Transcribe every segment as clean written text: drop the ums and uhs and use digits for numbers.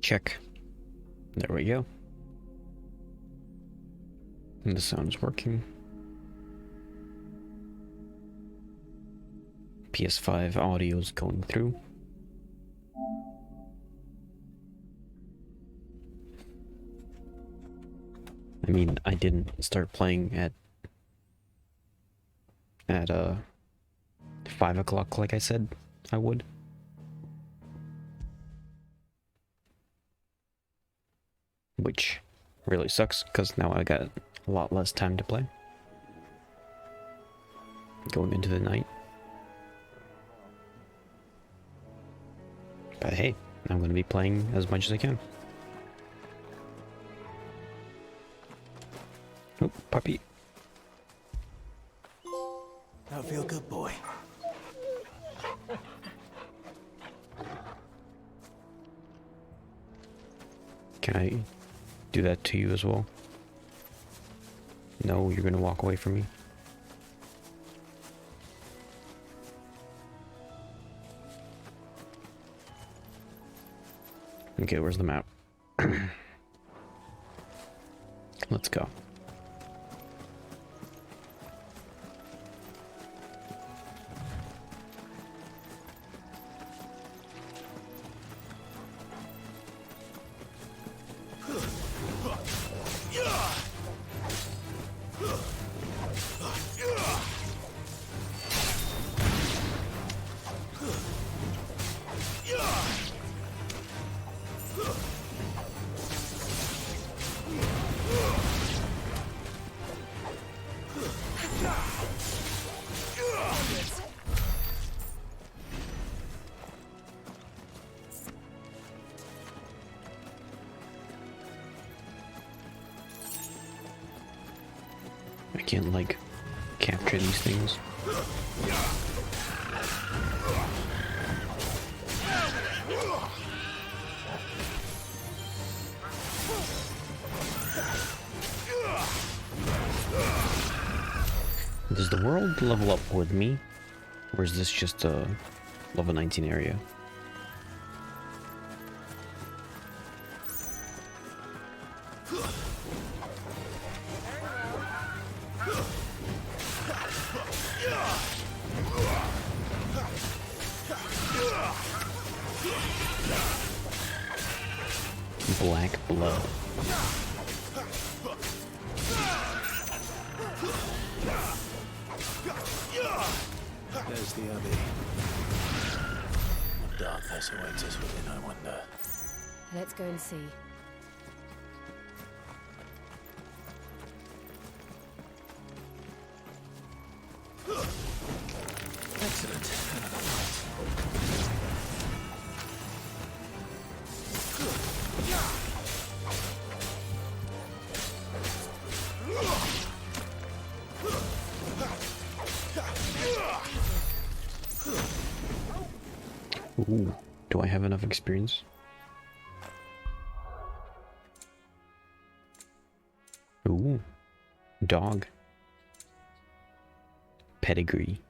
Check. There we go. And the sound's working. PS5 audio's going through. I mean, I didn't start playing at 5 o'clock like I said I would. Which really sucks, because now I got a lot less time to play. Going into the night. But hey, I'm going to be playing as much as I can. Oh, puppy. Don't feel good, boy. Can I do that to you as well? No, you're gonna walk away from me. Okay, where's the map? Let's go. I can't, like, capture these things. Does the world level up with me? Or is this just a level 19 area? Black blood. There's the Abbey. What darkness awaits us within, I wonder. Let's go and see. Excellent. Another fight. Ooh, do I have enough experience? Ooh, dog. Pedigree.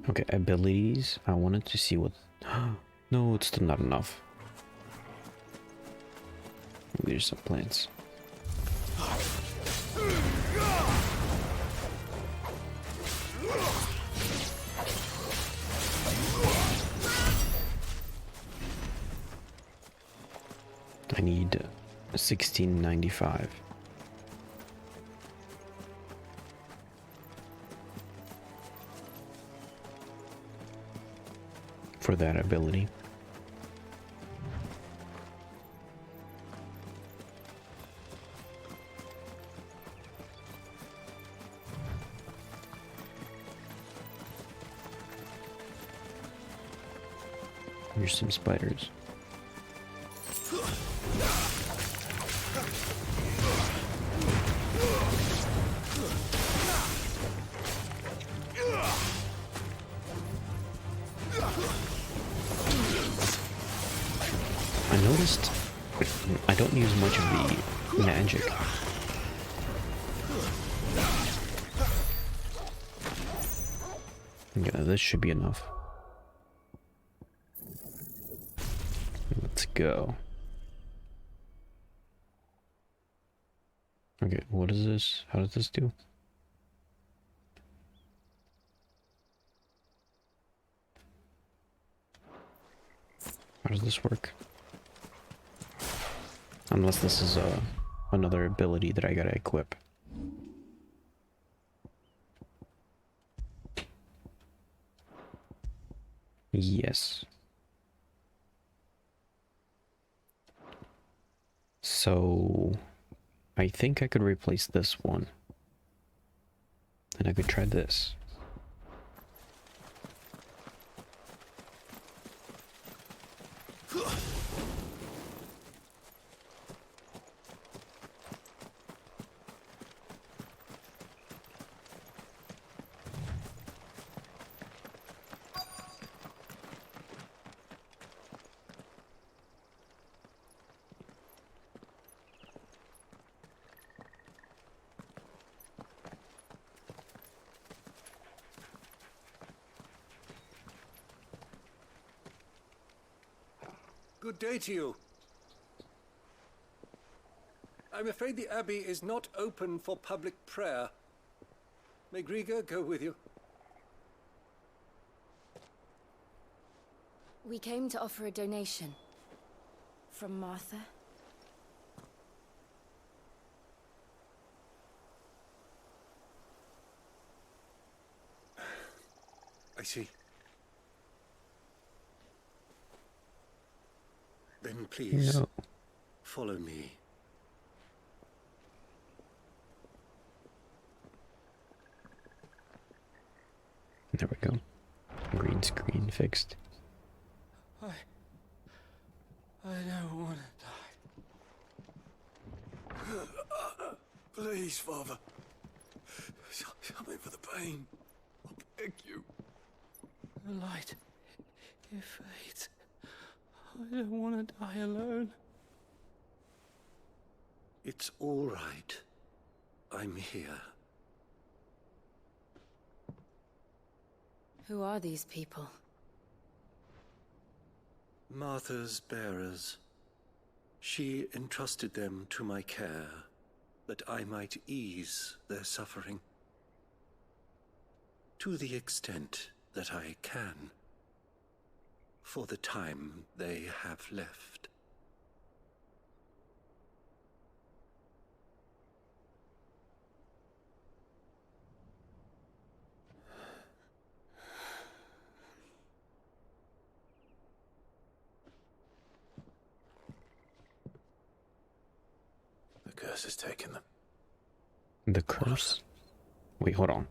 Okay, abilities. I wanted to see what... No, it's still not enough. There's some plants. I need 1695. For that ability. Here's some spiders. I noticed I don't use much of the magic. Yeah, this should be enough. let's go. Okay, what is this? How does this do? How does this work? Unless this is another ability that I gotta equip. Yes. So I think I could replace this one. And I could try this. Good day to you. I'm afraid the Abbey is not open for public prayer. May Griga go with you? We came to offer a donation. From Martha. I see. Then please, No. follow me. There we go. Green screen fixed. I don't want to die. Please, Father. Something for the pain. I beg you. The light. It fades. I don't want to die alone. It's all right. I'm here. Who are these people? Martha's bearers. She entrusted them to my care, that I might ease their suffering. To the extent that I can. For the time they have left. The curse has taken them. The curse? Wait, hold on.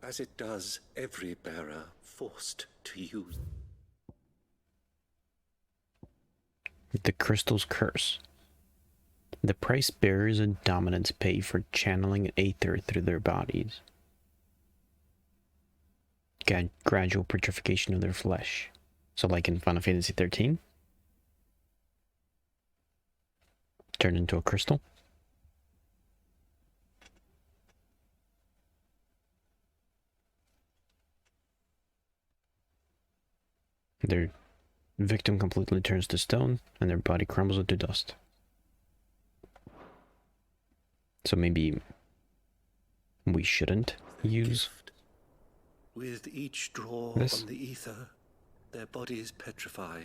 As it does every bearer forced to use. The crystal's curse. The price bearers and dominants pay for channeling aether through their bodies. Gradual putrefaction of their flesh. So like in Final Fantasy 13? Turn into a crystal? Their victim completely turns to stone, and their body crumbles into dust. So maybe we shouldn't use Gift. With each draw this? on the ether, their bodies petrify,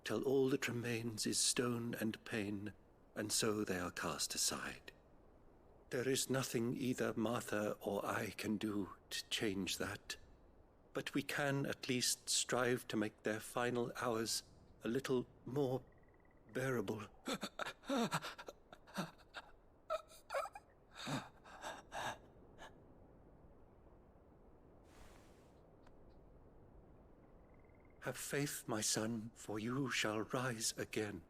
till all that remains is stone and pain, and so they are cast aside. There is nothing either Martha or I can do to change that. But we can at least strive to make their final hours a little more bearable. Have faith, my son, for you shall rise again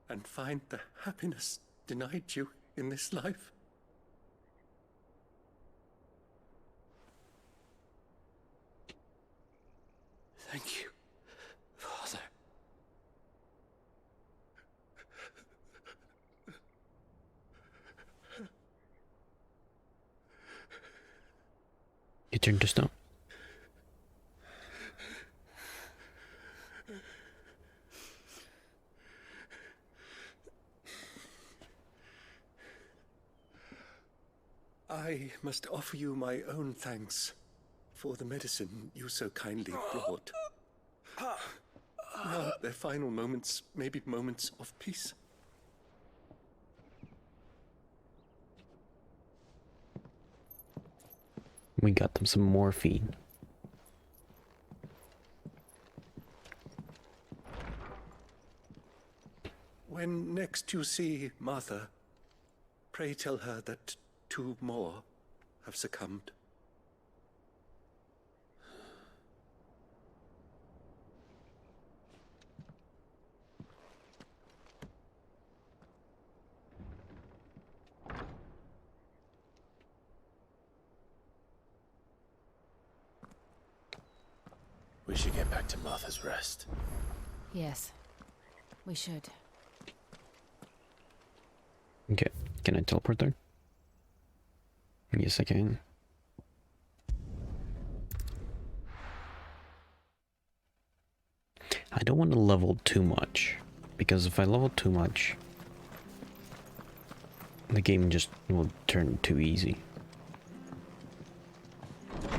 and find the happiness denied you in this life. Thank you, Father. You turn to stone. I must offer you my own thanks for the medicine you so kindly brought. Now, their final moments may be moments of peace. We got them some morphine. When next you see Martha, pray tell her that 2 more have succumbed. We should get back to Martha's Rest. Yes, we should. Okay, can I teleport there? Yes, I can. I don't want to level too much, because if I level too much, the game just will turn too easy.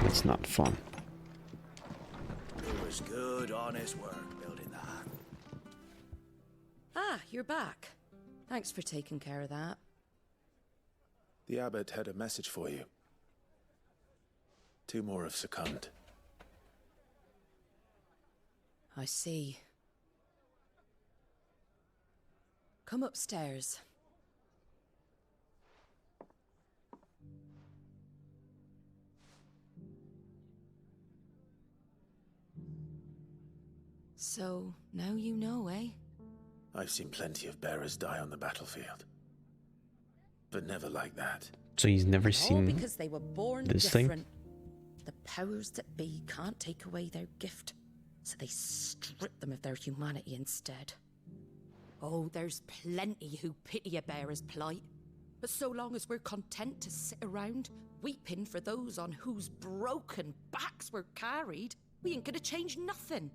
It's not fun. It was good, honest work building that. Ah, you're back. Thanks for taking care of that. The abbot had a message for you. 2 more have succumbed. I see. Come upstairs. So, now you know, eh? I've seen plenty of bearers die on the battlefield. But never like that. So he's never All seen because they were born this different. The powers that be can't take away their gift, so they strip them of their humanity instead. Oh, there's plenty who pity a bearer's plight. But so long as we're content to sit around, weeping for those on whose broken backs we're carried, we ain't gonna change nothing.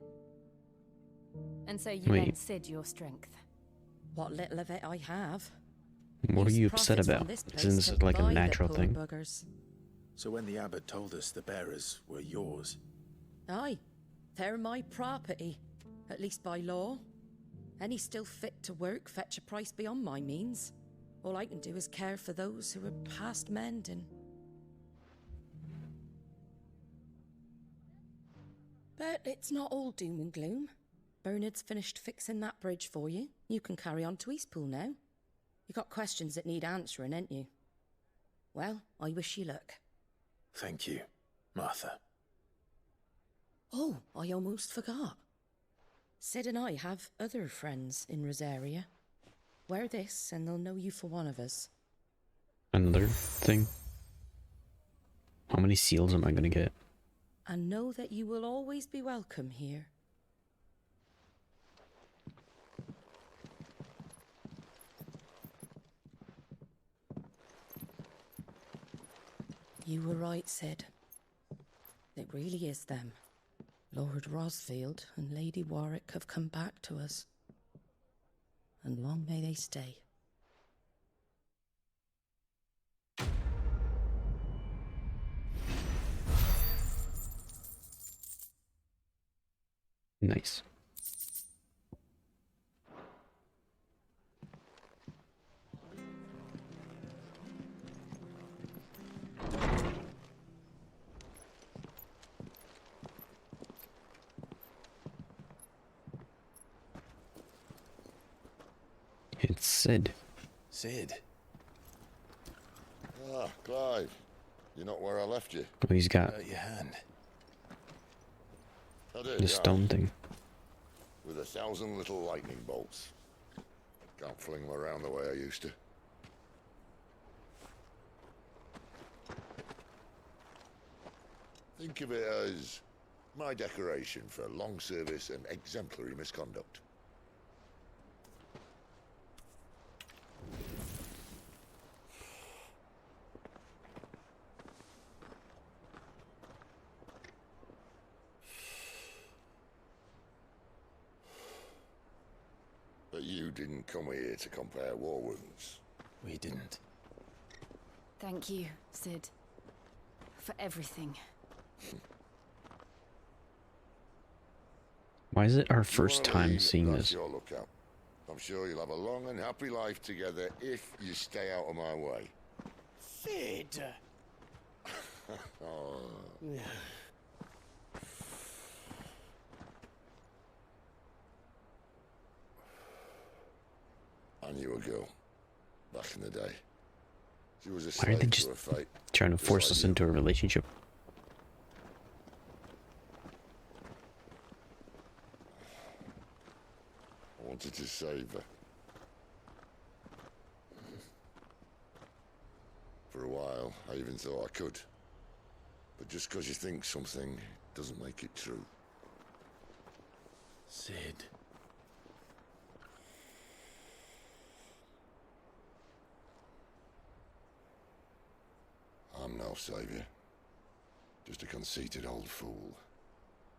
And so you Wait. lend Sid your strength? What little of it I have. What are Use you upset profits from about? this place Isn't this to like a buy the natural poor thing? buggers. So when the abbot told us the bearers were yours, Aye, they're my property, at least by law. Any still fit to work fetch a price beyond my means. All I can do is care for those who are past mending. But it's not all doom and gloom. Bernard's finished fixing that bridge for you. You can carry on to Eastpool now. You got questions that need answering, ain't you? Well, I wish you luck. thank you, Martha. Oh, I almost forgot. Sid and I have other friends in Rosaria. Wear this and they'll know you for one of us. Another thing. How many seals am I gonna get? And know that you will always be welcome here. You were right, Sid. It really is them. Lord Rosfield and Lady Warwick have come back to us. And long may they stay. Nice. It's Sid. Sid. Ah, Clive. You're not where I left you. Oh, he's got Hurt your hand. I did, the yeah. stone thing. With 1,000 little lightning bolts. Can't fling them around the way I used to. Think of it as my decoration for long service and exemplary misconduct. But you didn't come here to compare war wounds. We didn't. Thank you, Sid. For everything. Why is it our You first wanna time leave, seeing that's this? your lookout. I'm sure you'll have a long and happy life together if you stay out of my way. Sid! Oh. I knew a girl back in the day. She was a Why are they slave just to her fate. trying to just force like us you. into a relationship? I wanted to save her. For a while, I even thought I could. But just because you think something doesn't make it true. Sid. I'm no savior. Just a conceited old fool.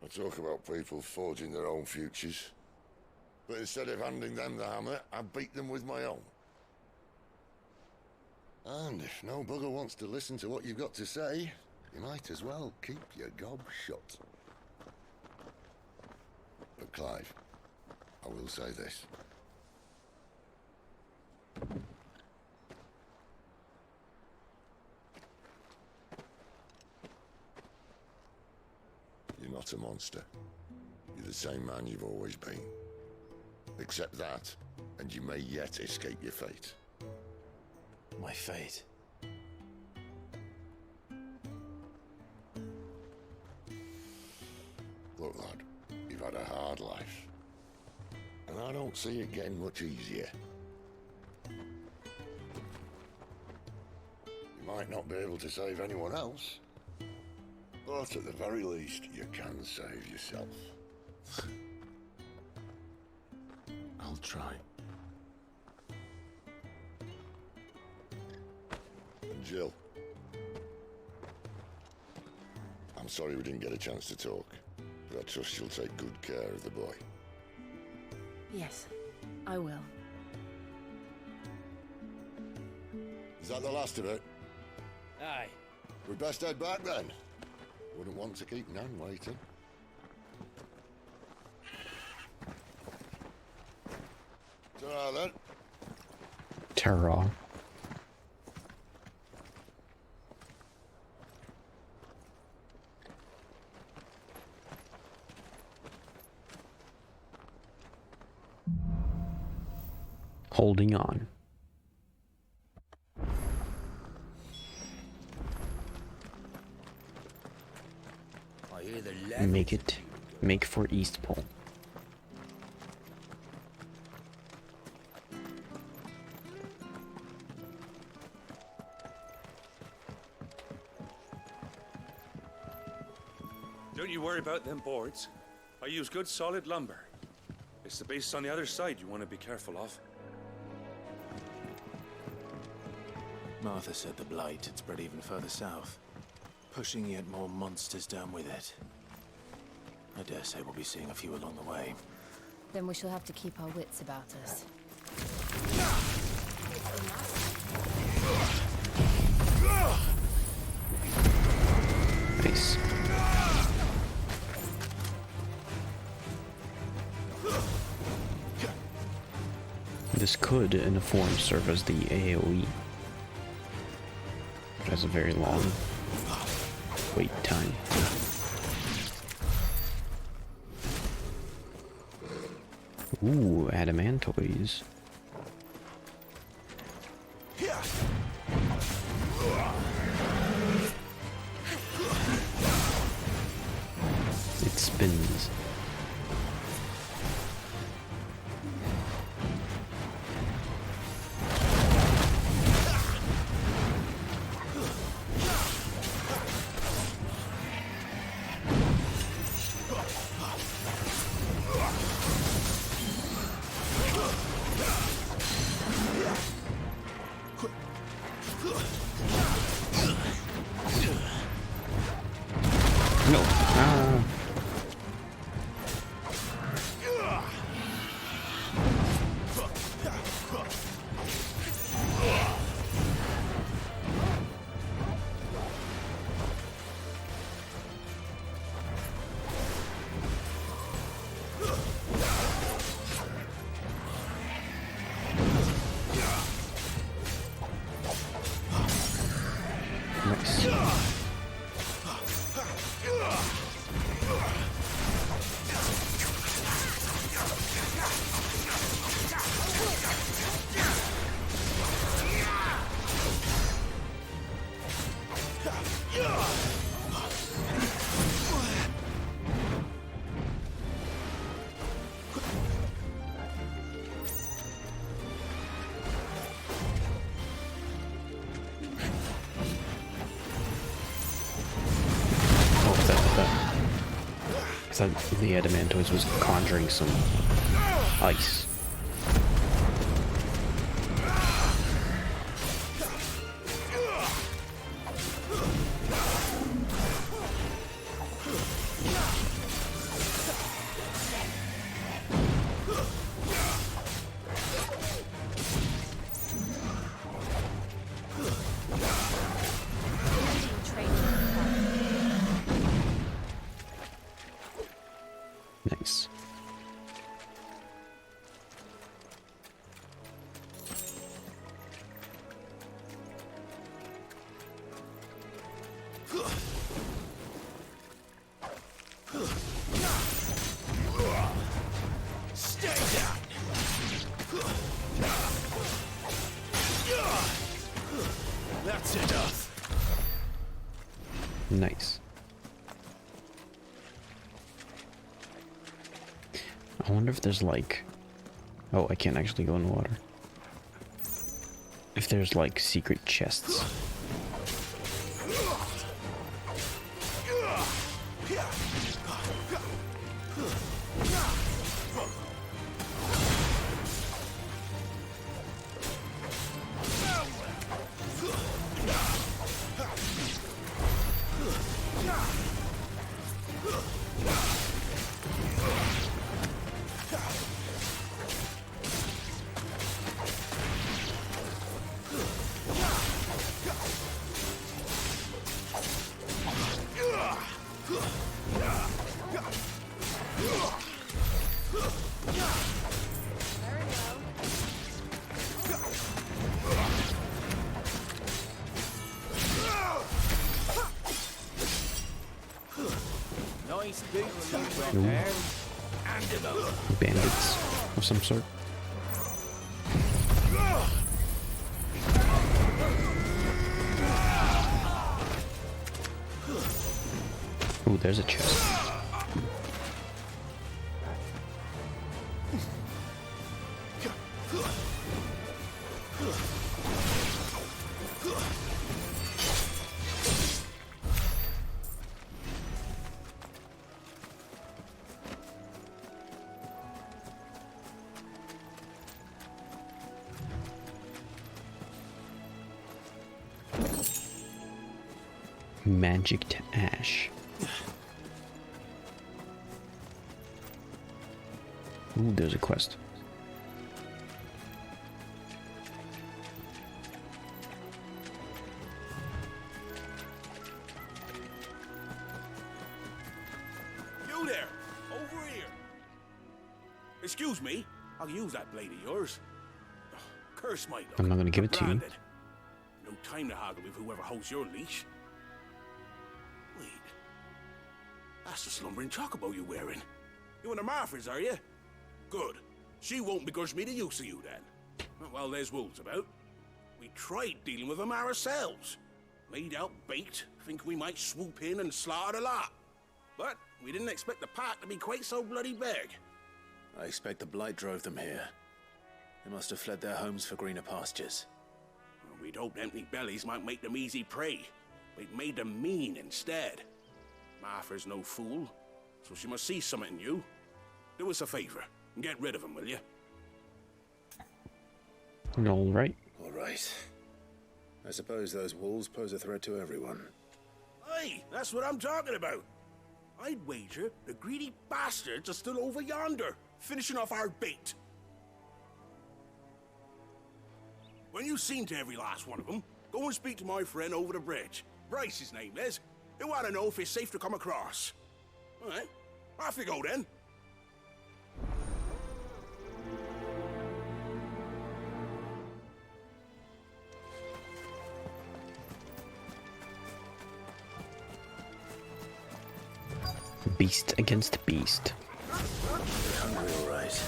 I talk about people forging their own futures. But instead of handing them the hammer, I beat them with my own. And if no bugger wants to listen to what you've got to say, you might as well keep your gob shut. But Clive, I will say this. You're not a monster. You're the same man you've always been. Accept that, and you may yet escape your fate. My fate. Look, lad, you've had a hard life. And I don't see it getting much easier. You might not be able to save anyone else, but at the very least, you can save yourself. I'll try. And Jill, I'm sorry we didn't get a chance to talk, but I trust she'll take good care of the boy. Yes, I will. Is that the last of it? Aye. We'd best head back then. Wouldn't want to keep Nan waiting. Ta-ra then. Ta-ra. Holding on. I hear the level. Make for East Pole. Don't you worry about them boards. I use good solid lumber. It's the base on the other side you want to be careful of. Martha said the blight had spread even further south, pushing yet more monsters down with it. I dare say we'll be seeing a few along the way. Then we shall have to keep our wits about us. Nice. This could, in a form, serve as the AoE. It has a very long wait time. Ooh, adamantoids. It spins. No. Ah. I thought the Adamantoids was conjuring some ice. Nice. Stay down. That's enough. Nice. I wonder if there's like... Oh, I can't actually go in the water. If there's like secret chests. Nice boots you got Ooh. there. And them over. Bandits of some sort. Ooh, there's a chest. Magicked ash. Ooh, there's a quest. You there! Over here! Excuse me, I'll use that blade of yours. Ugh, curse my luck. I'm not gonna give it to you. Branded. No time to haggle with whoever holds your leash. Wait. That's the slumbering chocobo you're wearing. You and the Marfors, are you? Good. She won't begrudge me the use of you then. Well, there's wolves about. We tried dealing with them ourselves. Laid out baked, think we might swoop in and slaughter the lot. But we didn't expect the pack to be quite so bloody big. I expect the blight drove them here. They must have fled their homes for greener pastures. Well, we'd hoped empty bellies might make them easy prey. We'd made them mean instead. Martha's no fool, so she must see something in you. Do us a favor and get rid of them, will you? All right. All right. I suppose those wolves pose a threat to everyone. Aye, that's what I'm talking about. I'd wager the greedy bastards are still over yonder, finishing off our bait. When you've seen to every last one of them, go and speak to my friend over the bridge. Bryce, his name is. He'll want to know if it's safe to come across. All right, off you go then. Beast against beast. Hungry, all right.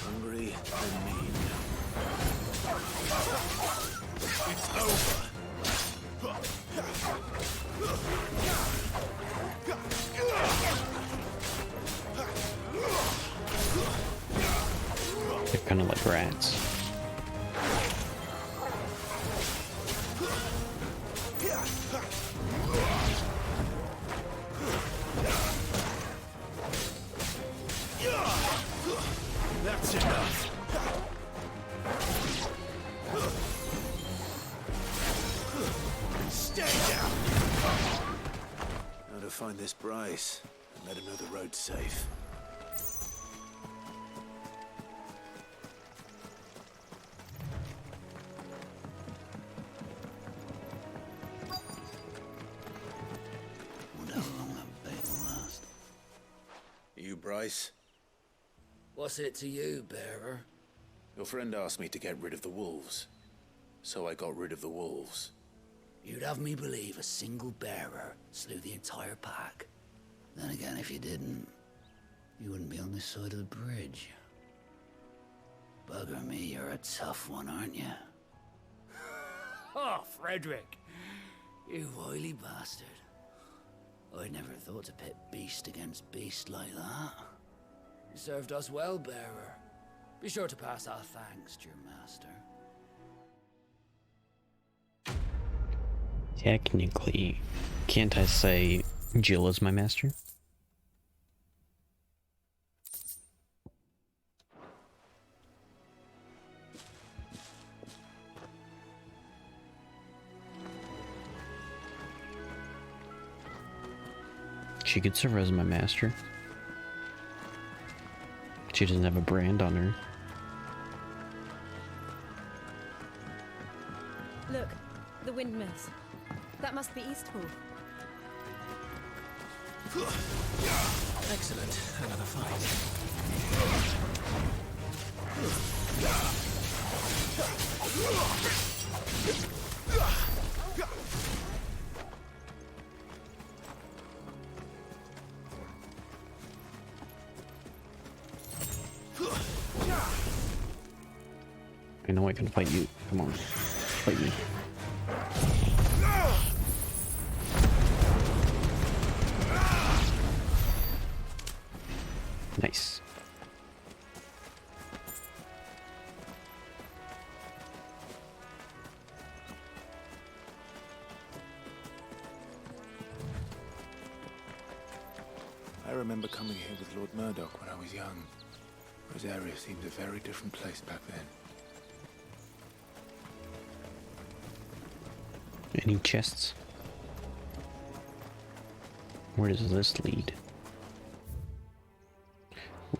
Hungry and mean. It's over. They're kind of like rats. That's enough. Stay down. Now to find this Bryce and let him know the road's safe. Wonder how long that bait will last. You, Bryce? What's it to you, bearer? Your friend asked me to get rid of the wolves. So I got rid of the wolves. You'd have me believe a single bearer slew the entire pack. Then again, if you didn't, you wouldn't be on this side of the bridge. Bugger me, you're a tough one, aren't you? Oh, Frederick! You wily bastard. I'd never thought to pit beast against beast like that. You served us well, bearer. Be sure to pass our thanks to your master. Technically, can't I say Jill is my master? She could serve as my master. She doesn't have a brand on her. Look, the windmills. That must be Eastpool. Excellent. Another fight. I know I can fight you. Come on. Fight me. Nice. I remember coming here with Lord Murdoch when I was young. Rosaria seemed a very different place back then. Any chests? Where does this lead?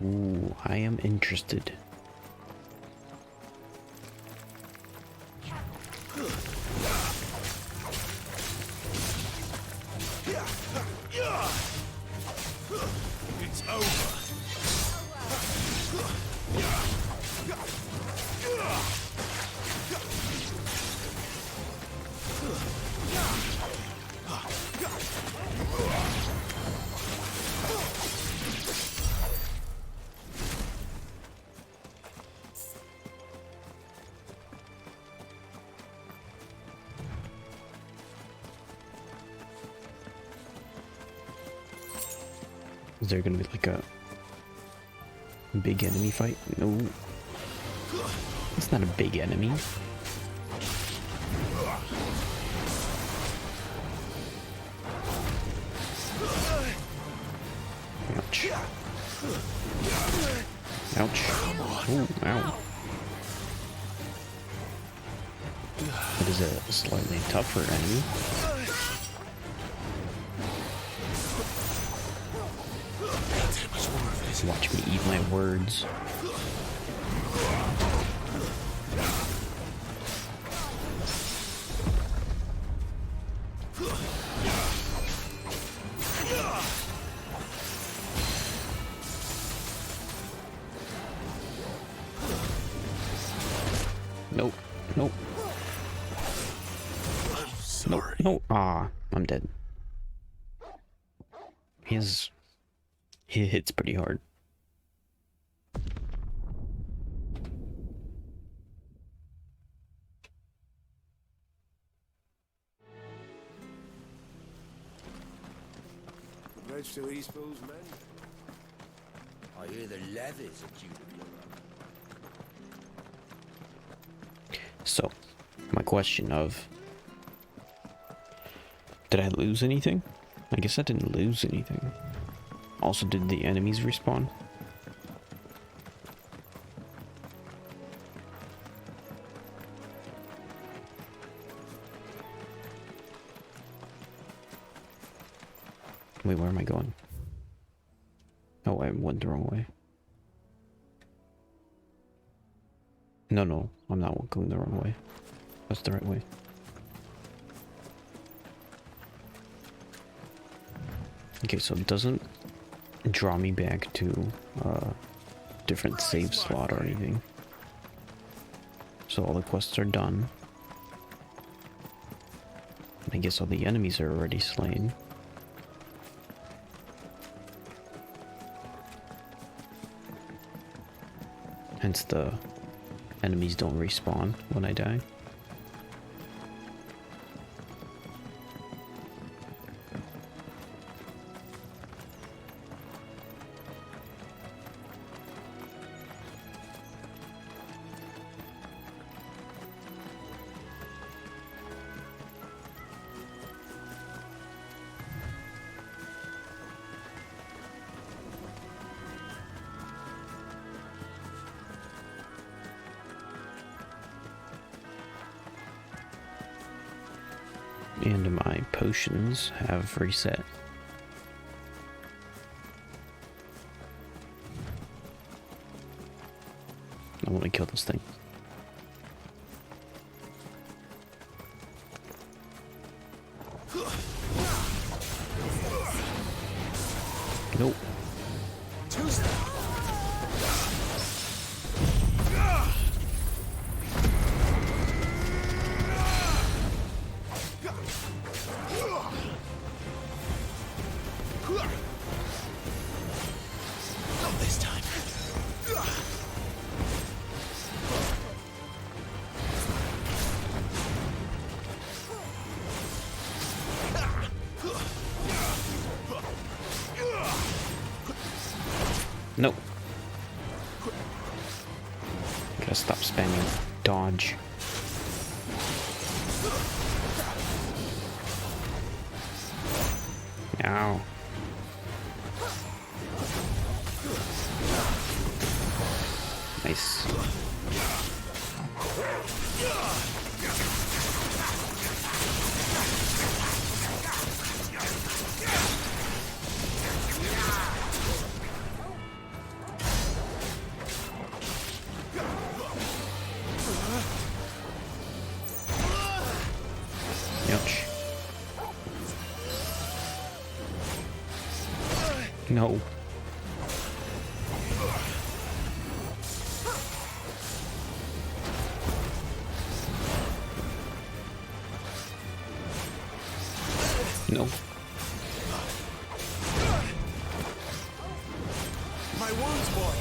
Ooh, I am interested. It's over. Is there gonna be like a big enemy fight? No. It's not a big enemy. Ouch. Ouch. Ooh, ow. That is a slightly tougher enemy. Watch me eat my words. Nope. Nope. I'm sorry. Nope. Ah, I'm dead. He hits pretty hard. The bridge to Eastpool's men. I hear the levies are due to be around. So, my question of... Did I lose anything? I guess I didn't lose anything. Also, did the enemies respawn? Wait, where am I going? Oh, I went the wrong way. No, no, I'm not going the wrong way. That's the right way. Okay, so it doesn't draw me back to different save slot or anything. So all the quests are done. I guess all the enemies are already slain. Hence the enemies don't respawn when I die. And my potions have reset. I want to kill this thing. Nope. Not this time. Nope. Gotta stop spamming dodge. Ow. Nice. Ouch. No. No. My wounds, boy.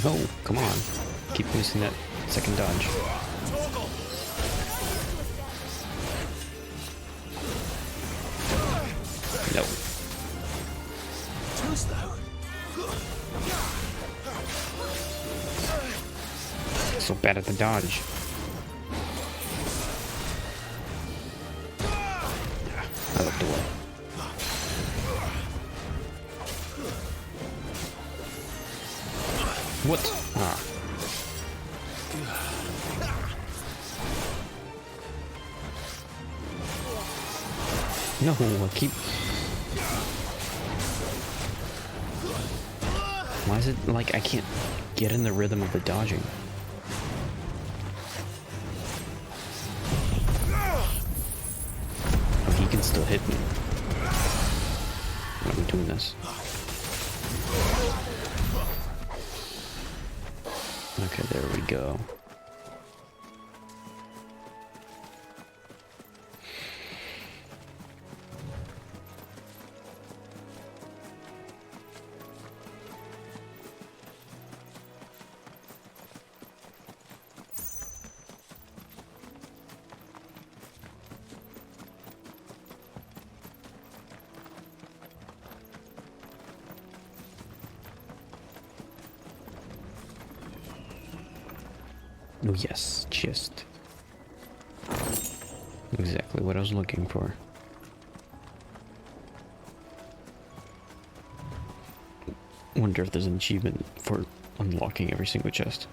No, come on. Keep missing that second dodge. No. Too slow. So bad at the dodge. I looked away. What? Ah. No, I keep... Why is it like I can't get in the rhythm of the dodging? Oh, he can still hit me when I'm doing this. Okay, there we go. Oh yes, chest. Exactly what I was looking for. Wonder if there's an achievement for unlocking every single chest.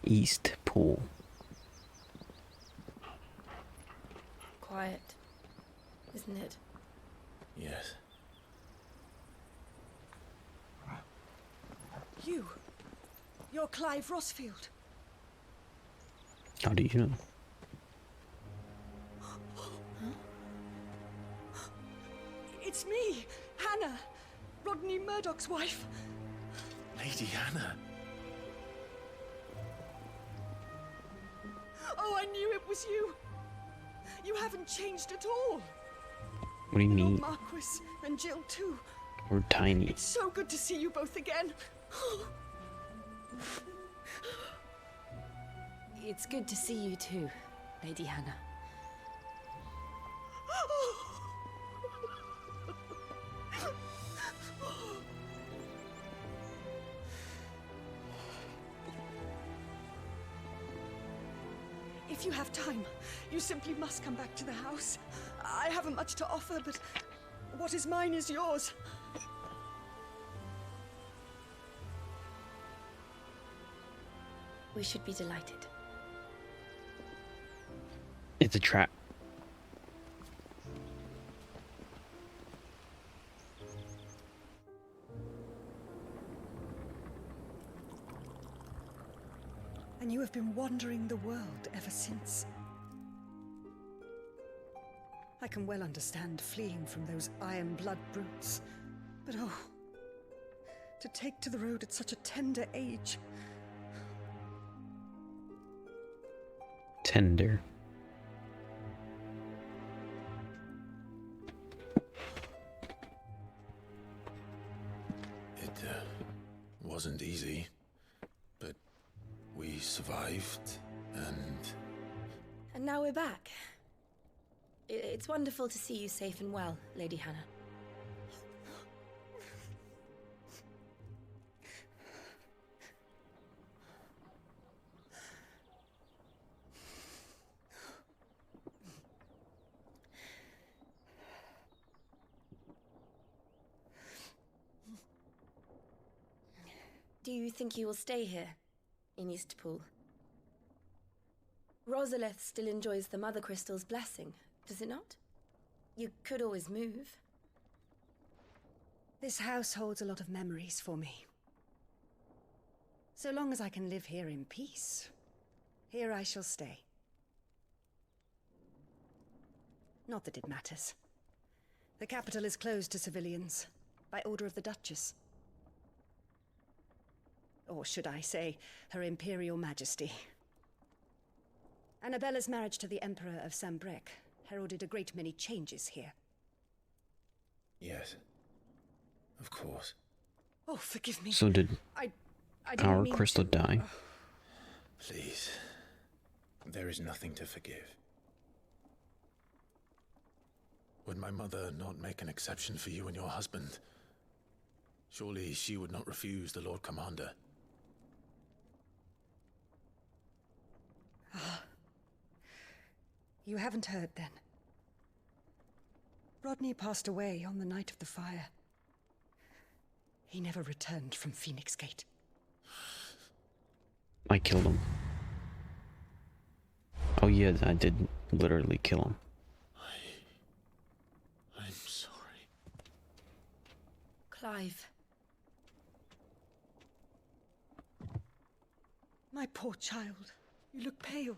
East Pool. Quiet, isn't it? Yes. You're Clive Rossfield. How do you know? It's me, Hannah, Rodney Murdoch's wife. Lady Hannah. Oh, I knew it was you. You haven't changed at all. What do you Lord mean? Marquis and Jill too. We're tiny. It's so good to see you both again. It's good to see you too, Lady Hannah. If you have time, you simply must come back to the house. I haven't much to offer, but what is mine is yours. We should be delighted. It's a trap. And you have been wandering the world ever since. I can well understand fleeing from those iron blood brutes. But oh, to take to the road at such a tender age. Tender. It wasn't easy, but we survived, and... And now we're back. It's wonderful to see you safe and well, Lady Hannah. Do you think you will stay here, in Eastpool? Rosalith still enjoys the Mother Crystal's blessing, does it not? You could always move. This house holds a lot of memories for me. So long as I can live here in peace, here I shall stay. Not that it matters. The capital is closed to civilians, by order of the Duchess. Or should I say, Her Imperial Majesty. Annabella's marriage to the Emperor of Sambrec heralded a great many changes here. Yes. Of course. Oh, forgive me. So did I didn't our mean crystal to... die? Please. There is nothing to forgive. Would my mother not make an exception for you and your husband? Surely she would not refuse the Lord Commander. You haven't heard, then. Rodney passed away on the night of the fire. He never returned from Phoenix Gate. I killed him. Oh yeah, I did literally kill him. I'm sorry. Clive. My poor child. You look pale.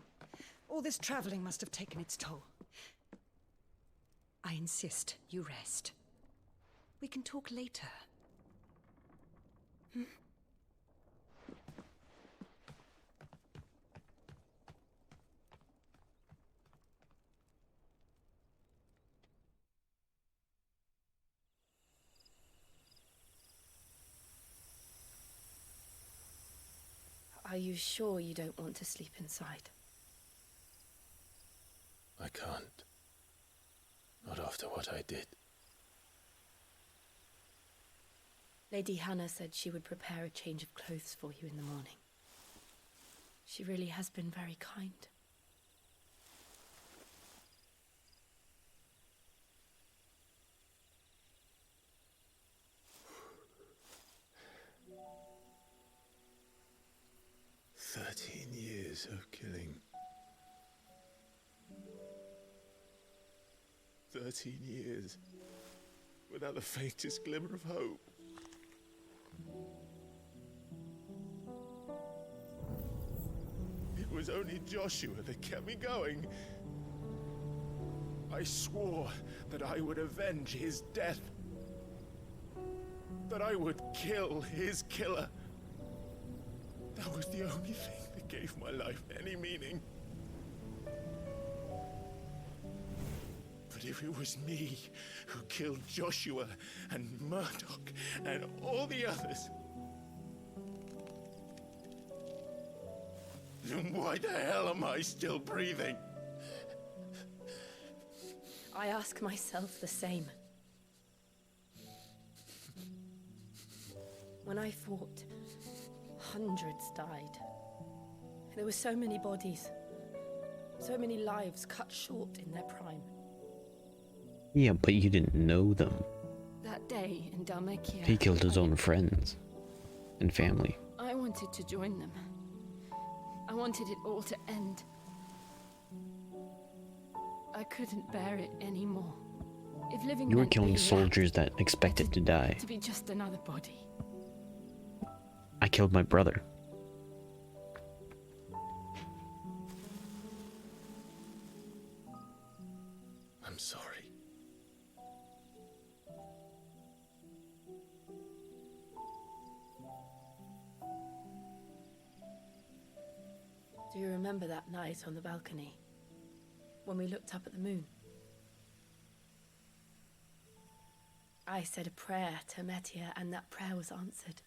All this traveling must have taken its toll. I insist you rest. We can talk later. Are you sure you don't want to sleep inside? I can't. Not after what I did. Lady Hannah said she would prepare a change of clothes for you in the morning. She really has been very kind. 13 years of killing. 13 years without the faintest glimmer of hope. It was only Joshua that kept me going. I swore that I would avenge his death. That I would kill his killer. That was the only thing that gave my life any meaning. But if it was me who killed Joshua and Murdoch and all the others, then why the hell am I still breathing? I ask myself the same. When I fought, hundreds died. There were so many bodies, so many lives cut short in their prime. Yeah, but you didn't know them. That day in Dalmekia, He killed his own friends and family. I wanted to join them. I wanted it all to end. I couldn't bear it anymore. If living You were meant killing being soldiers that expected to die. to be just another body. I killed my brother. I'm sorry. Do you remember that night on the balcony? When we looked up at the moon? I said a prayer to Metia, and that prayer was answered.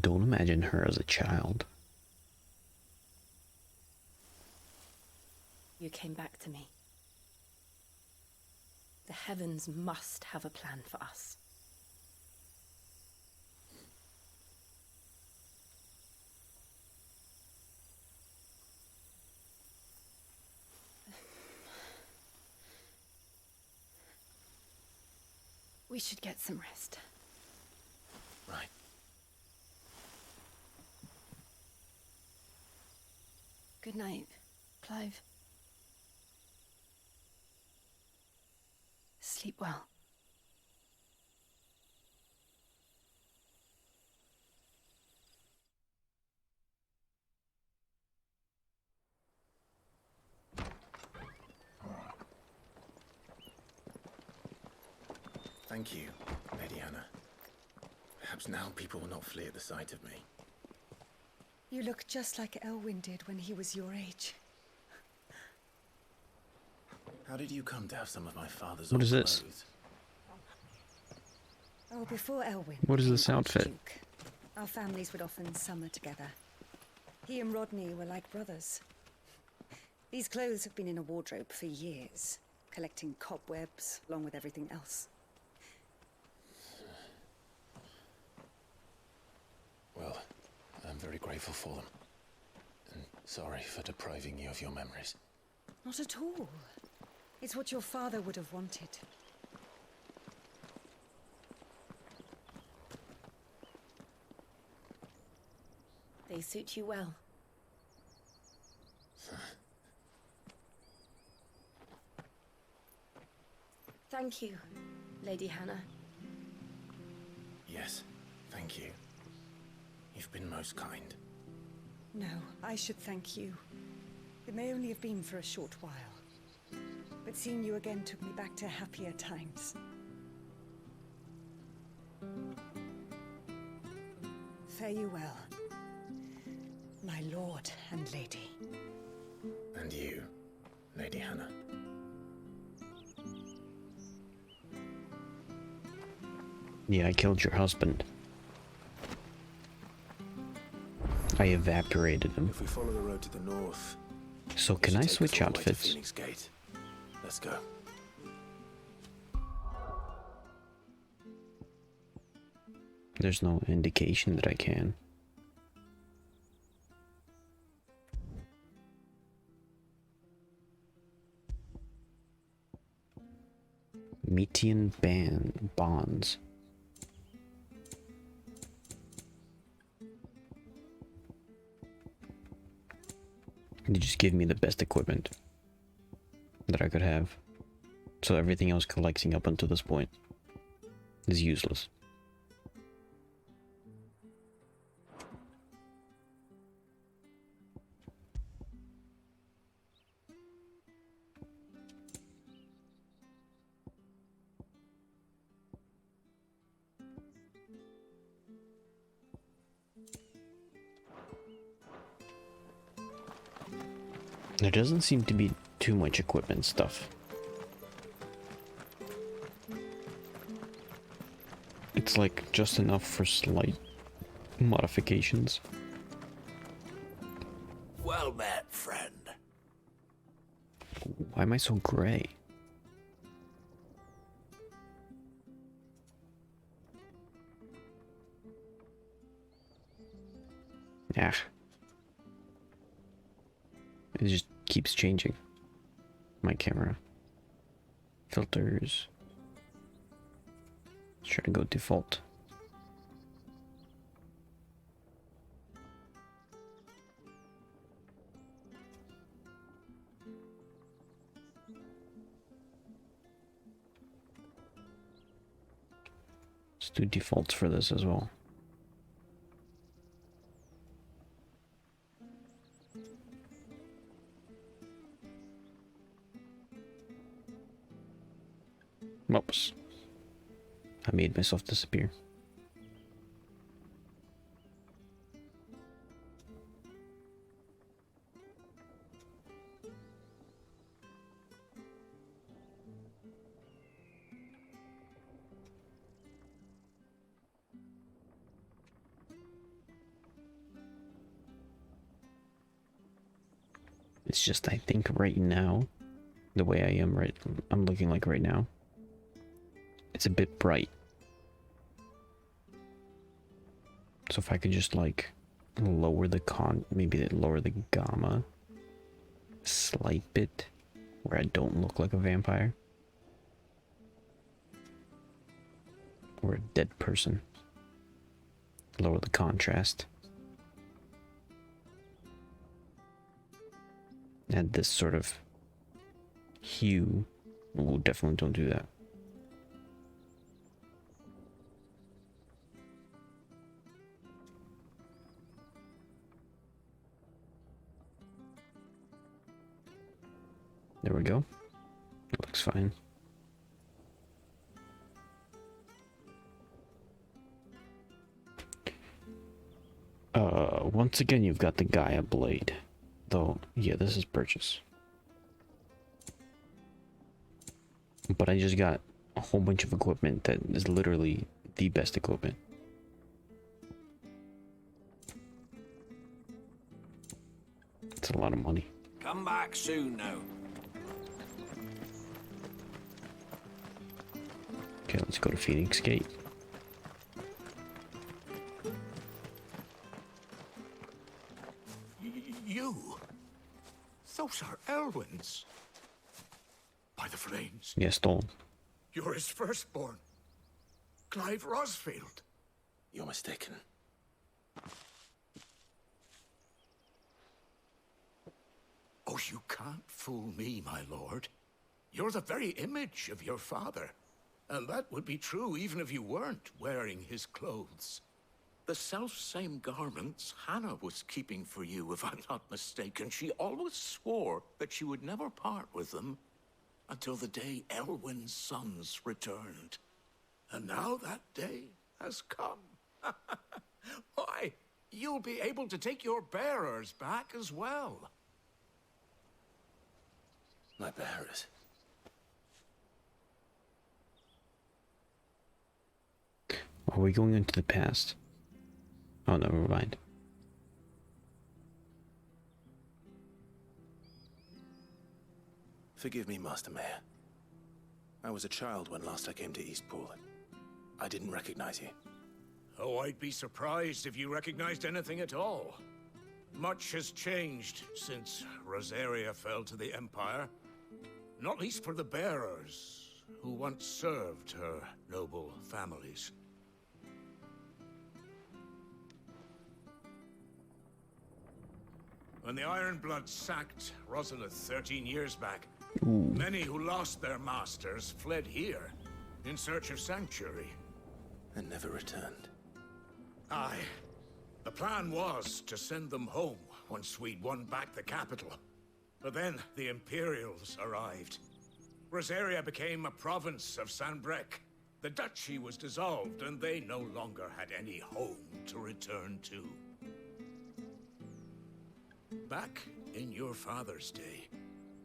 Don't imagine her as a child. You came back to me. The heavens must have a plan for us. We should get some rest. Right. Good night, Clive. Sleep well. Thank you, Lady Hannah. Perhaps now people will not flee at the sight of me. You look just like Elwyn did when he was your age. How did you come to have some of my father's What old is this? clothes? Oh, before Elwyn. What is became this outfit? Archduke, our families would often summer together. He and Rodney were like brothers. These clothes have been in a wardrobe for years, collecting cobwebs along with everything else. Well, I'm very grateful for them. And sorry for depriving you of your memories. Not at all. It's what your father would have wanted. They suit you well. Thank you, Lady Hannah. Yes, thank you. You've been most kind. No, I should thank you. It may only have been for a short while. But seeing you again took me back to happier times. Fare you well, my lord and lady. And you, Lady Hannah. Yeah, I killed your husband. I evaporated him. If we follow the road to the north, So it can should I take us switch all the way to outfits? Phoenix Gate. Let's go. There's no indication that I can. Metian bonds. They just give me the best equipment that I could have. So everything else collecting up until this point is useless. There doesn't seem to be too much equipment stuff. It's like just enough for slight modifications. Well met, friend. Why am I so gray? Yeah. It just keeps changing. My camera. Filters. Let's try to go default. Let's do defaults for this as well. Oops. I made myself disappear. It's just, I think right now, the way I'm looking like right now, it's a bit bright. So if I could just like lower the maybe lower the gamma a slight bit, where I don't look like a vampire. Or a dead person. Lower the contrast. Add this sort of hue. Oh, definitely don't do that. There we go. It looks fine. Once again, you've got the Gaia blade. Though, yeah, this is purchase. But I just got a whole bunch of equipment that is literally the best equipment. It's a lot of money. Come back soon now. Okay, let's go to Phoenix Gate. You? Those are Elwyn's. By the flames. Yeah, stolen. You're his firstborn. Clive Rosfield. You're mistaken. Oh, you can't fool me, my lord. You're the very image of your father. And that would be true even if you weren't wearing his clothes. The self-same garments Hannah was keeping for you, if I'm not mistaken. She always swore that she would never part with them until the day Elwyn's sons returned. And now that day has come. Why, you'll be able to take your bearers back as well. My bearers. Are we going into the past? Oh, never mind. Forgive me, Master Mayor. I was a child when last I came to Eastpool. I didn't recognize you. Oh, I'd be surprised if you recognized anything at all. Much has changed since Rosaria fell to the Empire. Not least for the bearers, who once served her noble families. When the Ironbloods sacked Rosalith 13 years back, many who lost their masters fled here in search of sanctuary. And never returned. Aye. The plan was to send them home once we'd won back the capital. But then the Imperials arrived. Rosaria became a province of Sanbreque. The duchy was dissolved, and they no longer had any home to return to. Back in your father's day,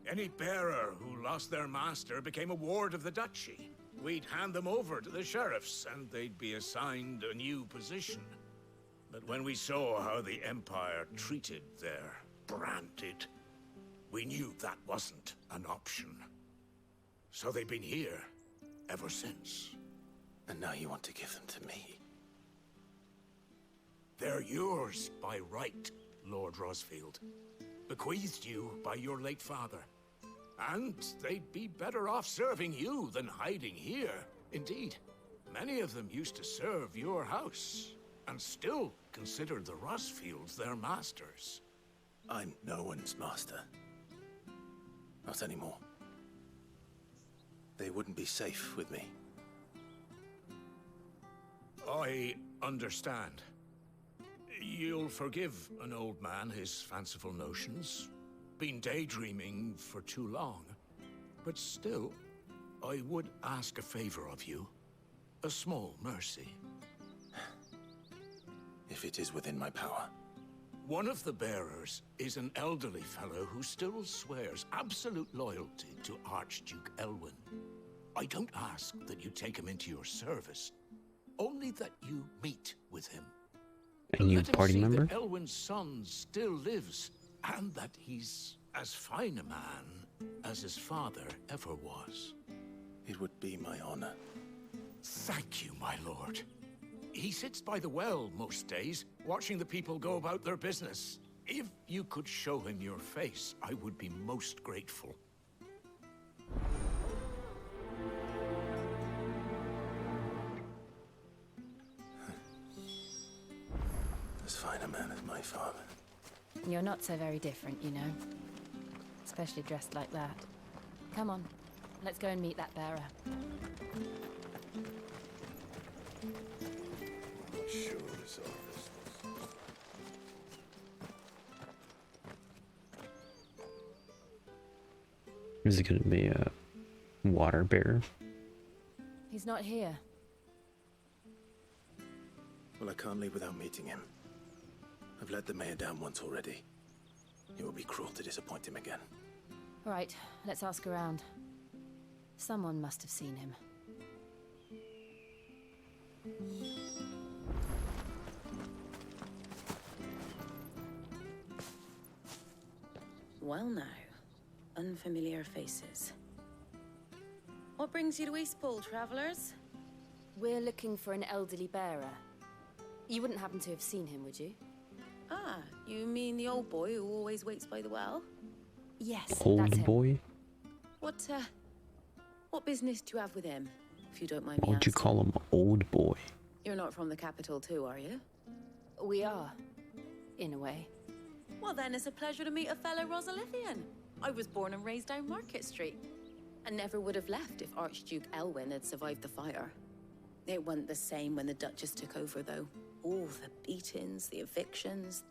any bearer who lost their master became a ward of the duchy. We'd hand them over to the sheriffs, and they'd be assigned a new position. But when we saw how the Empire treated their branded, we knew that wasn't an option. So they've been here ever since. And now you want to give them to me? They're yours by right, Lord Rosfield. Bequeathed you by your late father. And they'd be better off serving you than hiding here. Indeed, many of them used to serve your house, and still considered the Rosfields their masters. I'm no one's master. Not anymore. They wouldn't be safe with me. I understand. You'll forgive an old man his fanciful notions. Been daydreaming for too long. But still, I would ask a favor of you. A small mercy. If it is within my power. One of the bearers is an elderly fellow who still swears absolute loyalty to Archduke Elwyn. I don't ask that you take him into your service, only that you meet with him. A new Let him party see member? that Elwyn's son still lives, and that he's as fine a man as his father ever was. It would be my honor. Thank you, my lord. He sits by the well most days, watching the people go about their business. If you could show him your face, I would be most grateful. As fine a man as my father. You're not so very different, you know. Especially dressed like that. Come on, let's go and meet that bearer. Sure it's all this. Is it going to be a water bearer? He's not here. Well, I can't leave without meeting him. I've let the mayor down once already. It would be cruel to disappoint him again. All right, let's ask around. Someone must have seen him. Well now, unfamiliar faces. What brings you to Eastpool, travellers? We're looking for an elderly bearer. You wouldn't happen to have seen him, would you? Ah, you mean the old boy who always waits by the well? Yes, that's Old him. boy? What business do you have with him, if you don't mind me Why would you asking? call him old boy? You're not from the capital too, are you? We are, in a way. Well then, it's a pleasure to meet a fellow Rosalithian. I was born and raised down Market Street, and never would have left if Archduke Elwyn had survived the fire. It wasn't the same when the Duchess took over, though. All the beatings, the evictions,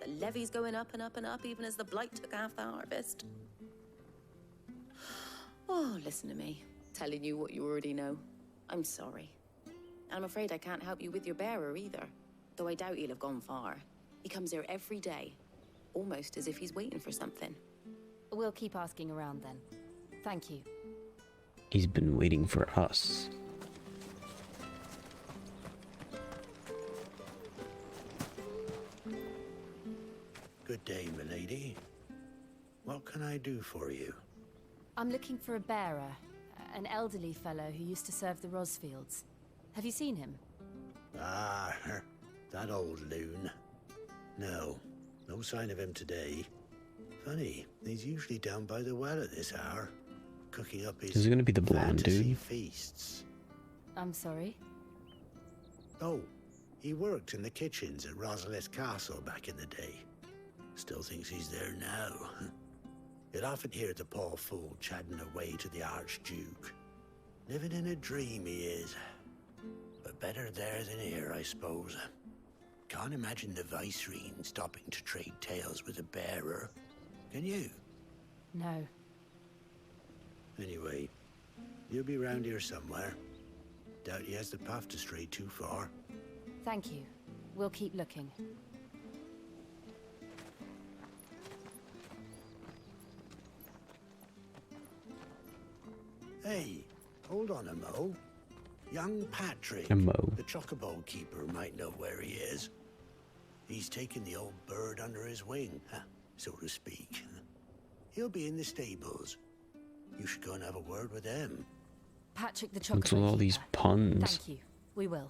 the levies going up and up and up, even as the blight took half the harvest. Oh, listen to me, telling you what you already know. I'm sorry. I'm afraid I can't help you with your bearer either, though I doubt he'll have gone far. He comes here every day, almost as if he's waiting for something. We'll keep asking around then. Thank you. He's been waiting for us. Good day, milady. What can I do for you? I'm looking for a bearer, an elderly fellow who used to serve the Rosfields. Have you seen him? Ah, that old loon. No sign of him today. Funny, he's usually down by the well at this hour. cooking up his Is it gonna be the blonde fantasy dude? feasts. I'm sorry? Oh, he worked in the kitchens at Rosalith Castle back in the day. Still thinks he's there now. You'd often hear the poor fool chatting away to the Archduke. Living in a dream he is. But better there than here, I suppose. Can't imagine the Viceroy stopping to trade tales with a bearer. Can you? No. Anyway, you'll be round here somewhere. Doubt he has the path to stray too far. Thank you. We'll keep looking. Hey, hold on a mo. Young Patrick, A mo. the chocobo keeper, might know where he is. He's taken the old bird under his wing, so to speak. He'll be in the stables. You should go and have a word with them. Patrick the What's with all these Chocobo puns? Thank you. We will.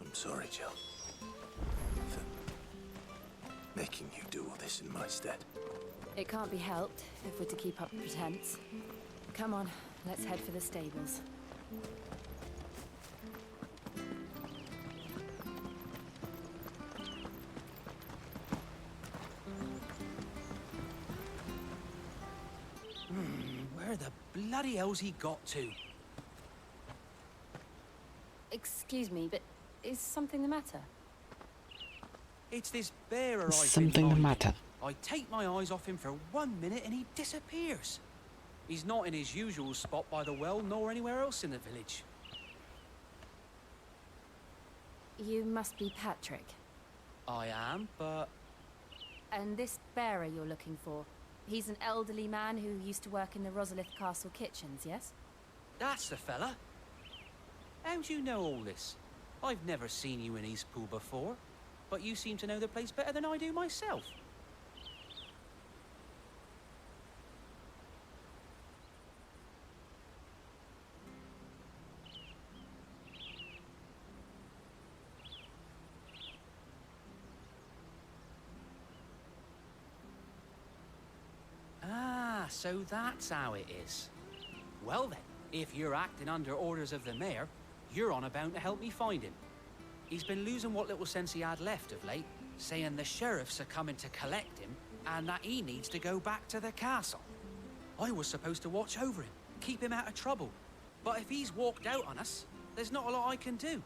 I'm sorry, Jill. For making you do all this in my stead. It can't be helped if we're to keep up pretense. Come on, let's head for the stables. Where the bloody hell's he got to? Excuse me, but is something the matter? It's this bearer Is I've something been the hiding. matter? I take my eyes off him for 1 minute and he disappears. He's not in his usual spot by the well, nor anywhere else in the village. You must be Patrick. I am, but And this bearer you're looking for, he's an elderly man who used to work in the Rosalith Castle kitchens, yes? that's the fella. How do you know all this? I've never seen you in Eastpool before, but you seem to know the place better than I do myself. Ah, so that's how it is. Well then, if you're acting under orders of the mayor, you're on about to help me find him. He's been losing what little sense he had left of late, saying the sheriffs are coming to collect him and that he needs to go back to the castle. I was supposed to watch over him, keep him out of trouble. But if he's walked out on us, there's not a lot I can do.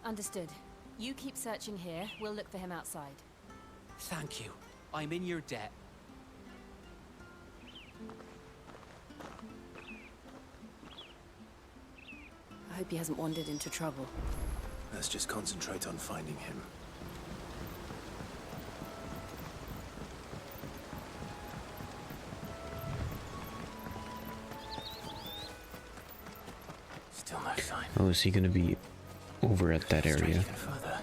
Understood. You keep searching here, we'll look for him outside. Thank you. I'm in your debt. I hope he hasn't wandered into trouble. Let's just concentrate on finding him. Still no sign. Oh, is he gonna be over at that Straight area? even further.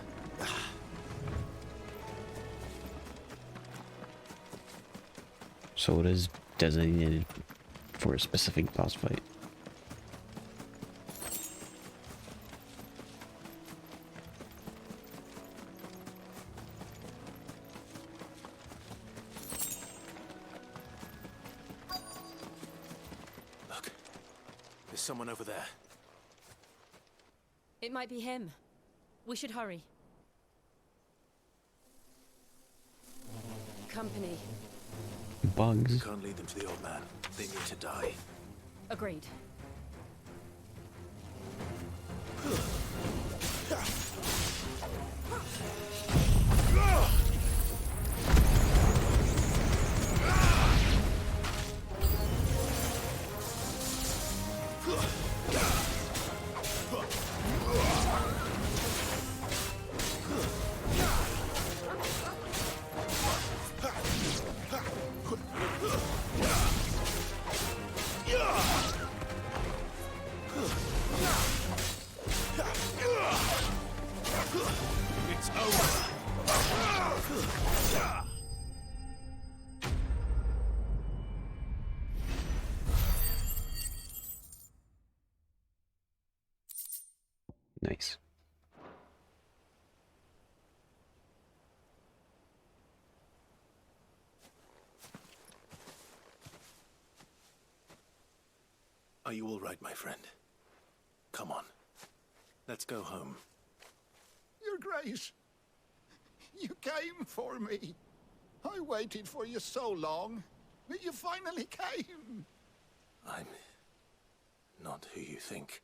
So it is designated for a specific boss fight. Look, there's someone over there. It might be him. We should hurry. Company. Bugs. Can't lead them to the old man. They need to die. Agreed. It's over. Nice. Are you all right, my friend? Come on. Let's go home. Your Grace, you came for me. I waited for you so long, but you finally came. I'm not who you think.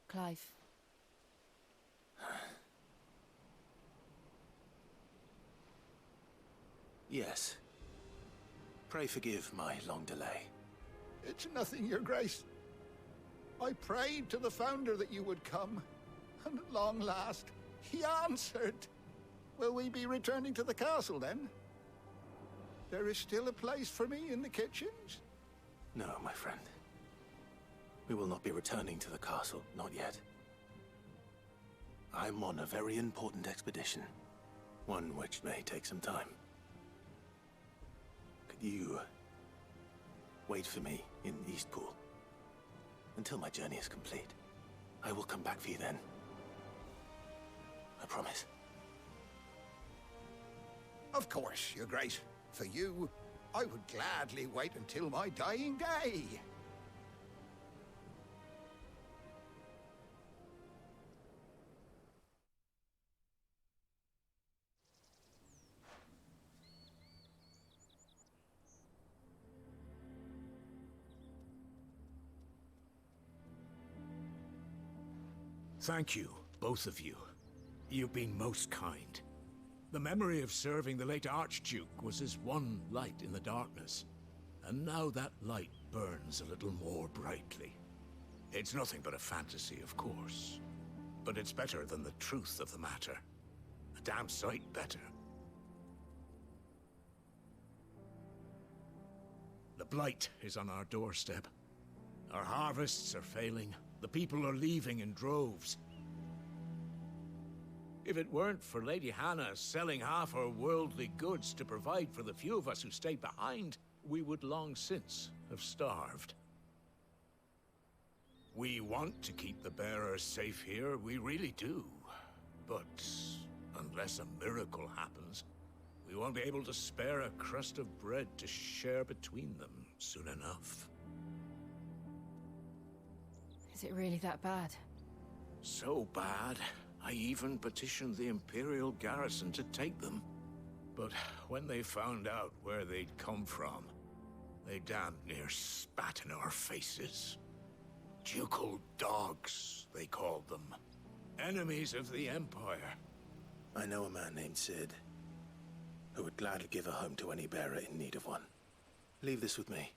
Clive. Yes. Pray forgive my long delay. It's nothing, Your Grace. I prayed to the Founder that you would come, and at long last, he answered. Will we be returning to the castle, then? There is still a place for me in the kitchens? No, my friend. We will not be returning to the castle, not yet. I'm on a very important expedition, one which may take some time. Could you wait for me in Eastpool until my journey is complete? I will come back for you then. I promise. Of course, Your Grace. For you, I would gladly wait until my dying day. Thank you, both of you. You've been most kind. The memory of serving the late Archduke was as one light in the darkness, and now that light burns a little more brightly. It's nothing but a fantasy, of course, but it's better than the truth of the matter. A damn sight better. The blight is on our doorstep. Our harvests are failing. The people are leaving in droves. If it weren't for Lady Hannah selling half her worldly goods to provide for the few of us who stayed behind, we would long since have starved. We want to keep the bearers safe here, we really do. But unless a miracle happens, we won't be able to spare a crust of bread to share between them soon enough. Is it really that bad? So bad, I even petitioned the Imperial garrison to take them. But when they found out where they'd come from, they damn near spat in our faces. Ducal dogs, they called them. Enemies of the Empire. I know a man named Sid, who would gladly give a home to any bearer in need of one. Leave this with me.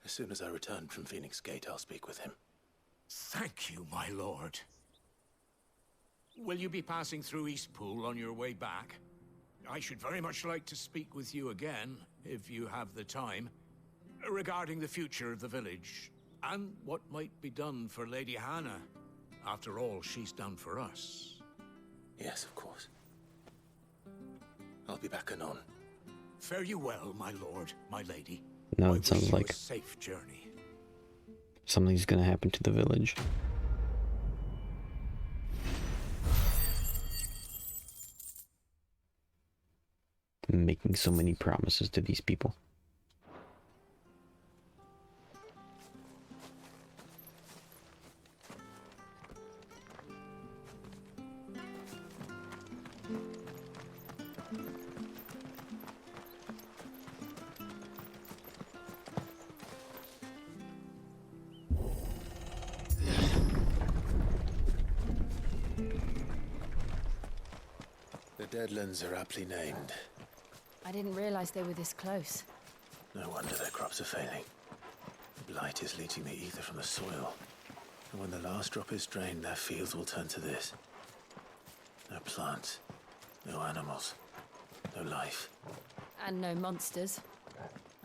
As soon as I return from Phoenix Gate, I'll speak with him. Thank you, my lord. Will you be passing through Eastpool on your way back? I should very much like to speak with you again, if you have the time, regarding the future of the village, and what might be done for Lady Hannah. After all, she's done for us. Yes, of course. I'll be back anon. Fare you well, my lord, my lady. No, I it sounds wish you like a safe journey. something's gonna happen to the village. Making so many promises to these people. The Deadlands are aptly named. I didn't realize they were this close. No wonder their crops are failing. The blight is leaching the ether from the soil. And when the last drop is drained, their fields will turn to this. No plants, no animals, no life. And no monsters.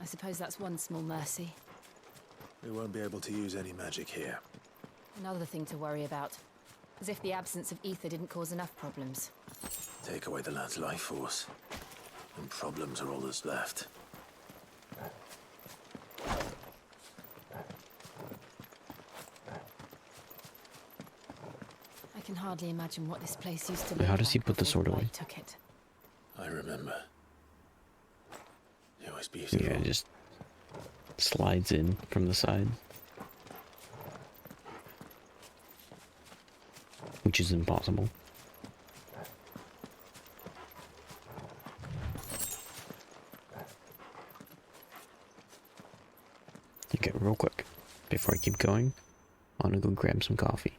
I suppose that's one small mercy. We won't be able to use any magic here. Another thing to worry about. As if the absence of ether didn't cause enough problems. Take away the lad's life force, and problems are all that's left. I can hardly imagine what this place used to look How does he like put the before sword away? blight took it. I remember. It was beautiful. Yeah, just slides in from the side. Which is impossible. Okay, real quick. Before I keep going, I'm gonna go grab some coffee.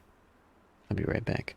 I'll be right back.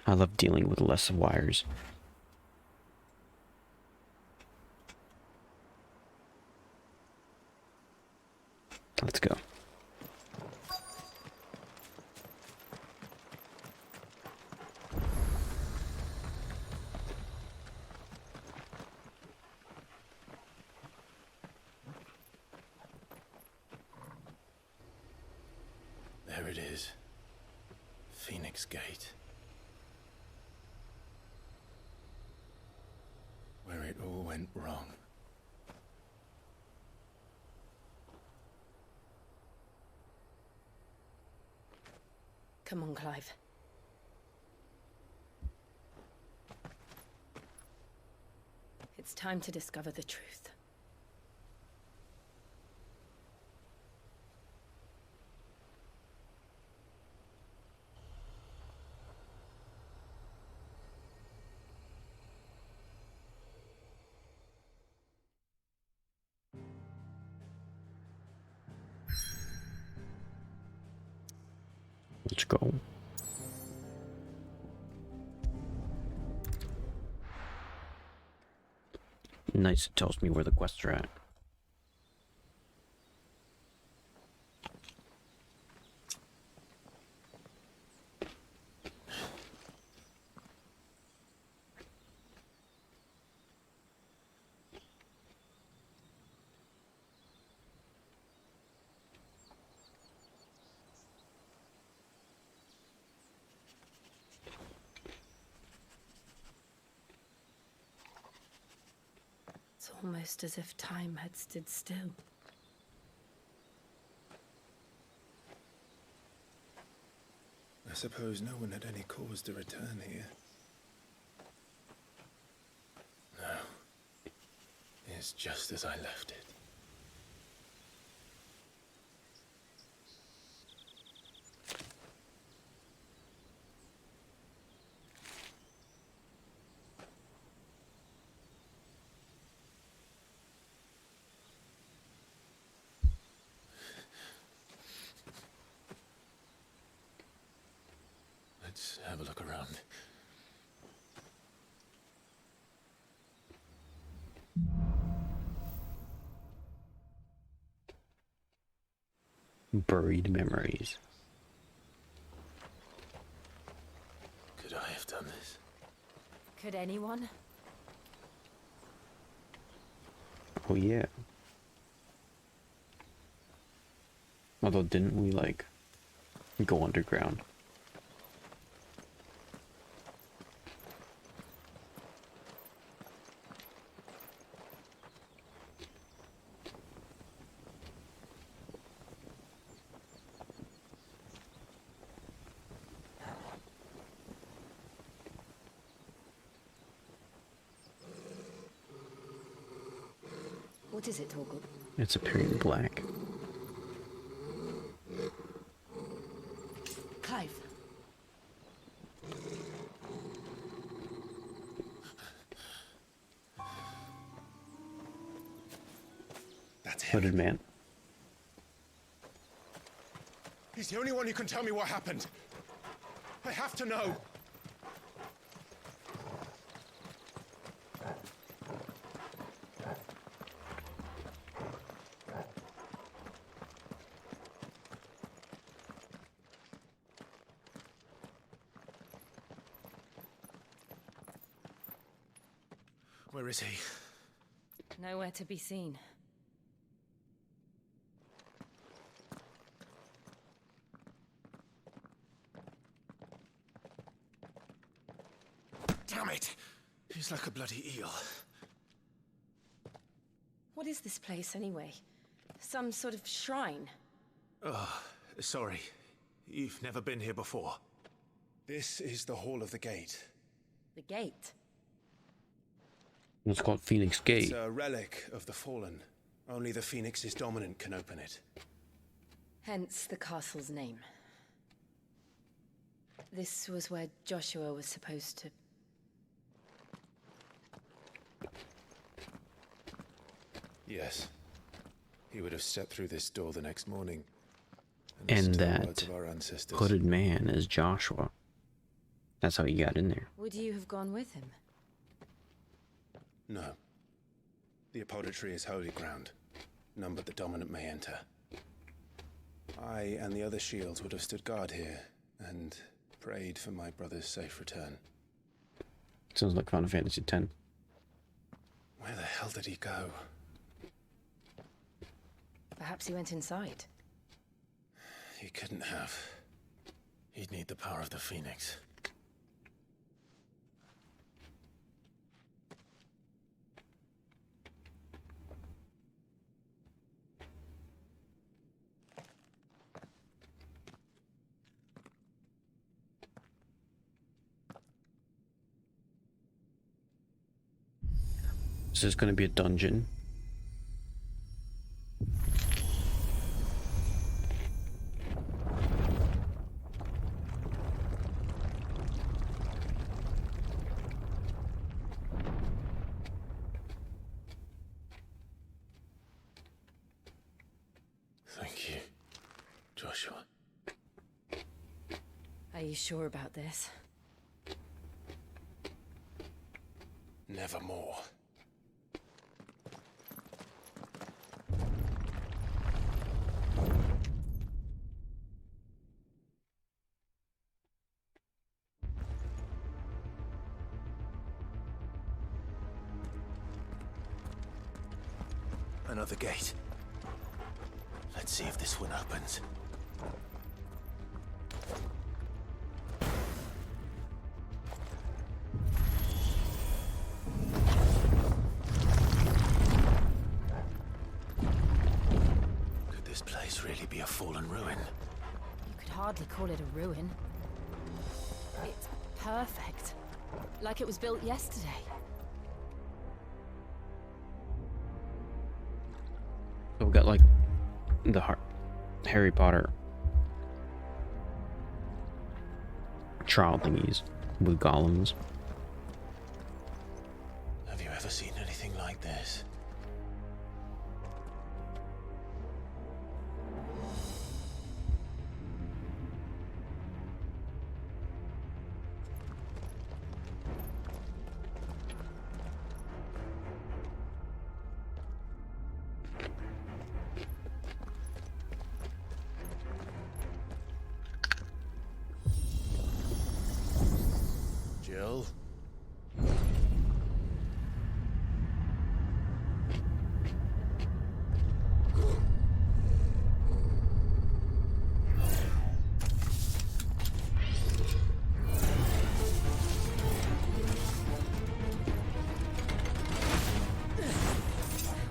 I love dealing with less wires. Let's go. There it is. Phoenix Gate. Where it all went wrong. Come on, Clive. It's time to discover the truth. Let's go. Nice, it tells me where the quests are at. It's almost as if time had stood still. I suppose no one had any cause to return here. No. It's just as I left it. Let's have a look around. Buried memories. Could I have done this? Could anyone? Oh yeah. Although didn't we like go underground? What is it, Torgal? It's appearing black. Clive. That's him. Hooded man. He's the only one who can tell me what happened. I have to know. Where is he? Nowhere to be seen. Damn it! He's like a bloody eel. What is this place, anyway? Some sort of shrine? Oh, sorry. You've never been here before. This is the Hall of the Gate. The gate? It's called Phoenix Gate. It's a relic of the Fallen. Only the Phoenix's dominant can open it. Hence the castle's name. This was where Joshua was supposed to... Yes. He would have stepped through this door the next morning. And listened to the that words of our ancestors. hooded man is Joshua. That's how he got in there. Would you have gone with him? No. The apodatory is holy ground. None but the dominant may enter. I and the other shields would have stood guard here and prayed for my brother's safe return. Sounds like Final Fantasy X. Where the hell did he go? Perhaps he went inside. He couldn't have. He'd need the power of the Phoenix. Is this going to be a dungeon? Thank you, Joshua. Are you sure about this? Nevermore. Another gate. Let's see if this one opens. Could this place really be a fallen ruin? You could hardly call it a ruin. It's perfect. Like it was built yesterday. So we got like the Harry Potter trial thingies with golems. Have you ever seen anything like this? Jill?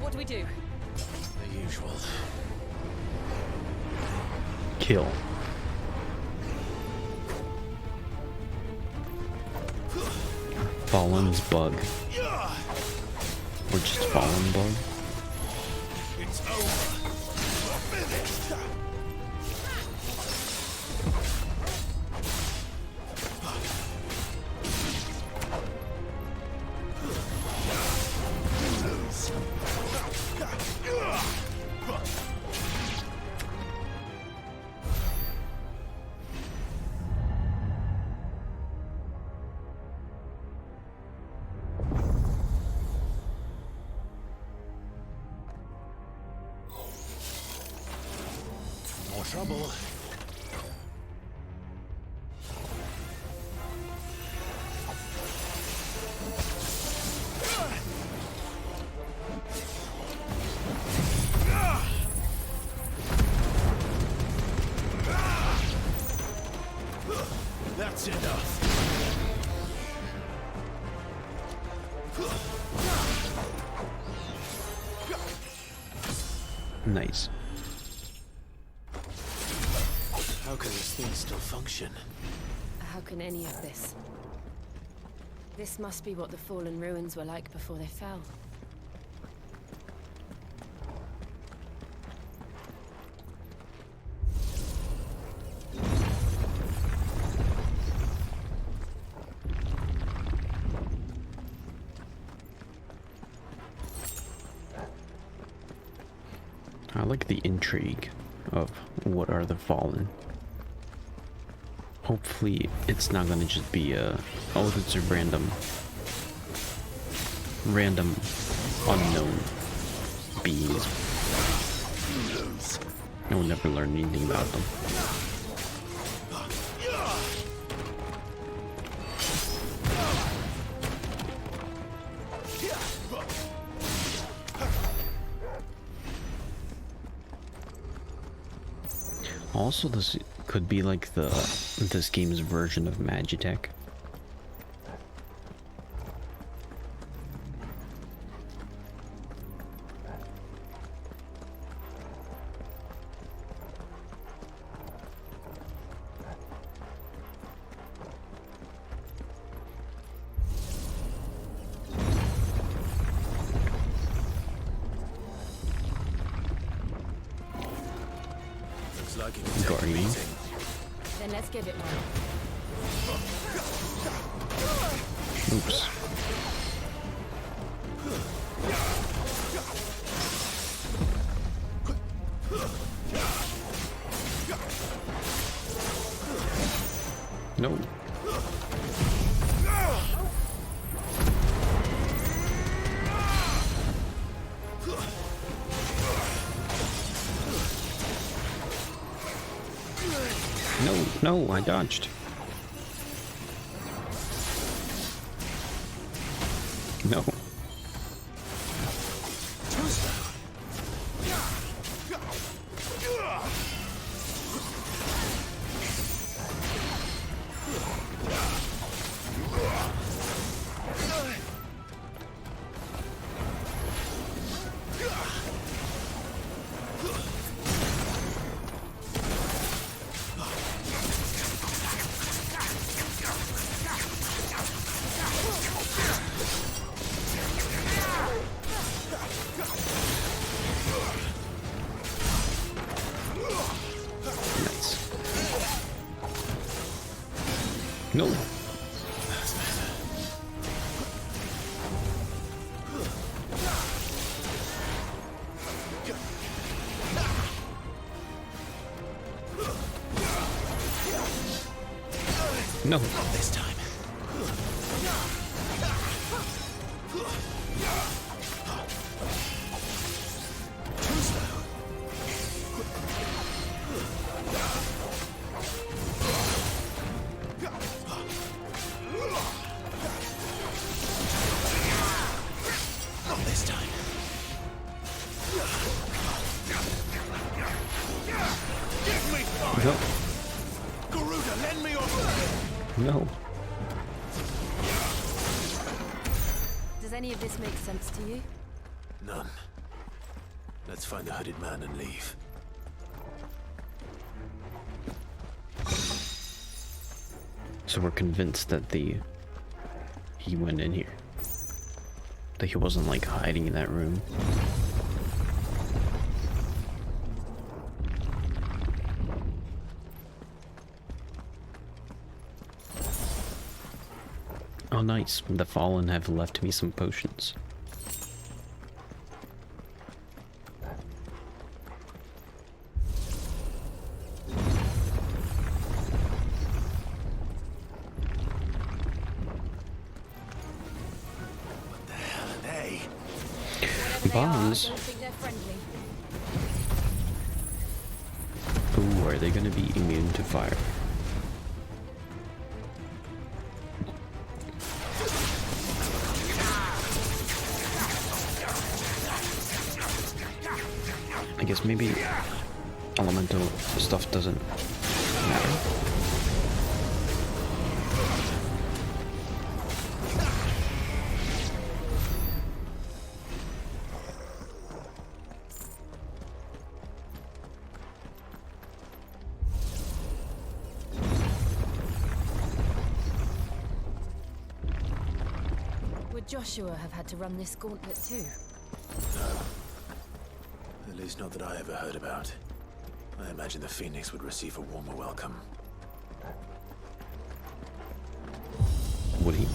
What do we do? The usual. Kill. Fallen's bug. Or just fallen bug. It's over. You're finished. More trouble. That's enough. Nice. How can this thing still function? How can any of this? This must be what the fallen ruins were like before they fell. I like the intrigue of what are the fallen. Hopefully it's not gonna just be a, oh, that's a random unknown beings. I will never learn anything about them. Also, this could be like this game's version of Magitech. Guardian. Then let's give it one. Oops. No. No, I dodged. No. No. No. Not this time. Too slow. Not this time. Give me fire! No. Garuda, lend me your blade! No. Does any of this make sense to you? None. Let's find the hooded man and leave. So we're convinced that he went in here. That he wasn't like hiding in that room. Oh nice, the Fallen have left me some potions. What the hell are they? Bombs? Ooh, are they gonna be immune to fire? I guess maybe elemental stuff doesn't matter. Would Joshua have had to run this gauntlet too? No. At least not that I ever heard about. I imagine the Phoenix would receive a warmer welcome. Would he?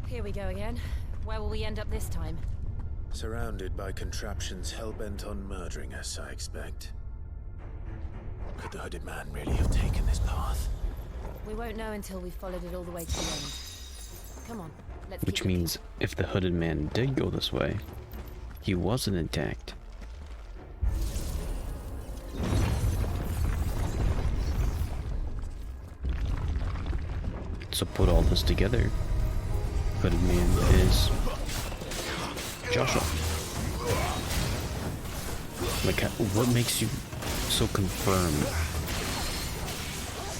Here we go again. Where will we end up this time? Surrounded by contraptions hell-bent on murdering us, I expect. Could the hooded man really have taken this path? We won't know until we've followed it all the way to the end. Come on, let's Which keep looking. means if the hooded man did go this way, he wasn't intact. So put all this together. Hooded man is Joshua. Like, what makes you so confirmed?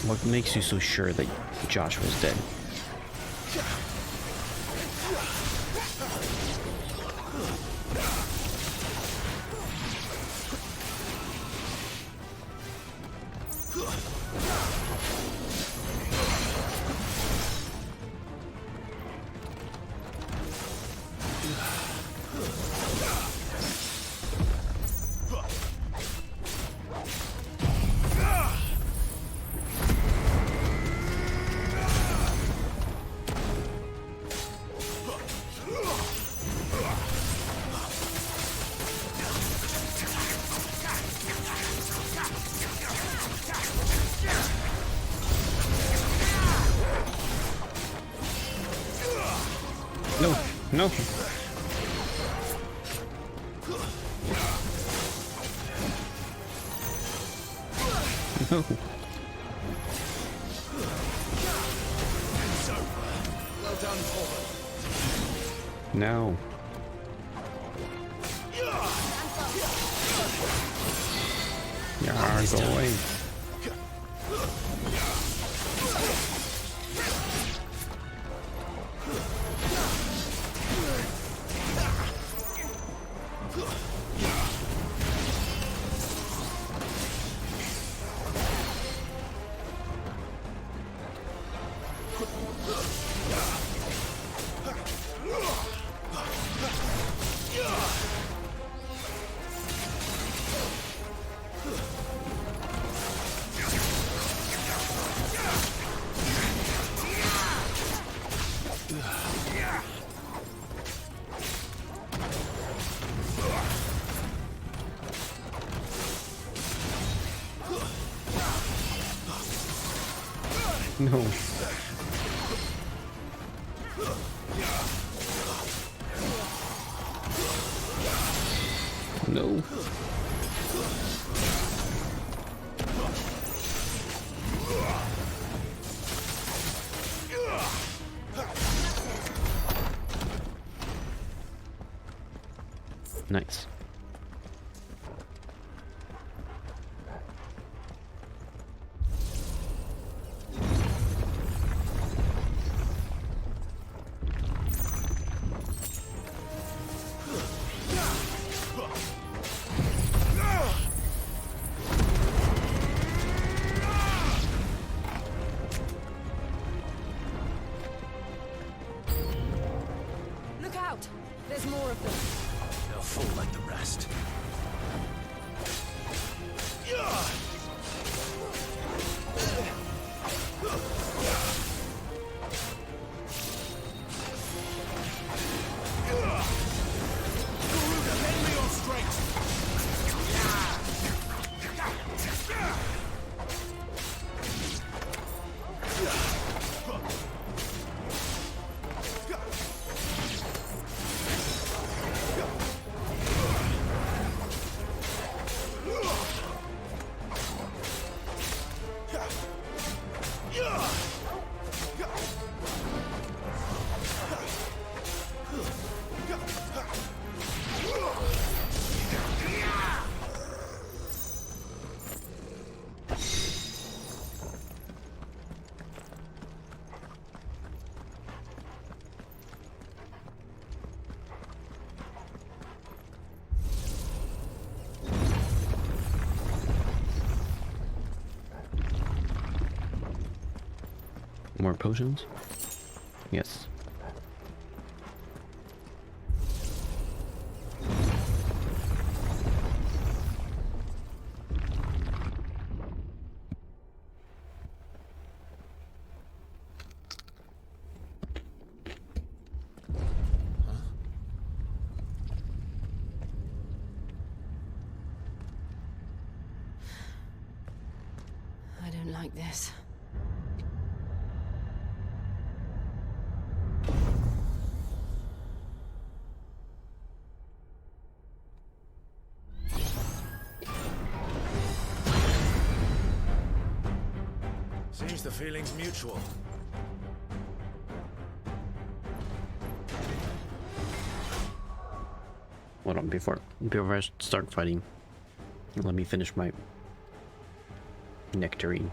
What makes you so sure that Joshua's dead? No, no. No. Well done, Paul. No. Yeah, go away. No. No. Nice. Look out! There's more of them. They'll fall like the rest. More potions? Yes. like this. Seems the feeling's mutual. Hold on, before I start fighting, let me finish my nectarine.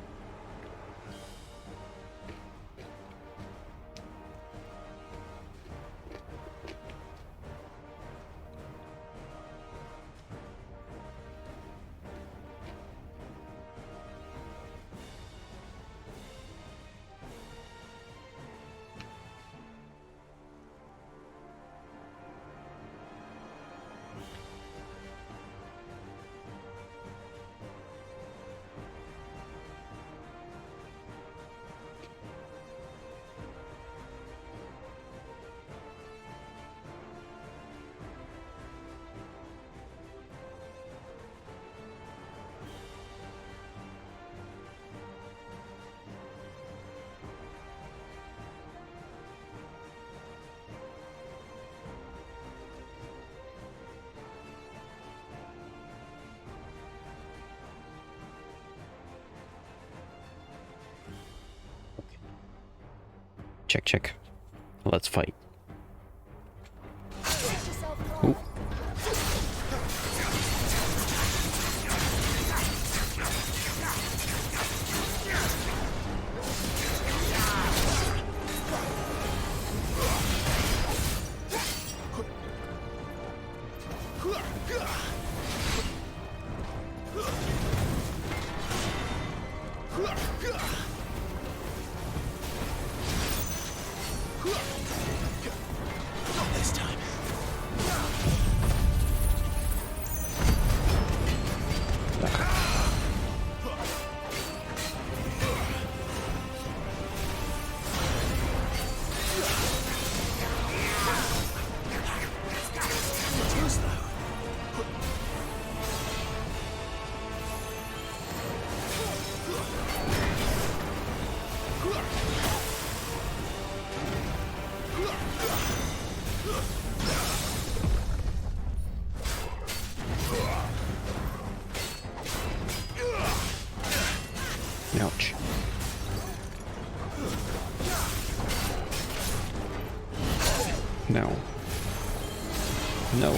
Check, check. Let's fight. Ooh. Ouch. No. No.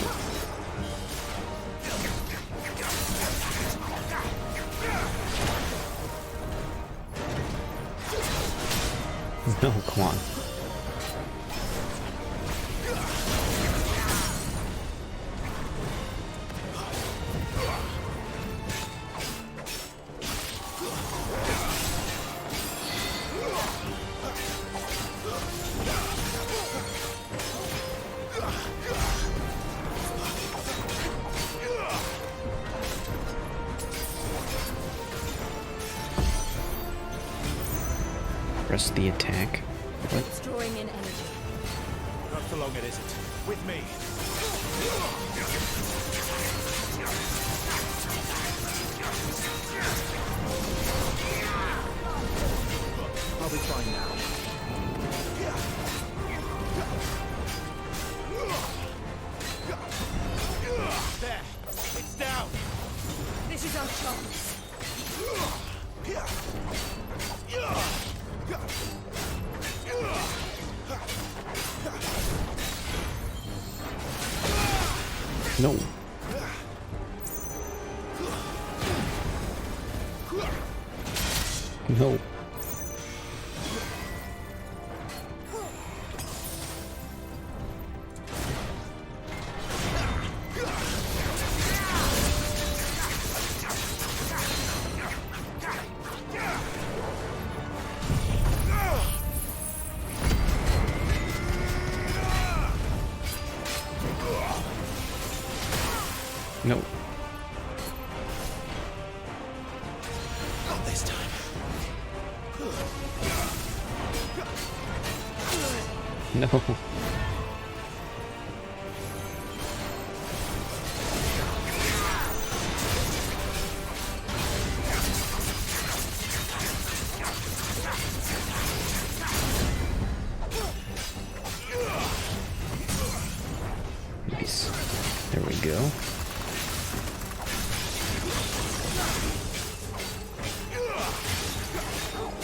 No, come on. Press the attack. What? It's drawing in energy. Not for long, it isn't. With me. I'll be fine now. There. It's down. This is our chance. No. No. No. Not this time. No. There we go.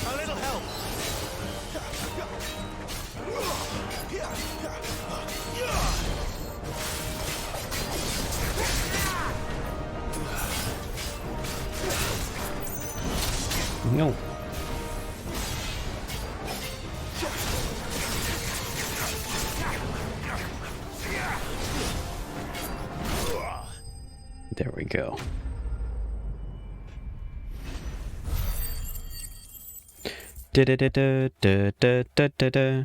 A little help. No. There we go. Da da da da da da da da da.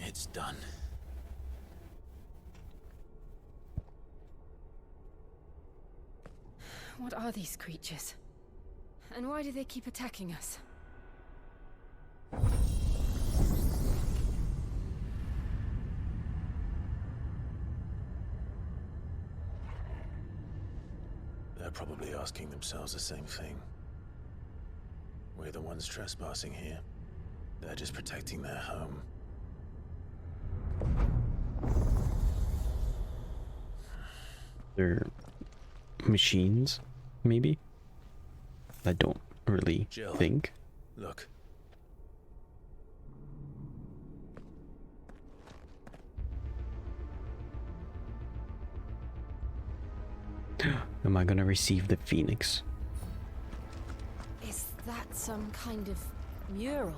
It's done. What are these creatures? And why do they keep attacking us? They're probably asking themselves the same thing. We're the ones trespassing here. They're just protecting their home. They're machines, maybe? I don't really Jill, think. Look. Am I gonna receive the Phoenix? Is that some kind of mural?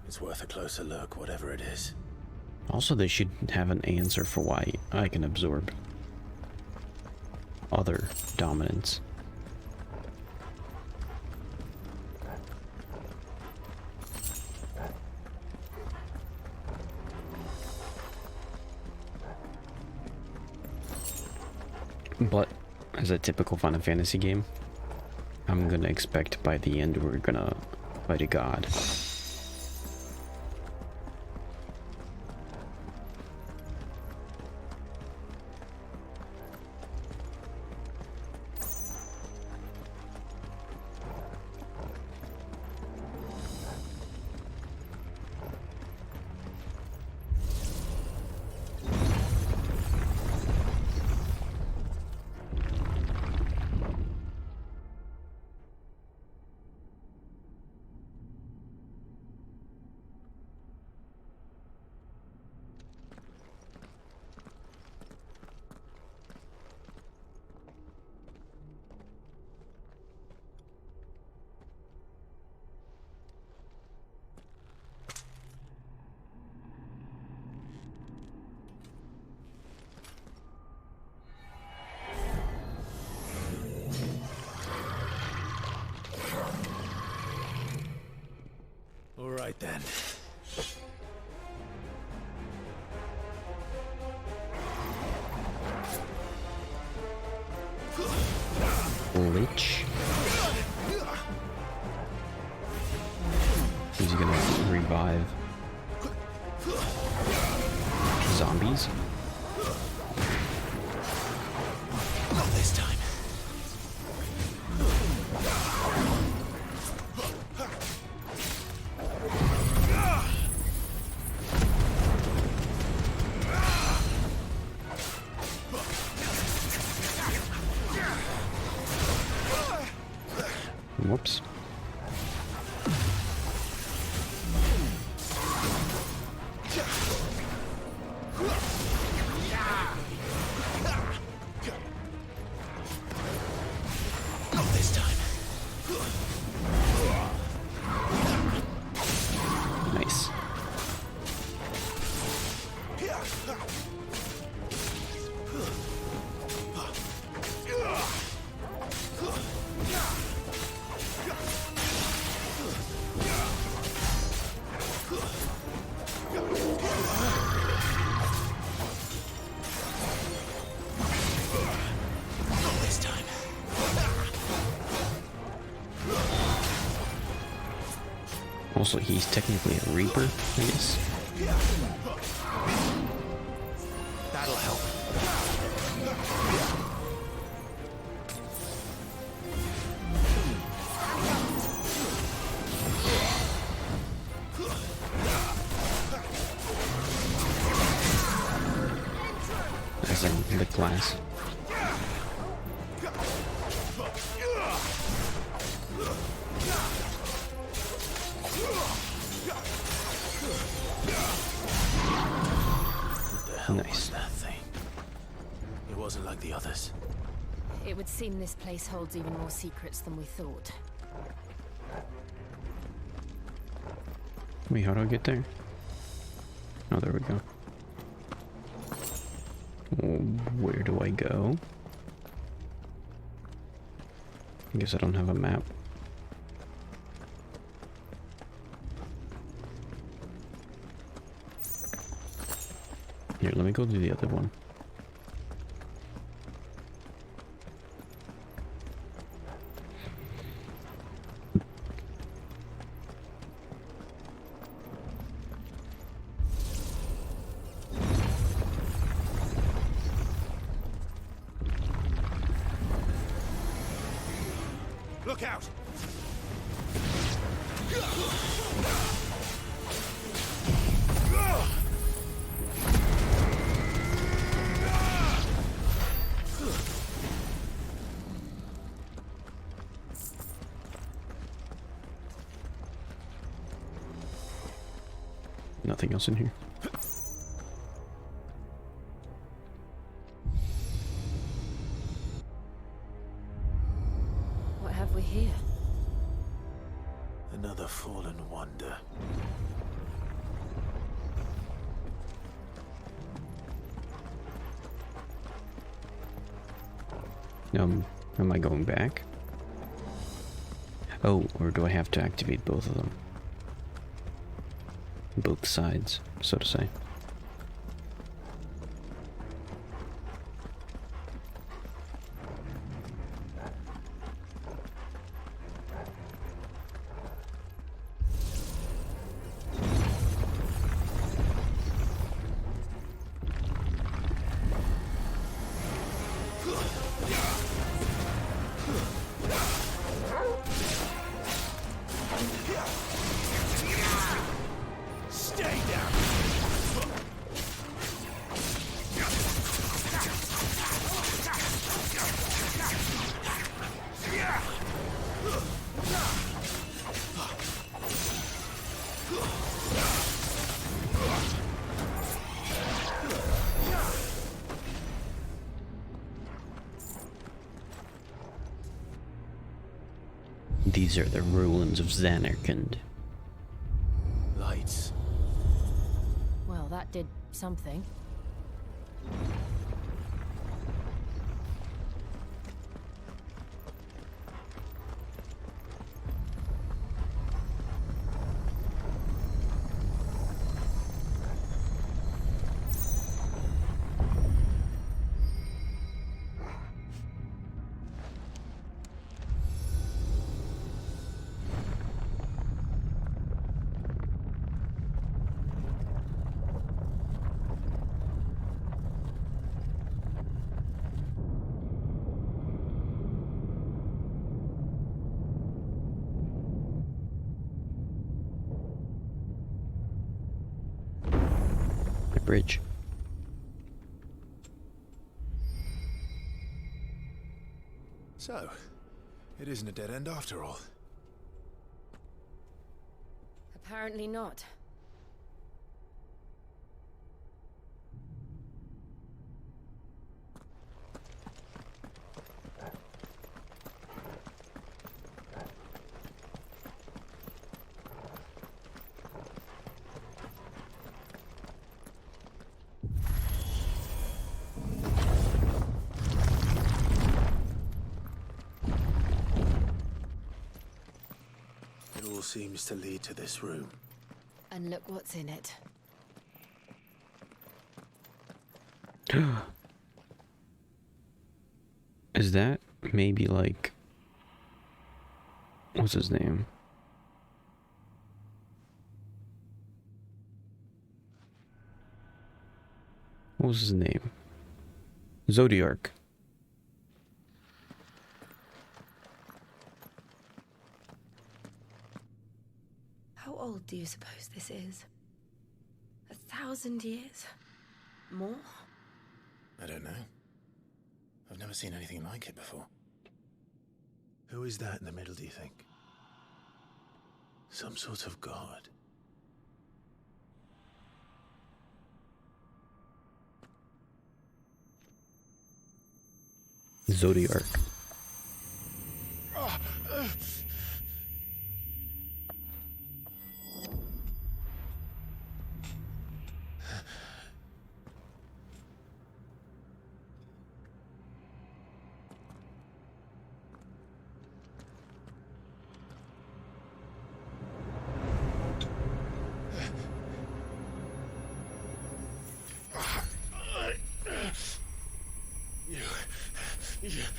It's worth a closer look, whatever it is. Also, they should have an answer for why I can absorb other dominants. But as a typical Final Fantasy game, I'm gonna expect by the end we're gonna fight a god. All right then. Lich. Is he gonna revive zombies? Not this time. Whoops. Not this time. Nice. Not this time. Also, he's technically a Reaper, I guess. class. What the hell Nice. was that thing? It wasn't like the others. It would seem this place holds even more secrets than we thought. Wait, how do I get there? Oh, there we go. Where do I go? I guess I don't have a map. Here, let me go to the other one. Look out! Nothing else in here. What have we here? Another fallen wonder. Am I going back? Oh, or do I have to activate both of them? Both sides, so to say. Stay down! These are the ruins of Zanarkand. Lights. Well, that did something. A bridge. So, it isn't a dead end after all. Apparently not. It all seems to lead to this room. And look what's in it. Is that maybe like... What's his name? What was his name? Zodiark. How old do you suppose this is? 1,000 years? More? I don't know. never seen anything like it before. Who is that in the middle, do you think? Some sort of god? Zodiac.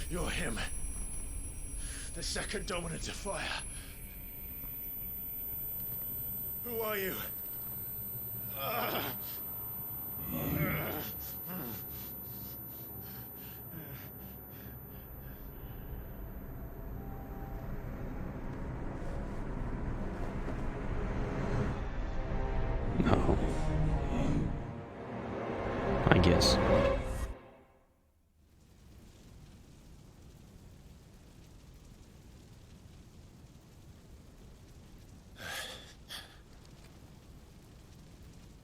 You're him. The second dominant of fire. Who are you? No. I guess.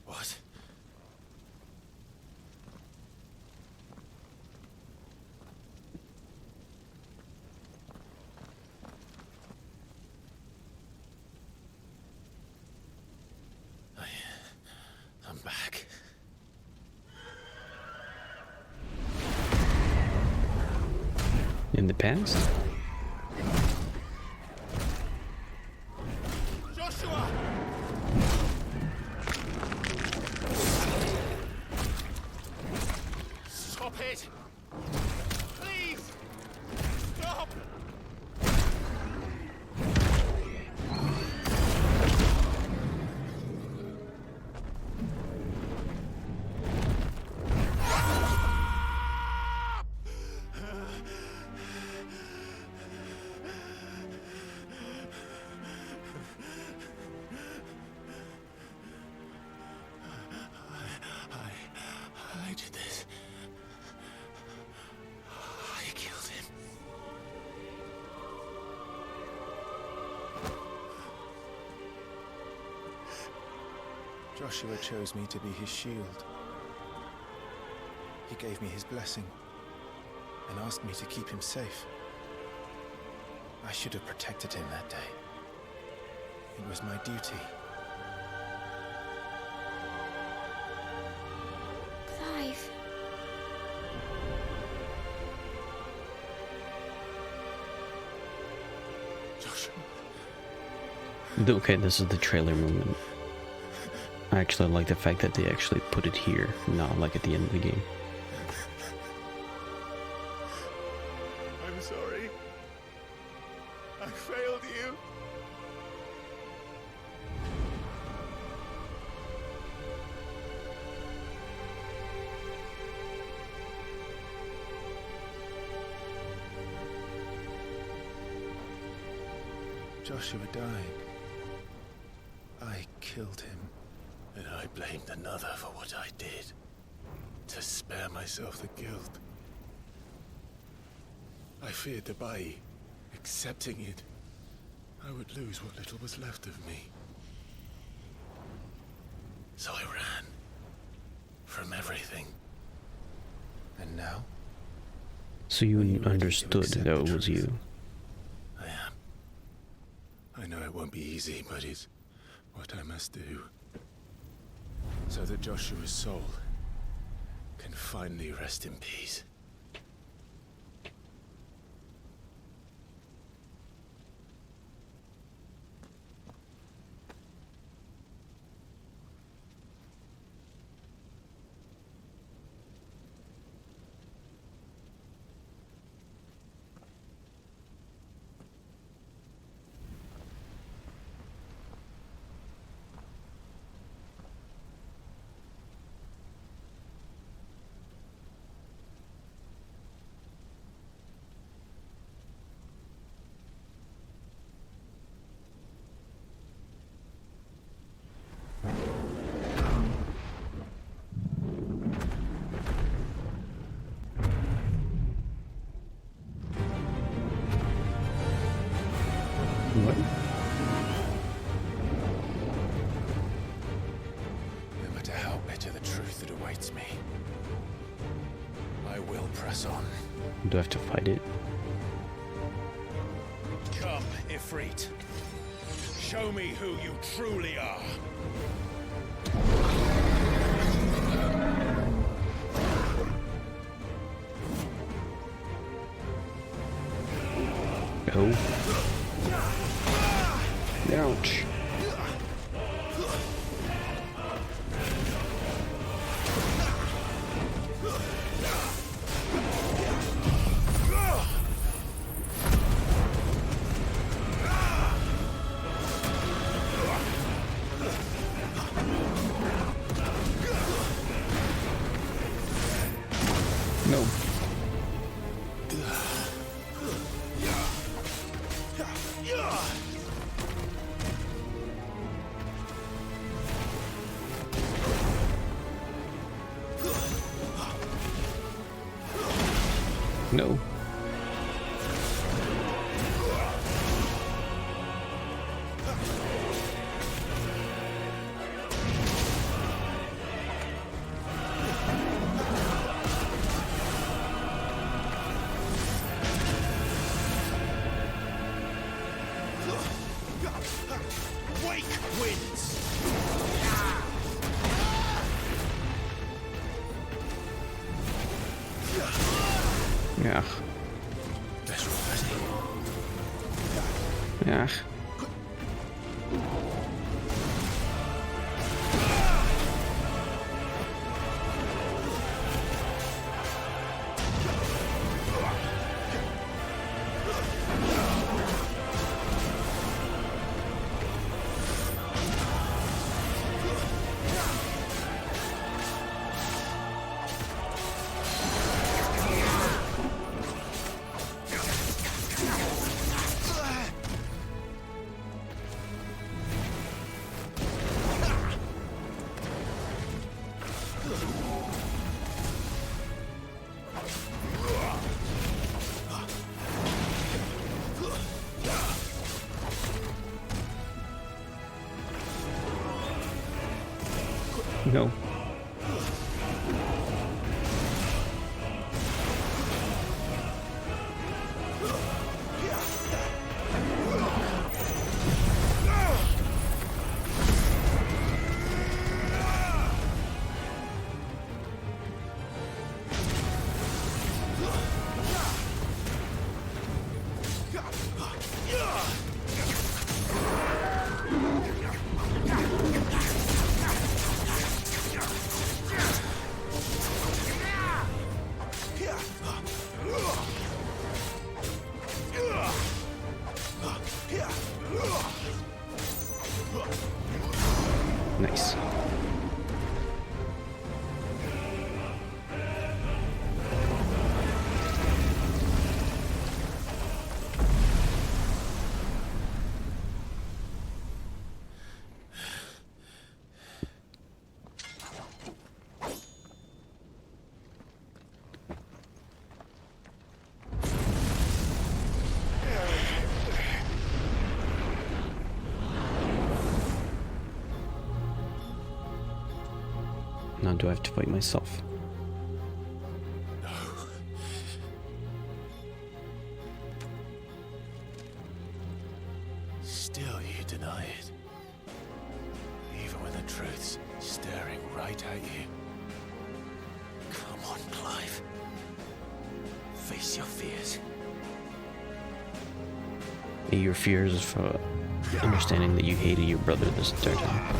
What? I'm back. In the past? Joshua! Stop it! Please! Stop! I did this. I killed him. Joshua chose me to be his shield. He gave me his blessing and asked me to keep him safe. I should have protected him that day. It was my duty. Clive. Joshua. Okay, this is the trailer moment. I actually like the fact that they actually put it here, not like at the end of the game. I'm sorry. I failed you. Joshua died. I killed him. And I blamed another for what I did. To spare myself the guilt. I feared that by accepting it, I would lose what little was left of me. So I ran. From everything. And now? So you understood that it was you. I am. I know it won't be easy, but it's what I must do. So that Joshua's soul can finally rest in peace. What? No matter how bitter the truth that awaits me, I will press on. Do I have to fight it? Come, Ifrit. Show me who you truly are. Oh. Ouch. No. No. Wake wins. Yeah. Yeah. No. Nice. Now do I have to fight myself? No. Still you deny it. Even when the truth's staring right at you. Come on, Clive. Face your fears. Your fears for understanding that you hated your brother this entire time.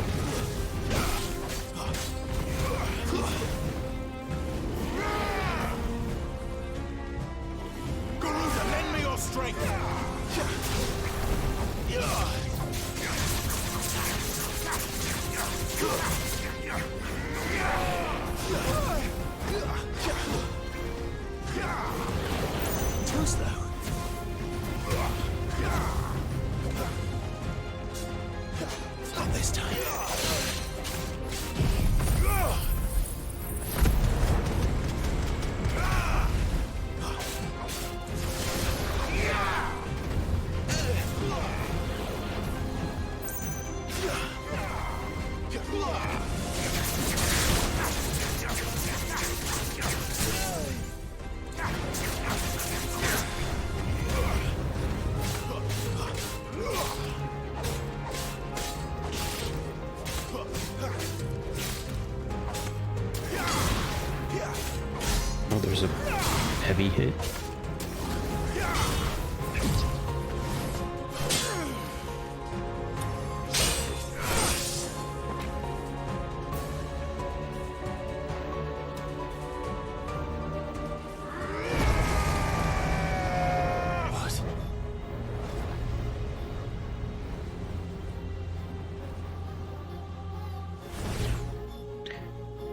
Too slow. Not this time. heavy hit.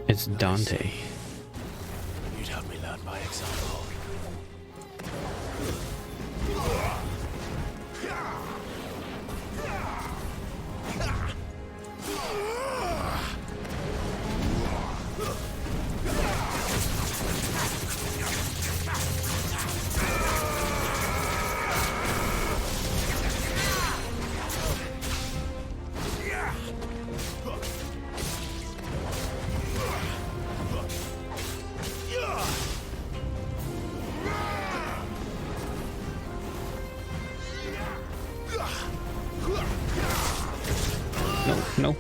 It's Dante. You'd have me learn by example. No.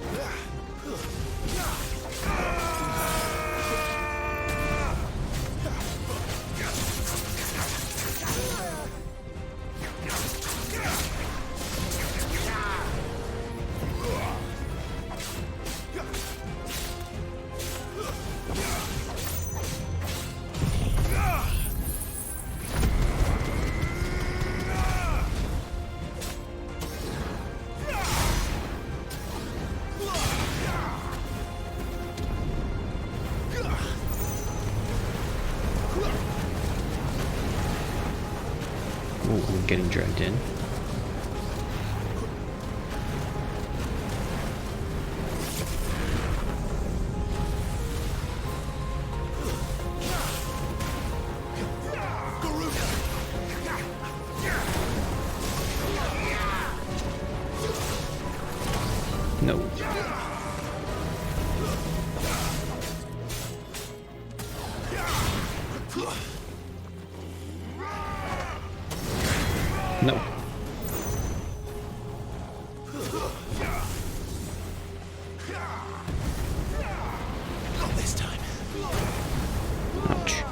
Oh, I'm getting dragged in. No. No. Not this time. Ouch.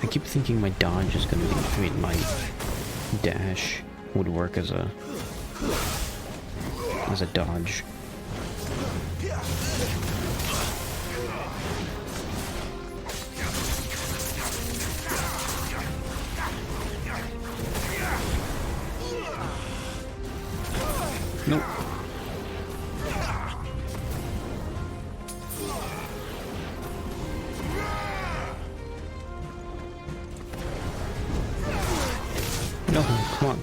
I keep thinking my dodge is gonna be, I mean, my dash would work as a dodge. Nope. No, come on.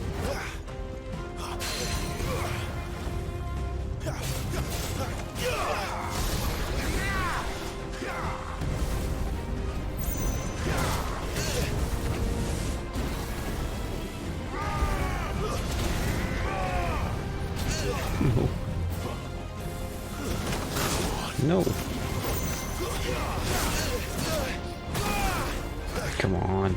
No. Come on.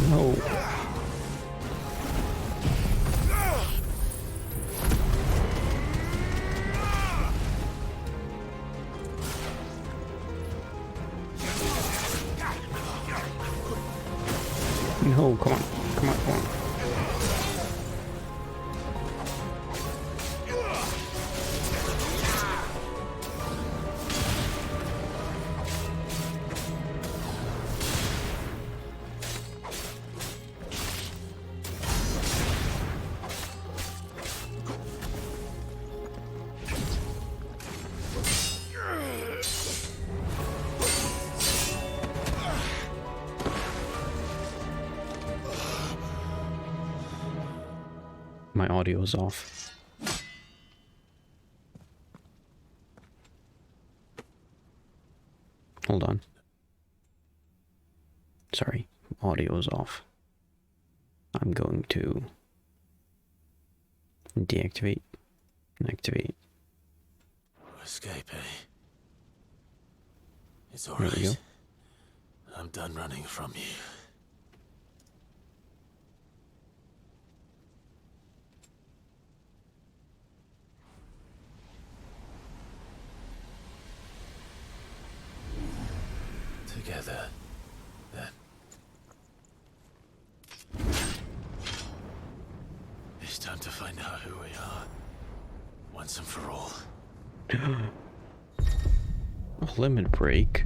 No. No, come on. Come on, come on. My audio is off. Hold on. Sorry, audio is off. I'm going to deactivate and activate. Escape, eh? It's There we go. alright. I'm done running from you. Together, then. It's time to find out who we are, once and for all. A limit break.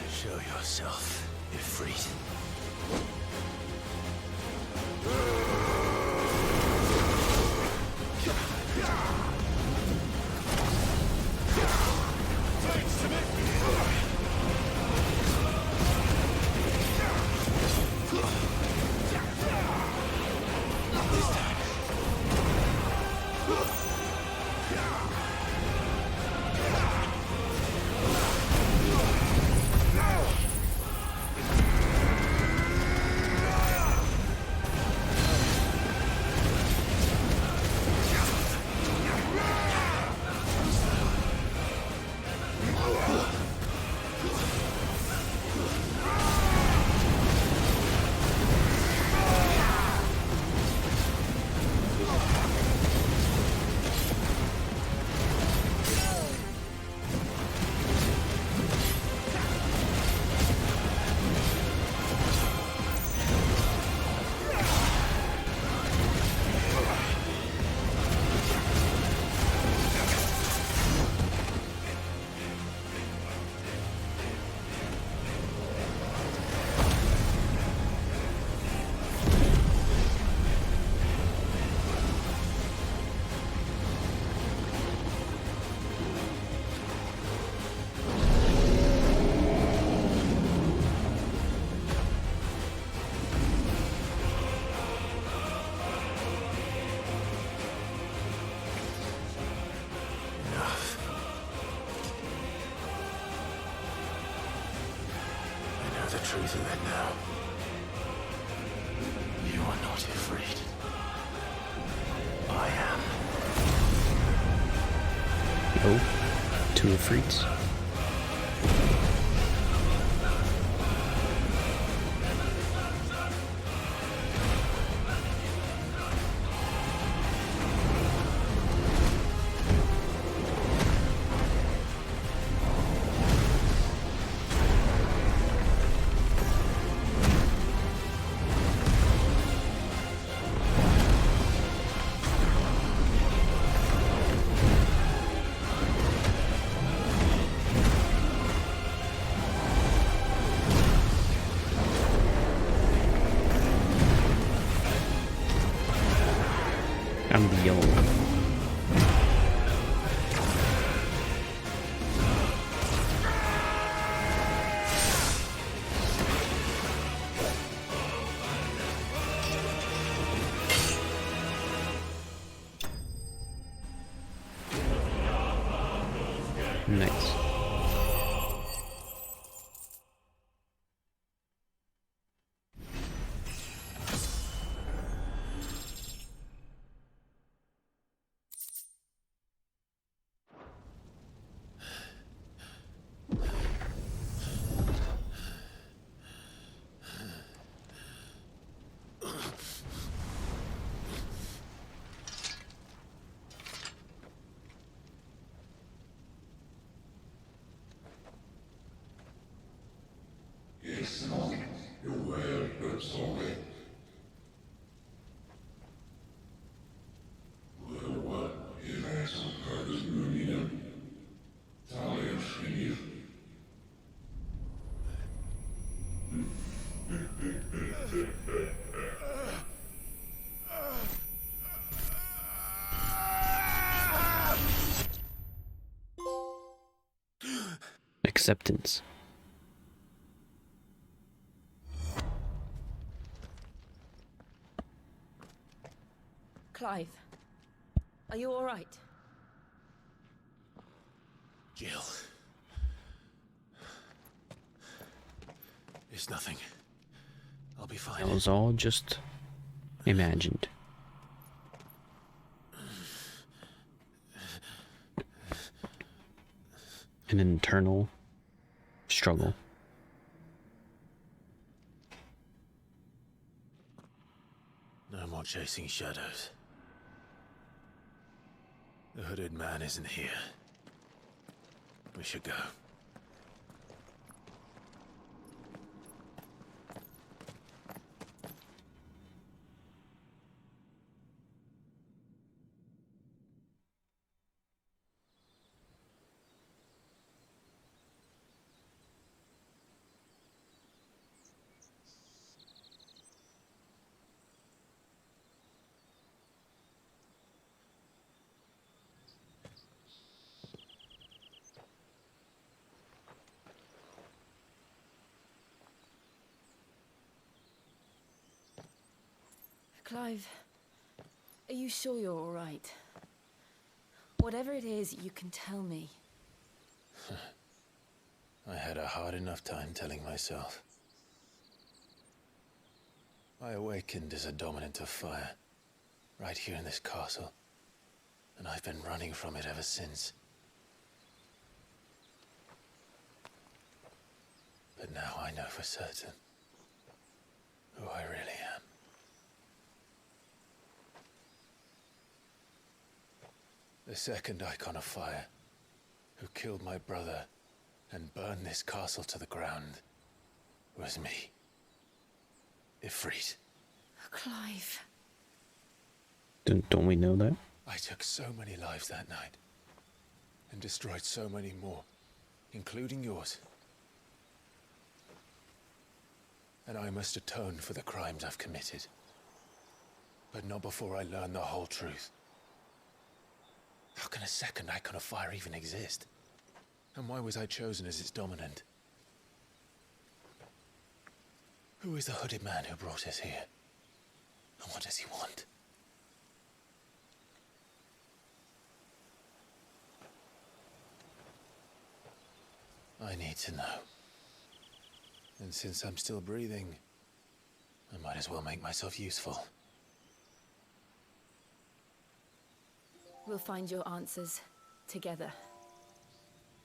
Show yourself, Ifrit. The truth of it now. You are not afraid. I am. Oh, two Ifrits. I'm the yellow one. Nice. Acceptance. Clive, are you all right? Jill. It's nothing. I'll be fine. That was all just imagined. An internal struggle. No more chasing shadows. The hooded man isn't here. We should go. Clive, are you sure you're all right? Whatever it is, you can tell me. I had a hard enough time telling myself. I awakened as a dominant of fire, right here in this castle, and I've been running from it ever since. But now I know for certain who I really am. The second icon of fire, who killed my brother and burned this castle to the ground, was me. Ifrit. Clive. Don't we know that? I took so many lives that night, and destroyed so many more, including yours. And I must atone for the crimes I've committed. But not before I learn the whole truth. How can a second icon of fire even exist? And why was I chosen as its dominant? Who is the hooded man who brought us here? And what does he want? I need to know. And since I'm still breathing, I might as well make myself useful. We'll find your answers together.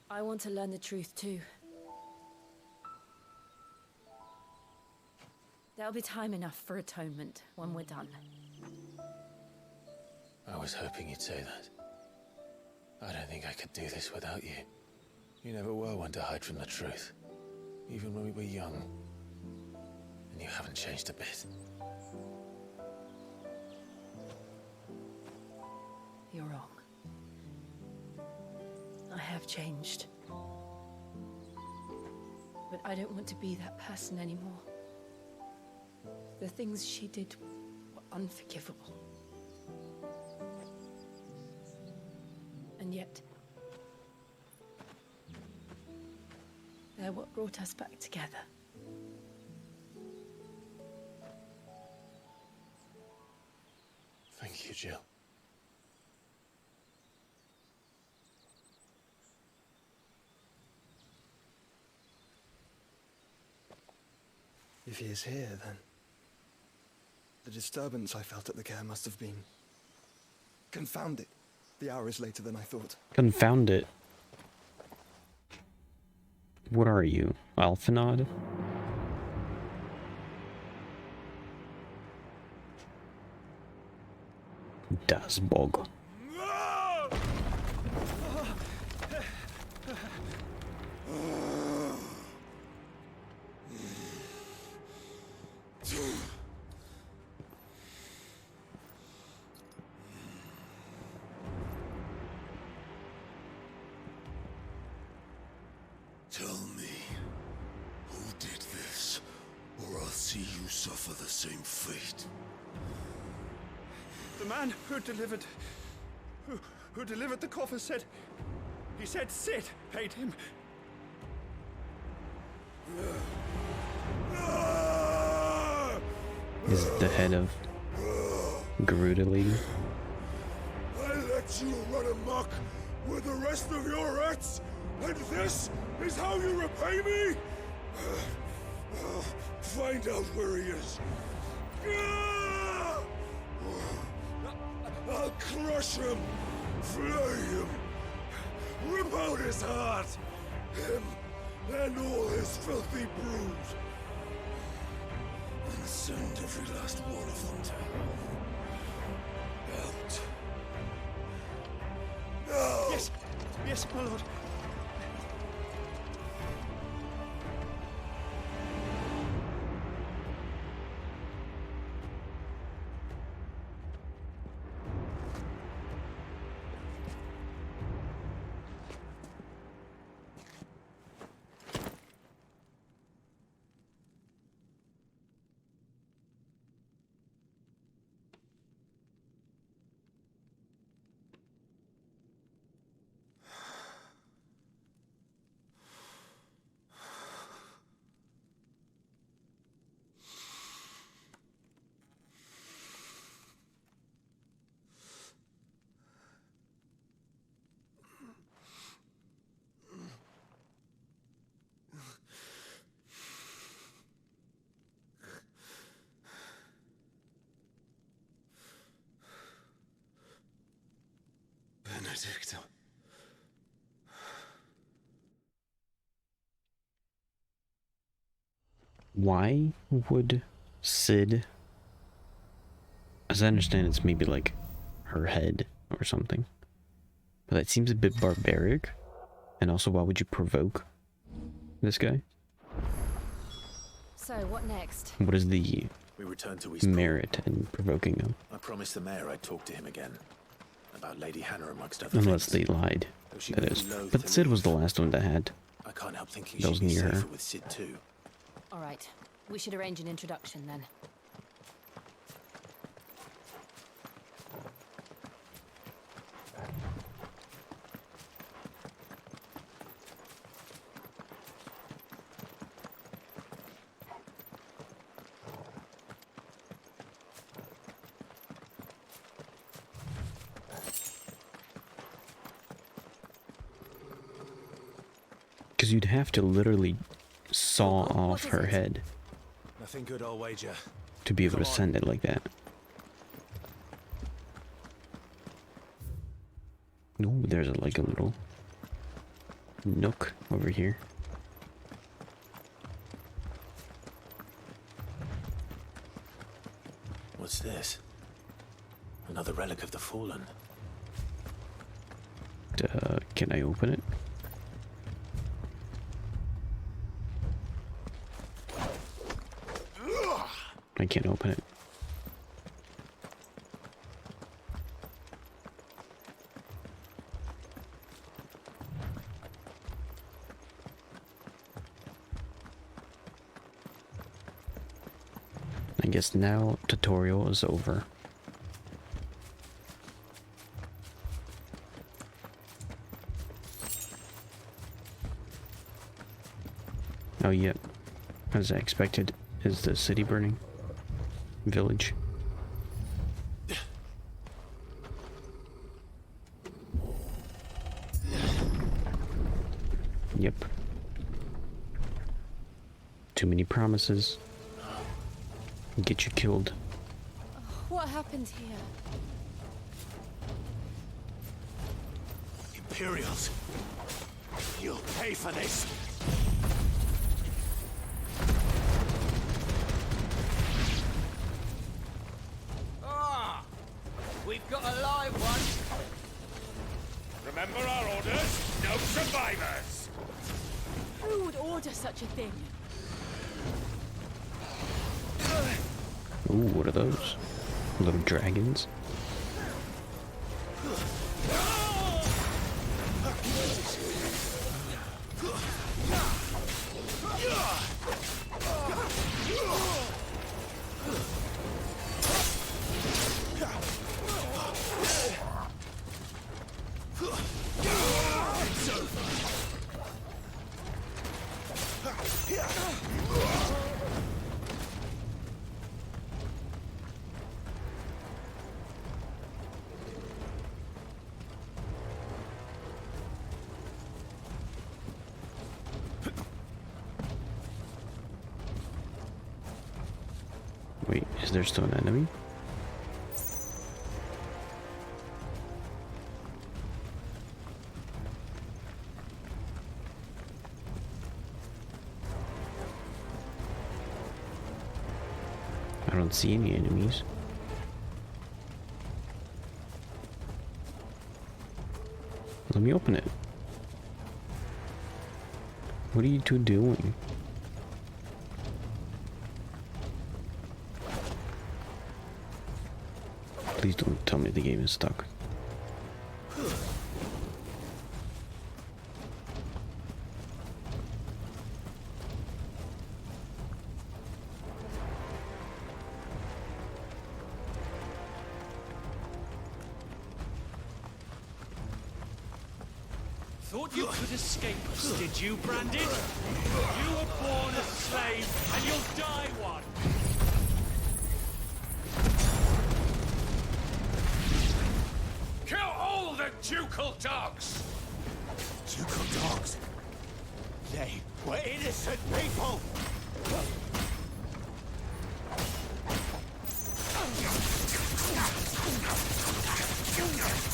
I want to learn the truth too. There'll be time enough for atonement when we're done. I was hoping you'd say that. I don't think I could do this without you. You never were one to hide from the truth, even when we were young. And you haven't changed a bit. You're wrong. I have changed. But I don't want to be that person anymore. The things she did were unforgivable. And yet, they're what brought us back together. Thank you, Jill. If he is here, then the disturbance I felt at the care must have been... Confound it. The hour is later than I thought. Confound it. What are you, Alphanod? Das Bog. Tell me, who did this, or I'll see you suffer the same fate. The man who delivered the coffer said... He said Sid paid him. Is it the head of Garuda League? I let you run amok with the rest of your rats, and this is how you repay me? Find out where he is. I'll crush him, flay him, rip out his heart, him and all his filthy brood. And Send every last one of them out. No! Yes! Yes, my lord. Benedicta. Why would Sid, as I understand, it's maybe like her head or something, but that seems a bit barbaric. And also, why would you provoke this guy? So, what next? What is the We return to East merit in provoking him? I promised the mayor I'd talk to him again. About Lady Hannah amongst other Unless things. they lied, Though she that may is. be loath But to Sid was leave, the last one that had. I can't help thinking That was she'd be near her. safer with Sid too. All right, we should arrange an introduction then. Because you'd have to literally saw off her head Nothing good, I'll wager. to be able to send it like that. No, there's like a little nook over here. What's this? Another relic of the fallen. Can I open it? I can't open it. I guess now tutorial is over. Oh, yep. As I expected, is the city burning? Village. Yep. Too many promises. Get you killed. What happened here? Imperials! You'll pay for this! Ah! We've got a live one! Remember our orders? No survivors! Who would order such a thing? Ooh, what are those? Little dragons? Wait, is there still an enemy? don't see any enemies. Let me open it. What are you two doing? Please don't tell me the game is stuck. Thought you could escape us, did you, Branded? You were born a slave, and you'll die one! Kill all the ducal dogs! Ducal dogs? They were innocent people!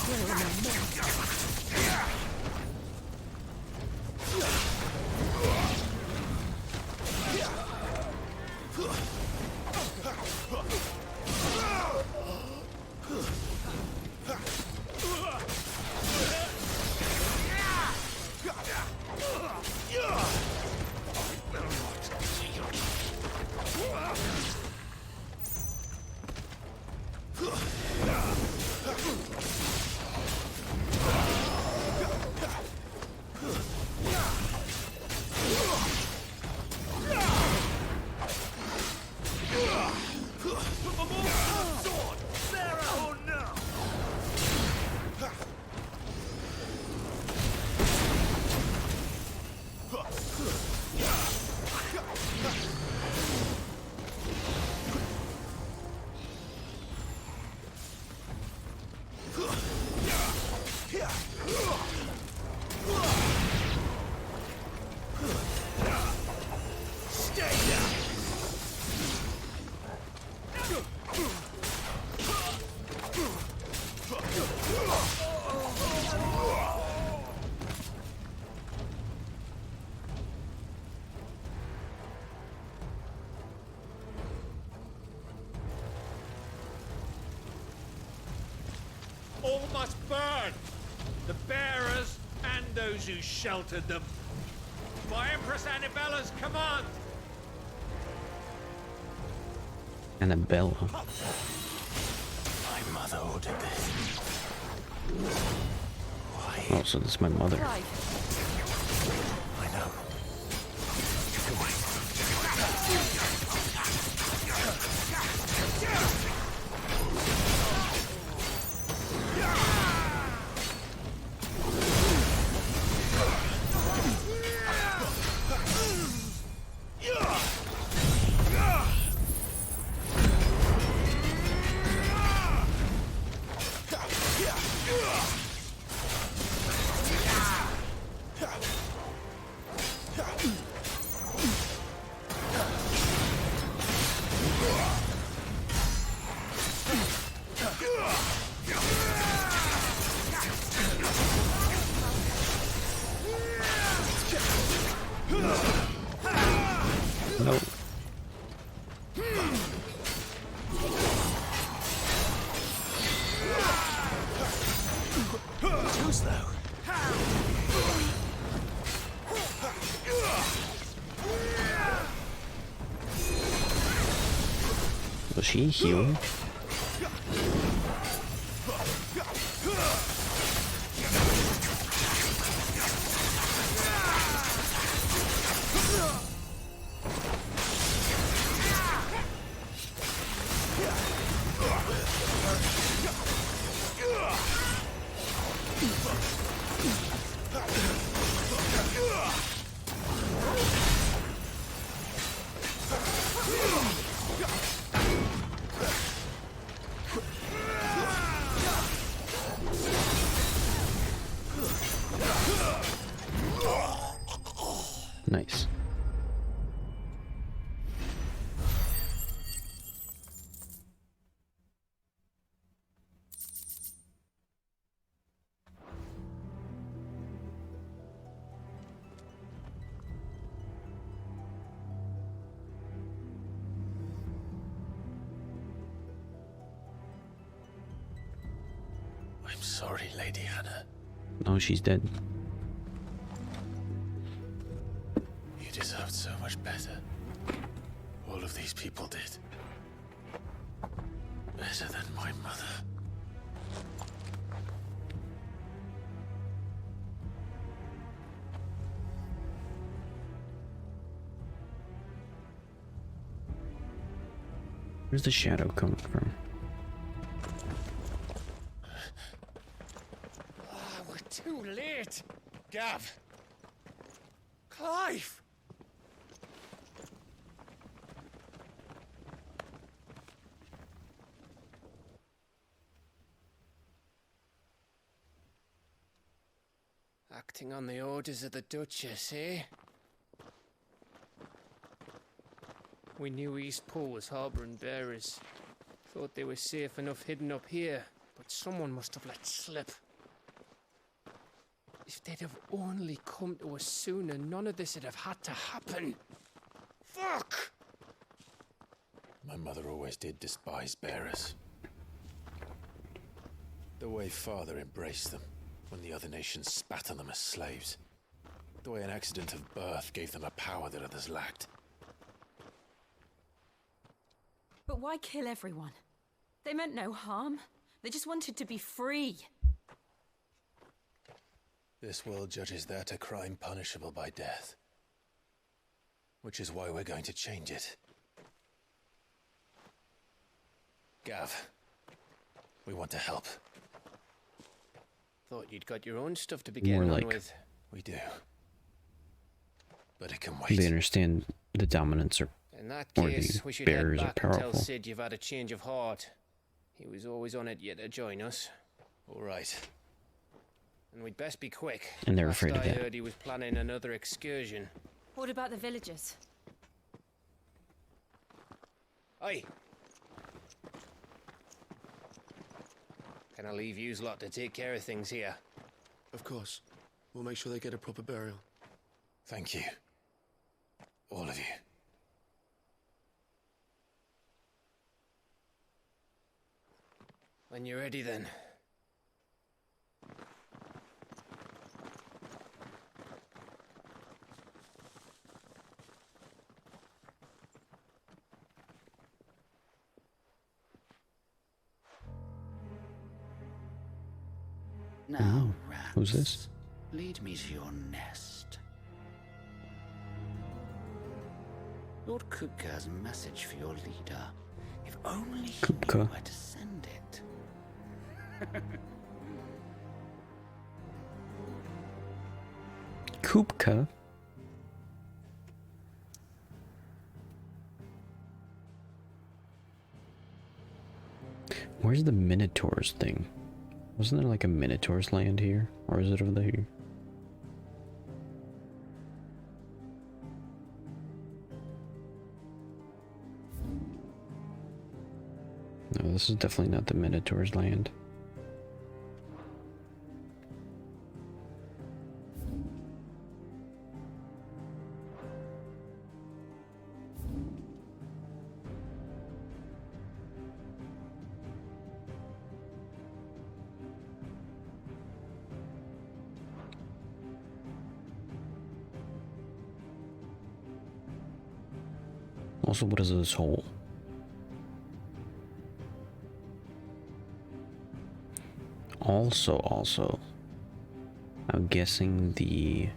Where are my men? All must burn! The bearers and those who sheltered them. By Empress Annabella's command! Annabella. My mother ordered this. Why? Oh, so this is my mother. I know. No. Too slow. Was she healing? sorry, Lady Hannah. No, she's dead. You deserved so much better. All of these people did. Better than my mother. Where's the shadow coming from? We're too late. Gav. Clive. Acting on the orders of the Duchess, eh? We knew Eastpool was harbouring bearers. Thought they were safe enough hidden up here, but someone must have let slip. If they'd have only come to us sooner, none of this would have had to happen. Fuck! My mother always did despise bearers. The way Father embraced them when the other nations spat on them as slaves. The way an accident of birth gave them a power that others lacked. But why kill everyone? They meant no harm. They just wanted to be free. This world judges that a crime punishable by death. Which is why we're going to change it. Gav, we want to help. Thought you'd got your own stuff to be More getting like- on with. We do. But it can wait. They understand the dominance or In that the case, we should head bearers are back and tell powerful. Sid you've had a change of heart. He was always on it yet to join us. All right. And we'd best be quick. And they're Last afraid of I that. heard he was planning another excursion. What about the villagers? Aye. Can I leave yous lot to take care of things here? Of course. We'll make sure they get a proper burial. Thank you. All of you. When you're ready then. Now, Oh, who's this? lead me to your nest. Lord Kupka has a message for your leader. If only he knew Kupka. where to send it. Kupka? Where's the Minotaurs thing? Wasn't there like a Minotaur's land here? Or is it over there? No, this is definitely not the Minotaur's land. Also, what is this hole? Also, I'm guessing the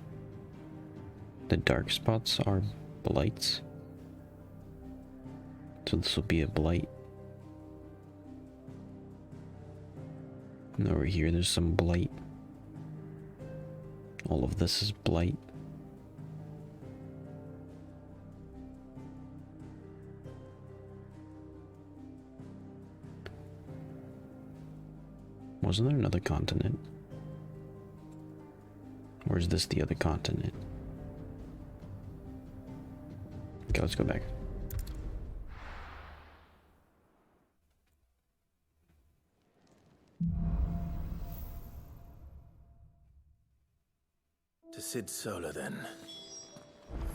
dark spots are blights. So this will be a blight. And over here there's some blight. All of this is blight. Wasn't there another continent? Or is this the other continent? Okay, let's go back. To Sid Solar, then.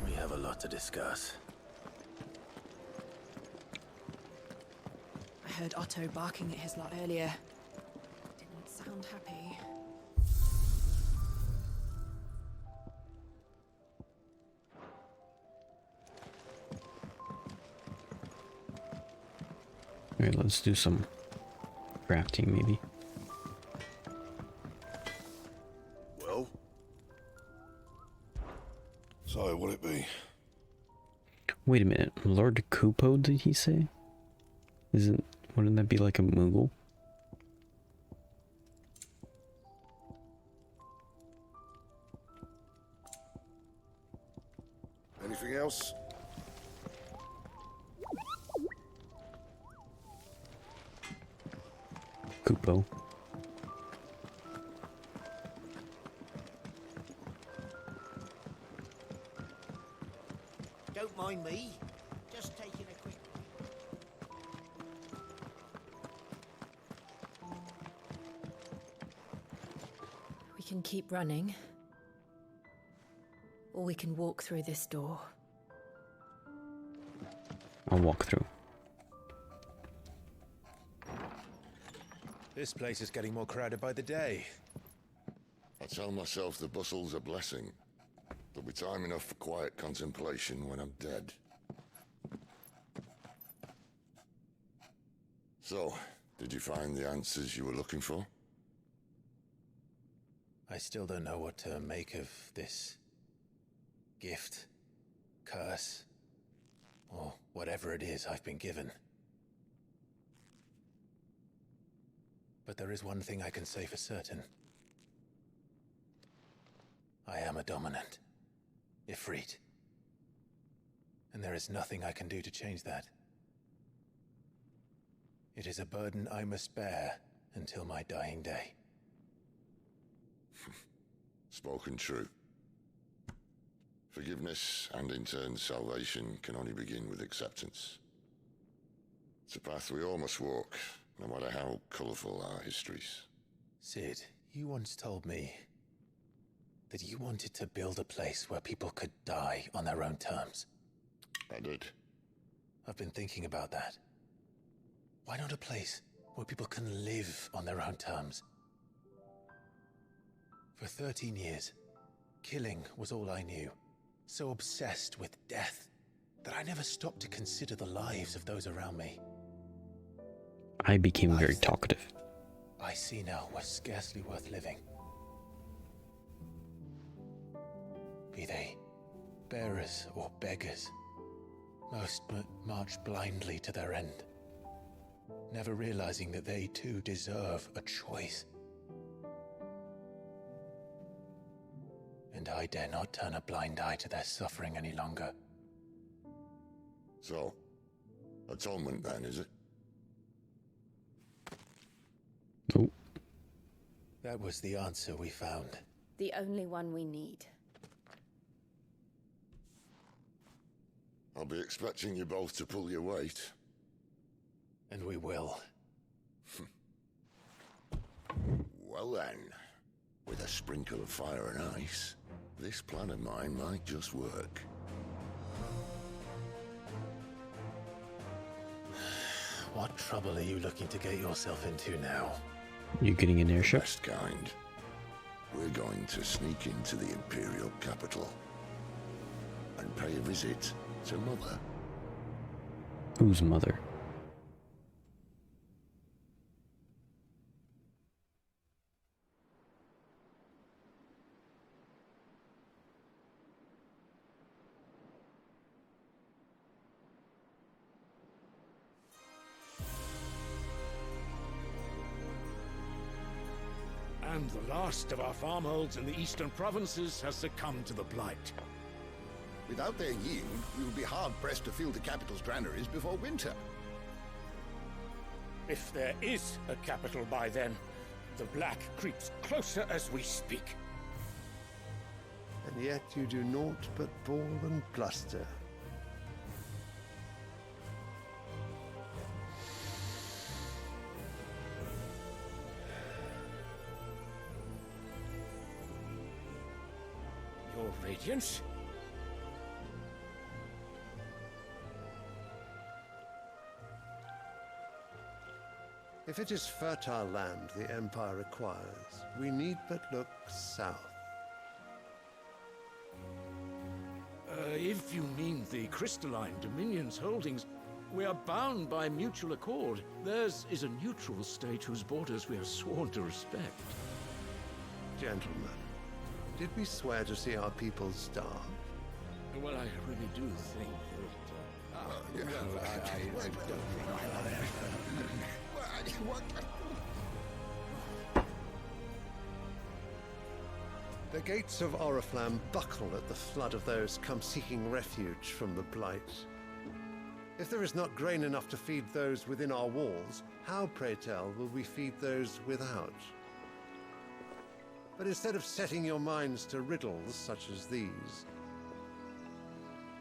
We have a lot to discuss. I heard Otto barking at his lot earlier. Didn't sound sound happy. Alright, let's do some crafting maybe. Well? So, what'll it be? Wait a minute, Lord Kupo, did he say? Wouldn't that be like a Moogle? Anything else? Kupo. Don't mind me. Just taking a quick... We can keep running. Or we can walk through this door. I'll walk through. This place is getting more crowded by the day. I tell myself the bustle's a blessing. There'll be time enough for quiet contemplation when I'm dead. So, did you find the answers you were looking for? I still don't know what to make of this gift, curse, or whatever it is I've been given. But there is one thing I can say for certain. I am a dominant, Ifrit. And there is nothing I can do to change that. It is a burden I must bear until my dying day. Spoken true. Forgiveness and in turn salvation can only begin with acceptance. It's a path we all must walk, no matter how colourful our histories. Sid, you once told me that you wanted to build a place where people could die on their own terms. I did. I've been thinking about that. Why not a place where people can live on their own terms? For 13 years, killing was all I knew. So obsessed with death that I never stopped to consider the lives of those around me. I became very talkative. I see now was scarcely worth living. Be they bearers or beggars, most march blindly to their end, never realizing that they too deserve a choice. And I dare not turn a blind eye to their suffering any longer. So, atonement then, is it? Oh. That was the answer we found. The only one we need. I'll be expecting you both to pull your weight. And we will. Well then, with a sprinkle of fire and ice, this plan of mine might just work. What trouble are you looking to get yourself into now? You getting an airship? Best kind. We're going to sneak into the Imperial capital and pay a visit to Mother. Whose mother? And the last of our farmholds in the eastern provinces has succumbed to the blight. Without their yield, we will be hard-pressed to fill the capital's granaries before winter. If there is a capital by then, the black creeps closer as we speak. And yet you do naught but bawl and bluster. Your Radiance? If it is fertile land the Empire requires, we need but look south. If you mean the crystalline Dominion's holdings, we are bound by mutual accord. Theirs is a neutral state whose borders we are sworn to respect. Gentlemen, did we swear to see our people starve? Well, I really do think that... I don't think... The gates of Oriflamme buckle at the flood of those come seeking refuge from the Blight. If there is not grain enough to feed those within our walls, how, pray tell, will we feed those without? But instead of setting your minds to riddles such as these,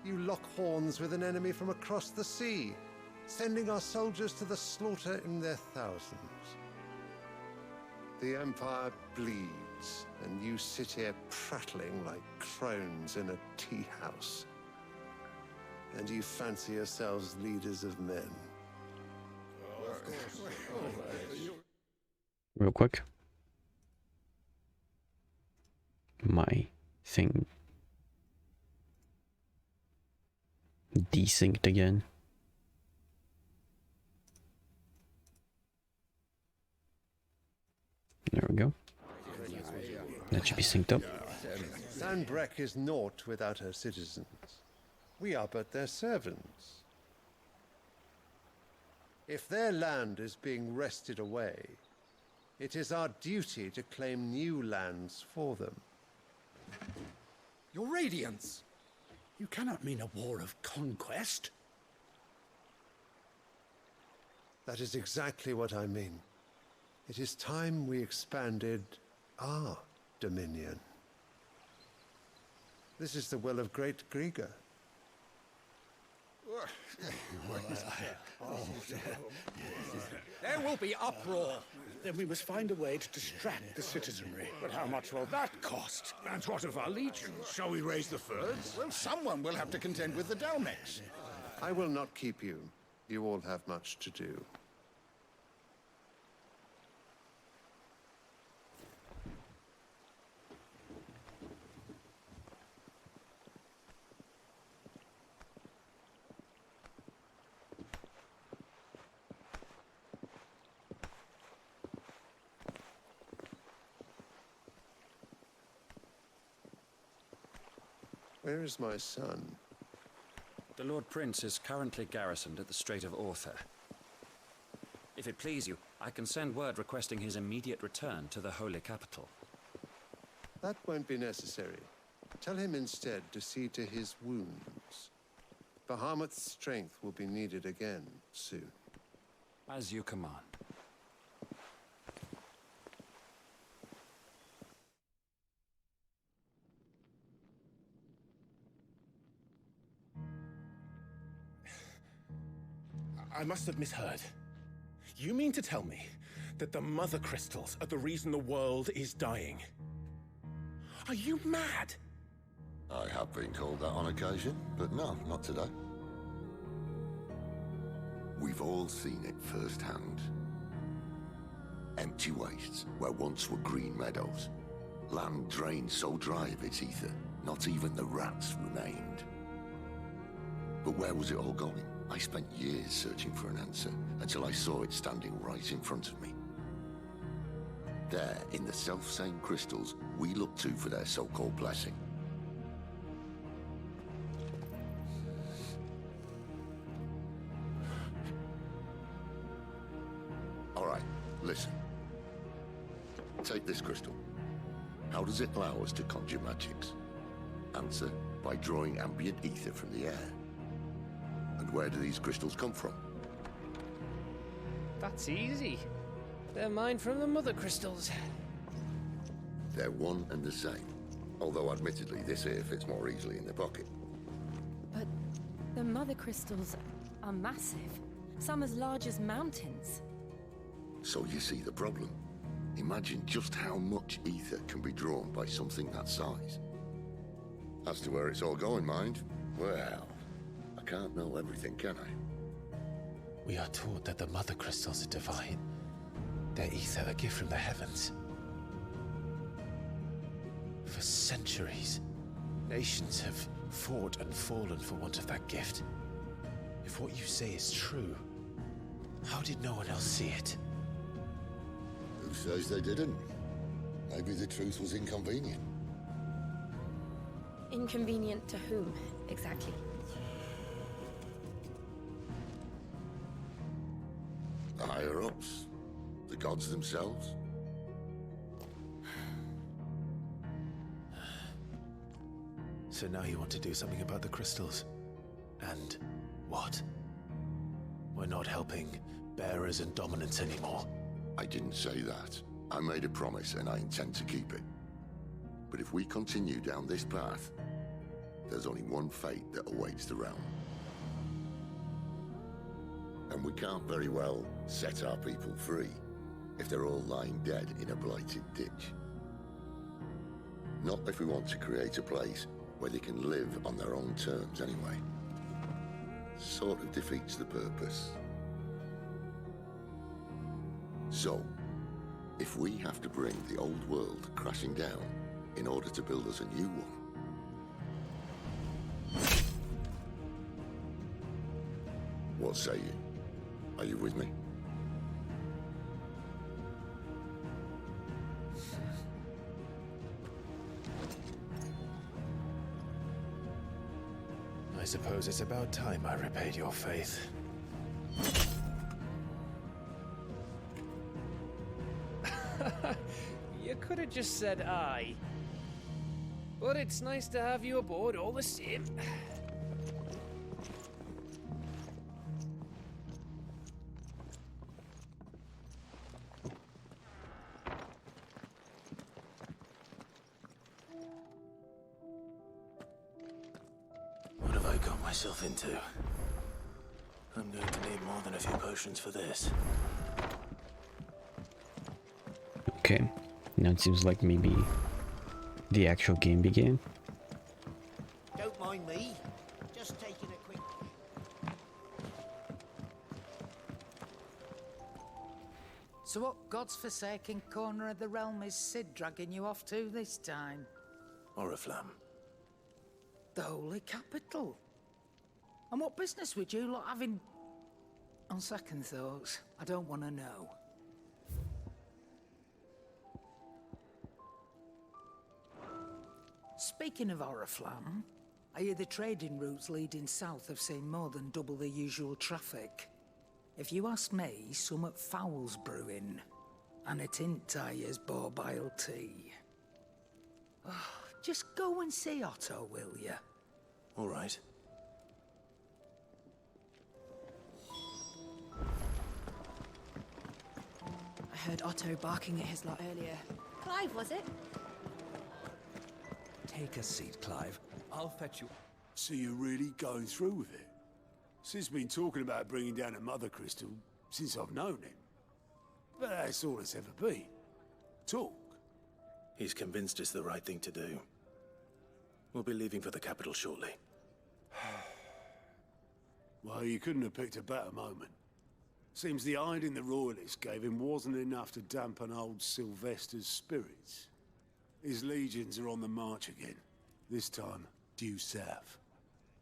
you lock horns with an enemy from across the sea, sending our soldiers to the slaughter in their thousands. The Empire bleeds, and you sit here prattling like crones in a tea house. And you fancy yourselves leaders of men. Real quick. My thing desynced again. There we go. That should be synced up. Sanbreque is naught without her citizens. We are but their servants. If their land is being wrested away, it is our duty to claim new lands for them. Your Radiance! You cannot mean a war of conquest. That is exactly what I mean. It is time we expanded our dominion. This is the will of great Grieger. There will be uproar. Then we must find a way to distract the citizenry. But how much will that cost? And what of our legions? Shall we raise the furs? Well, someone will have to contend with the Dalmex. I will not keep you. You all have much to do. Where is my son? The Lord Prince is currently garrisoned at the Strait of Author. If it please you, I can send word requesting his immediate return to the Holy Capital. That won't be necessary. Tell him instead to see to his wounds. Bahamut's strength will be needed again soon. As you command. I must have misheard. You mean to tell me that the Mother Crystals are the reason the world is dying? Are you mad? I have been called that on occasion, but no, not today. We've all seen it firsthand. Empty wastes where once were green meadows. Land drained so dry of its ether, not even the rats remained. But where was it all going? I spent years searching for an answer, until I saw it standing right in front of me. There, in the self-same crystals we look to for their so-called blessing. All right, listen. Take this crystal. How does it allow us to conjure magics? Answer, by drawing ambient ether from the air. And where do these crystals come from? That's easy. They're mine from the Mother Crystals. They're one and the same. Although admittedly this here fits more easily in the pocket. But the Mother Crystals are massive. Some as large as mountains. So you see the problem. Imagine just how much ether can be drawn by something that size. As to where it's all going, mind, well, I can't know everything, can I? We are taught that the Mother Crystals are divine, Their ether, a gift from the heavens. For centuries, nations have fought and fallen for want of that gift. If what you say is true, how did no one else see it? Who says they didn't? Maybe the truth was inconvenient. Inconvenient to whom, exactly? The higher-ups? The gods themselves? So now you want to do something about the crystals. And what? We're not helping bearers and dominants anymore. I didn't say that. I made a promise and I intend to keep it. But if we continue down this path, there's only one fate that awaits the realm. And we can't very well set our people free if they're all lying dead in a blighted ditch. Not if we want to create a place where they can live on their own terms anyway. Sort of defeats the purpose. So, if we have to bring the old world crashing down in order to build us a new one, what say you? Are you with me? I suppose it's about time I repaid your faith. You could have just said aye. But it's nice to have you aboard all the same. What have I got myself into? I'm going to need more than a few potions for this. Okay, now it seems like maybe the actual game began. Don't mind me. Just taking a quick... So what God's forsaken corner of the realm is Sid dragging you off to this time? Oriflamme. The Holy Capital. And what business would you lot have in... On second thoughts, I don't want to know. Speaking of Oriflamme, I hear the trading routes leading south have seen more than double the usual traffic. If you ask me, summat foul's brewing. And it ain't Tyre's borbile tea. Oh, just go and see Otto, will you? All right. I heard Otto barking at his lot earlier. Clive, was it? Take a seat, Clive. I'll fetch you. So you're really going through with it? Sid's been talking about bringing down a mother crystal since I've known him. But that's all it's ever been. Talk. He's convinced it's the right thing to do. We'll be leaving for the capital shortly. Well, you couldn't have picked a better moment. Seems the hiding the royalists gave him wasn't enough to dampen old Sylvester's spirits. His legions are on the march again. This time, due south.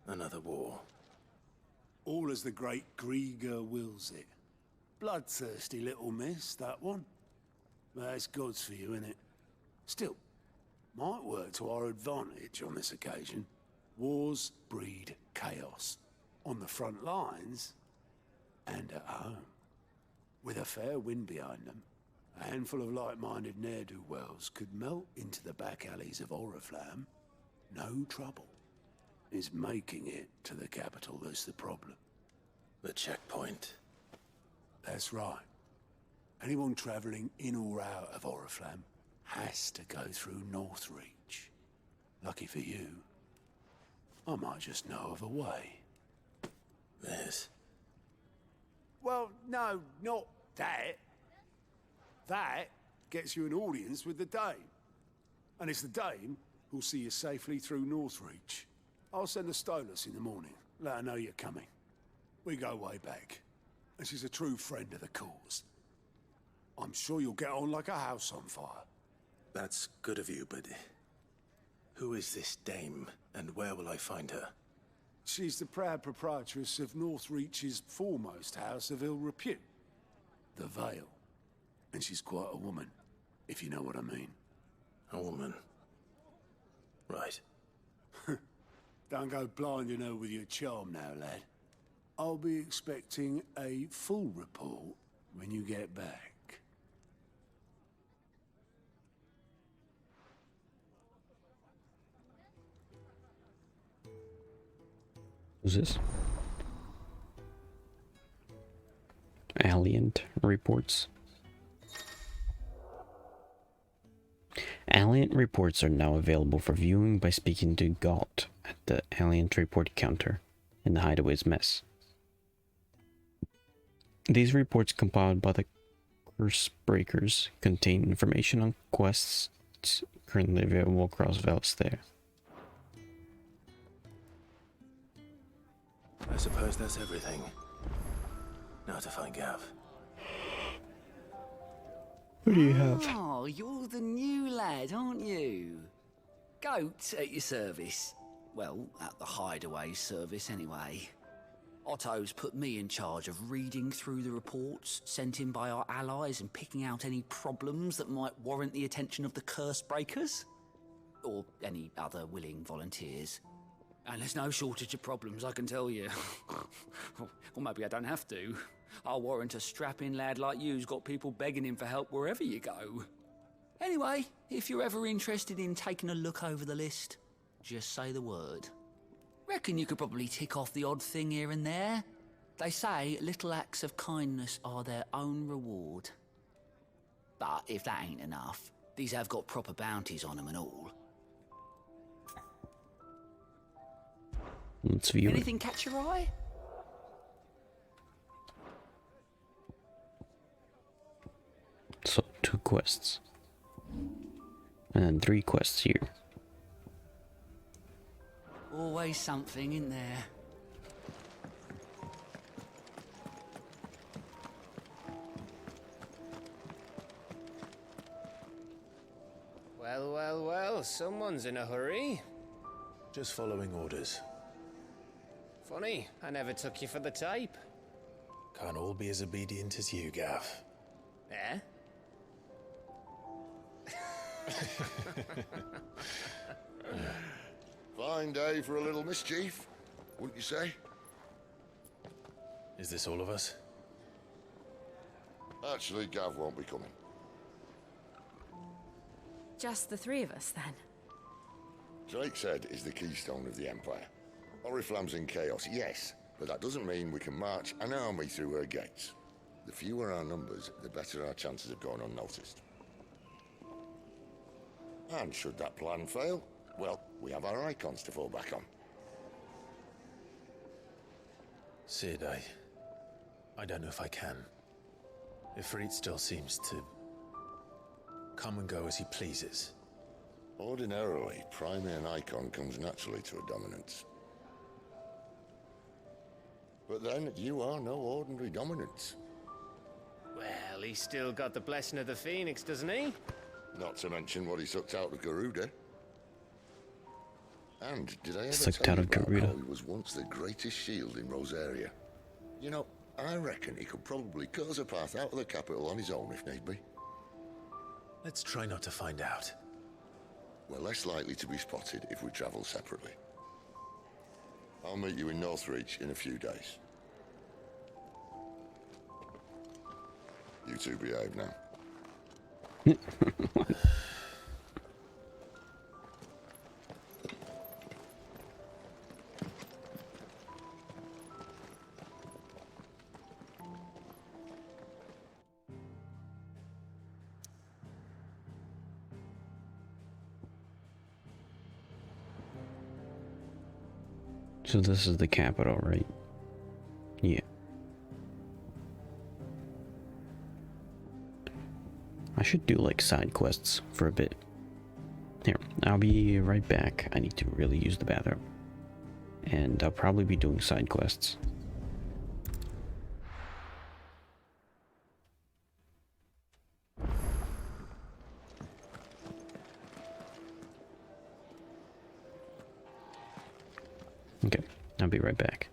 Another war. All as the great Grieger wills it. Bloodthirsty little miss, that one. That's God's for you, innit? Still, might work to our advantage on this occasion. Wars breed chaos. On the front lines, and at home. With a fair wind behind them, a handful of like-minded ne'er-do-wells could melt into the back alleys of Oriflamme. No trouble. It's making it to the capital that's the problem. The checkpoint. That's right. Anyone travelling in or out of Oriflamme has to go through Northreach. Lucky for you, I might just know of a way. This? Well, no, not that. That gets you an audience with the Dame. And it's the Dame who'll see you safely through Northreach. I'll send a Stolas in the morning, let her know you're coming. We go way back, and she's a true friend of the cause. I'm sure you'll get on like a house on fire. That's good of you, but who is this dame, and where will I find her? She's the proud proprietress of Northreach's foremost house of ill repute, the Vale. And she's quite a woman, if you know what I mean. A woman. Right. Don't go blinding her with your charm now, lad. I'll be expecting a full report when you get back. Who's this? Alliant reports. Alliant reports are now available for viewing by speaking to Galt at the Alliant report counter in the Hideaway's mess. These reports compiled by the Curse Breakers contain information on quests currently available across Velsthea. I suppose that's everything. Now to find Gav. What do you have? Oh, you're the new lad, aren't you? Goat at your service. Well, at the Hideaway service anyway. Otto's put me in charge of reading through the reports sent in by our allies and picking out any problems that might warrant the attention of the Curse Breakers. Or any other willing volunteers. And there's no shortage of problems, I can tell you. Or maybe I don't have to. I'll warrant a strapping lad like you's got people begging him for help wherever you go. Anyway, if you're ever interested in taking a look over the list, just say the word. Reckon you could probably tick off the odd thing here and there. They say little acts of kindness are their own reward. But if that ain't enough, these have got proper bounties on them and all. Let's view Anything catch your eye? So 2 quests. And then 3 quests here. Always something in there. Well, well, well, someone's in a hurry. Just following orders. Funny, I never took you for the type. Can't all be as obedient as you, Gav. Eh? Fine day for a little mischief, wouldn't you say? Is this all of us? Actually, Gav won't be coming. Just the 3 of us, then? Drake's Head is the keystone of the Empire. Oriflamme's in chaos, yes, but that doesn't mean we can march an army through her gates. The fewer our numbers, the better our chances of going unnoticed. And should that plan fail, well, we have our icons to fall back on. Sid, I don't know if I can. Ifrit still seems to come and go as he pleases. Ordinarily, priming an icon comes naturally to a dominance. But then, you are no ordinary dominance. Well, he's still got the blessing of the Phoenix, doesn't he? Not to mention what he sucked out of Garuda. And did I ever Sucked tell out you of about Garuda. how he was once the greatest shield in Rosaria? You know, I reckon he could probably cut us a path out of the capital on his own if need be. Let's try not to find out. We're less likely to be spotted if we travel separately. I'll meet you in Northreach in a few days. You two behave now. So this is the capital, right? Yeah. I should do like side quests for a bit. Here, I'll be right back. I need to really use the bathroom. And I'll probably be doing side quests. Okay, I'll be right back.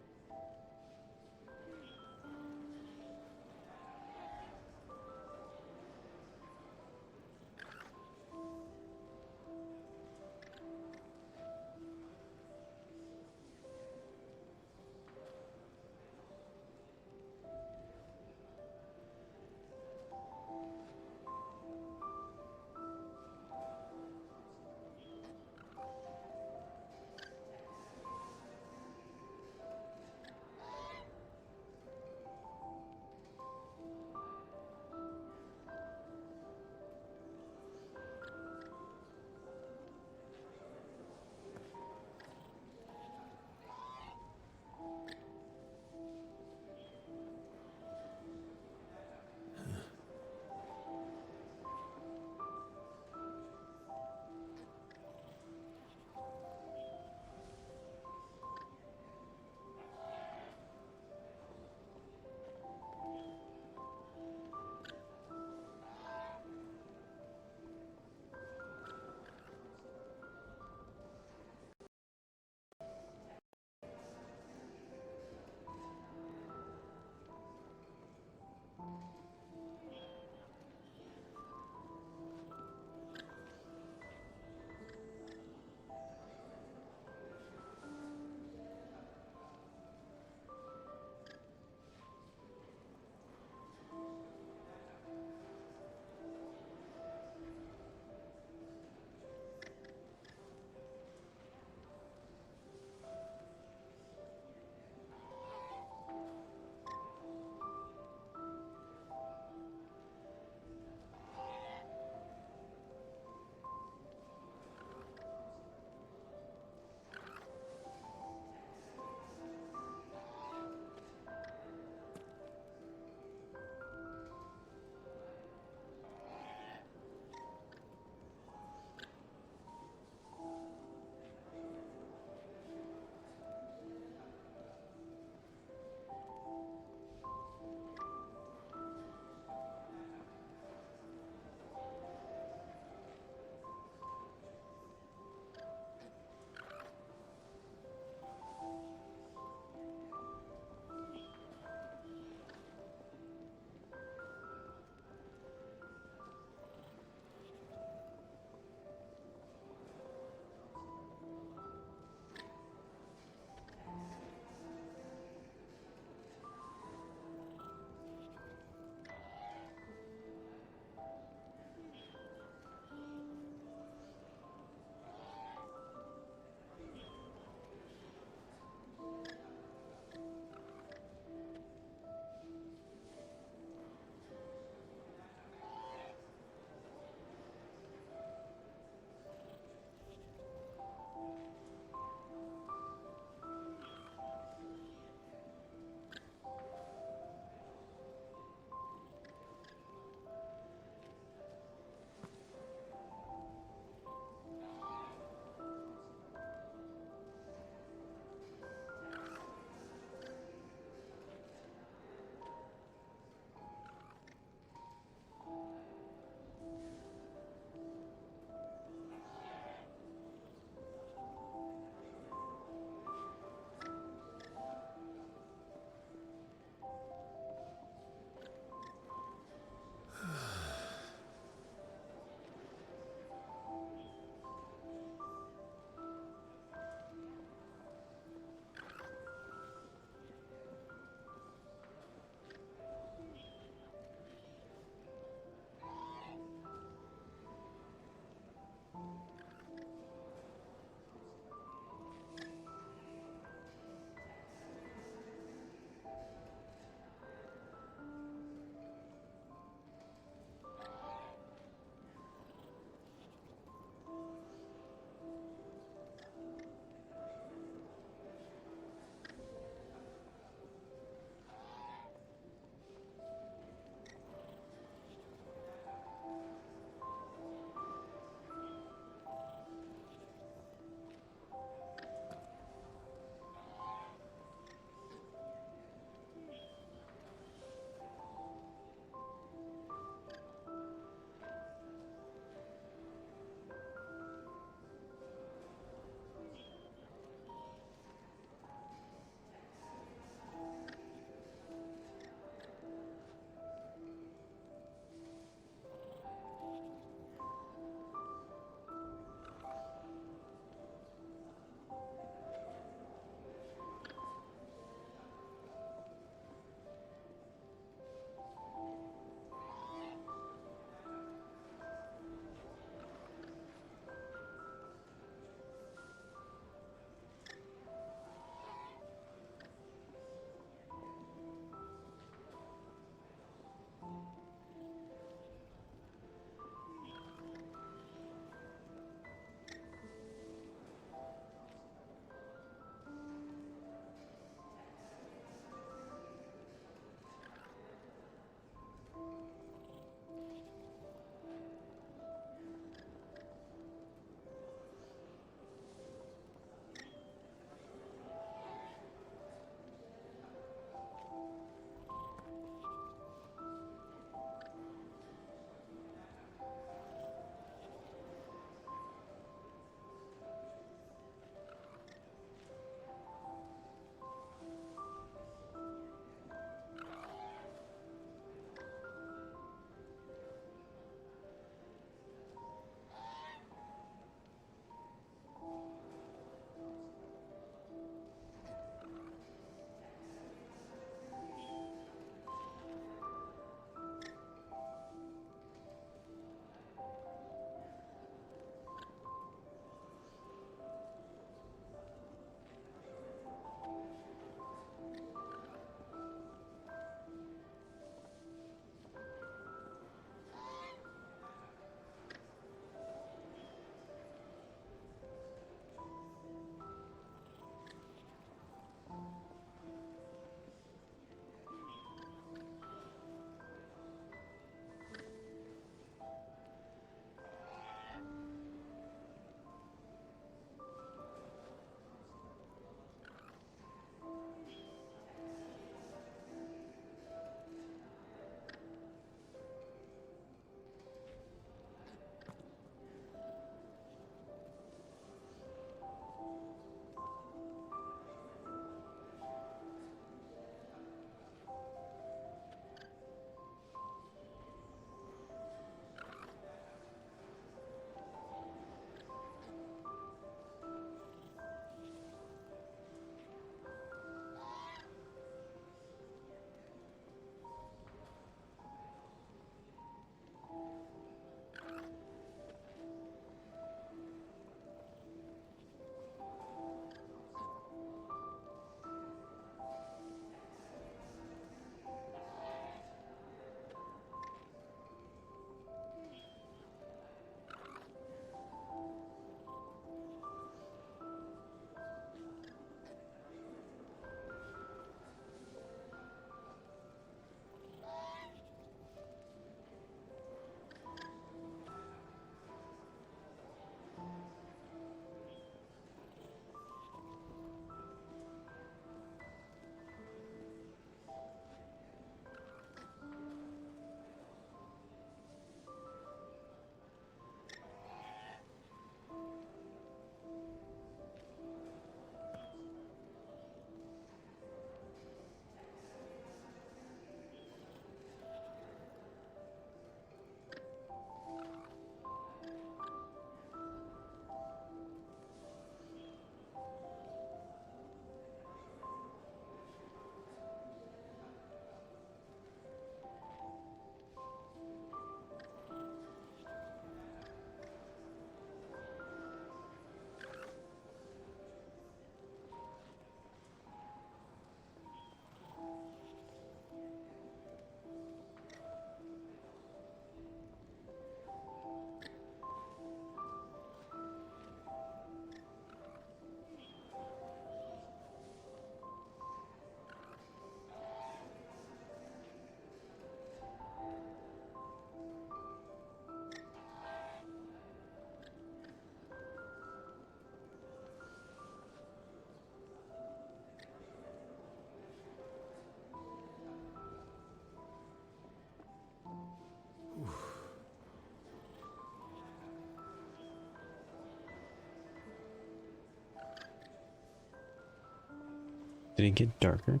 Did it get darker?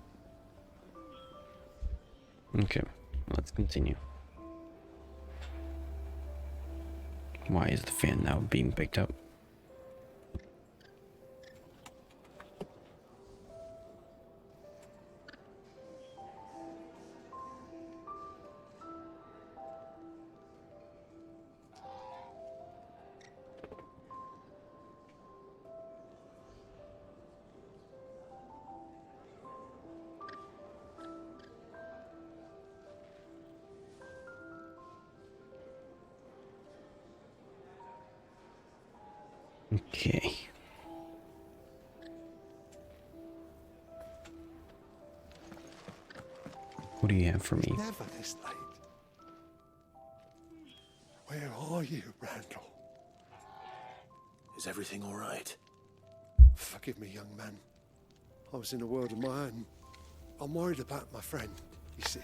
Okay, let's continue. Why is the fan now being picked up? Okay. What do you have for me? Never this late. Where are you, Randall? Is everything all right? Forgive me, young man. I was in a world of my own. I'm worried about my friend, you see.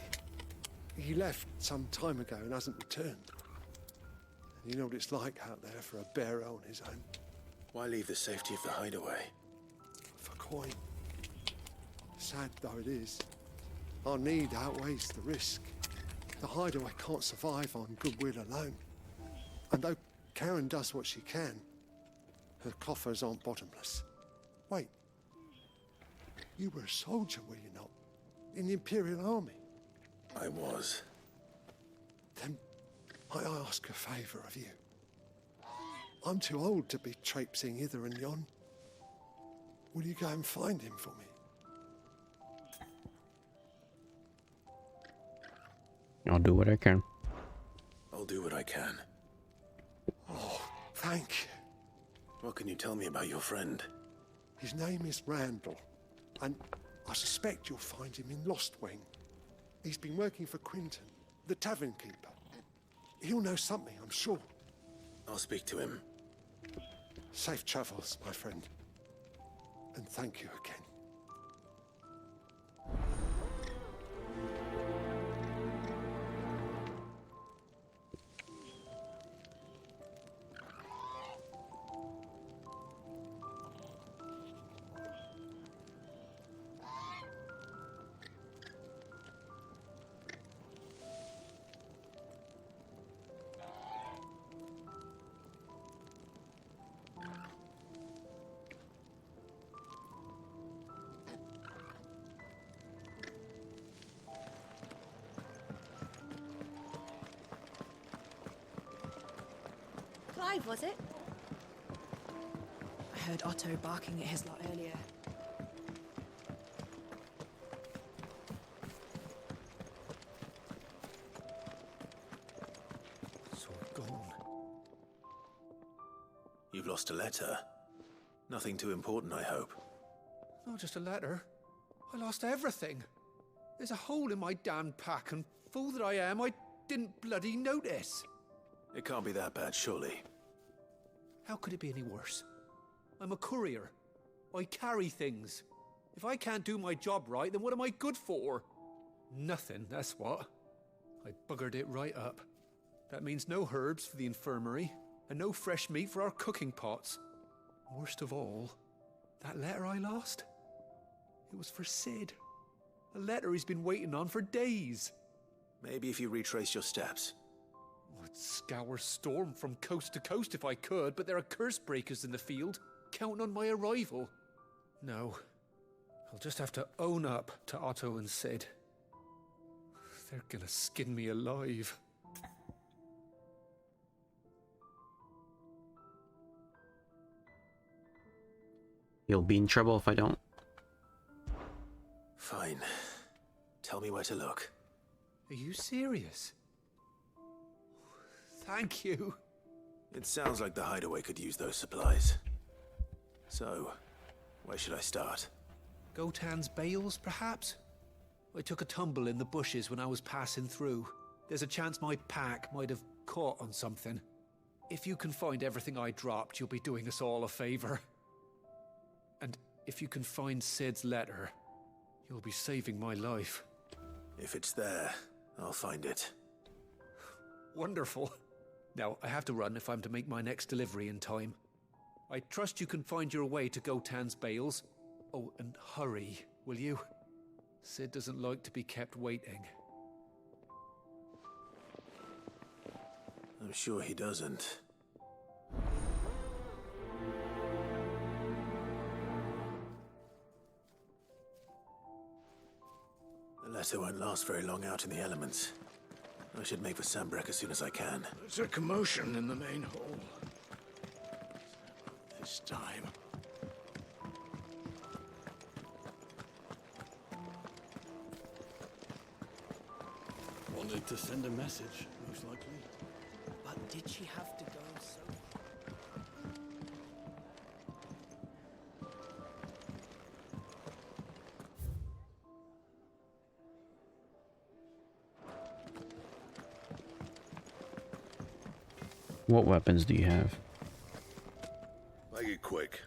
He left some time ago and hasn't returned. And you know what it's like out there for a bearer on his own. Why leave the safety of the hideaway? For coin. Sad though it is, our need outweighs the risk. The hideaway can't survive on goodwill alone. And though Karen does what she can, her coffers aren't bottomless. Wait. You were a soldier, were you not? In the Imperial Army? I was. Then I ask a favour of you. I'm too old to be traipsing hither and yon. Will you go and find him for me? I'll do what I can. I'll do what I can. Oh, thank you. What can you tell me about your friend? His name is Randall, and I suspect you'll find him in Lost Wing. He's been working for Quinton, the tavern keeper. He'll know something, I'm sure. I'll speak to him. Safe travels, my friend. And thank you again. Clive, was it? I heard Otto barking at his lot earlier. It's all gone. You've lost a letter. Nothing too important, I hope. Not just a letter. I lost everything. There's a hole in my damn pack, and fool that I am, I didn't bloody notice. It can't be that bad, surely. How could it be any worse? I'm a courier. I carry things. If I can't do my job right, then what am I good for? Nothing, that's what. I buggered it right up. That means no herbs for the infirmary, and no fresh meat for our cooking pots. Worst of all, that letter I lost? It was for Sid. A letter he's been waiting on for days. Maybe if you retrace your steps. I'd scour Storm from coast to coast if I could, but there are curse breakers in the field, counting on my arrival. No, I'll just have to own up to Otto and Sid. They're gonna skin me alive. You'll be in trouble if I don't. Fine. Tell me where to look. Are you serious? Thank you. It sounds like the hideaway could use those supplies. So, where should I start? Gotan's bales, perhaps? I took a tumble in the bushes when I was passing through. There's a chance my pack might have caught on something. If you can find everything I dropped, you'll be doing us all a favor. And if you can find Sid's letter, you'll be saving my life. If it's there, I'll find it. Wonderful. Now, I have to run if I'm to make my next delivery in time. I trust you can find your way to Gotan's bales. Oh, and hurry will you? Sid doesn't like to be kept waiting. I'm sure he doesn't. The letter won't last very long out in the elements. I should make for Sandbreck as soon as I can. There's a commotion in the main hall. This time. Wanted to send a message, most likely. But did she have to go so... What weapons do you have? Make it quick.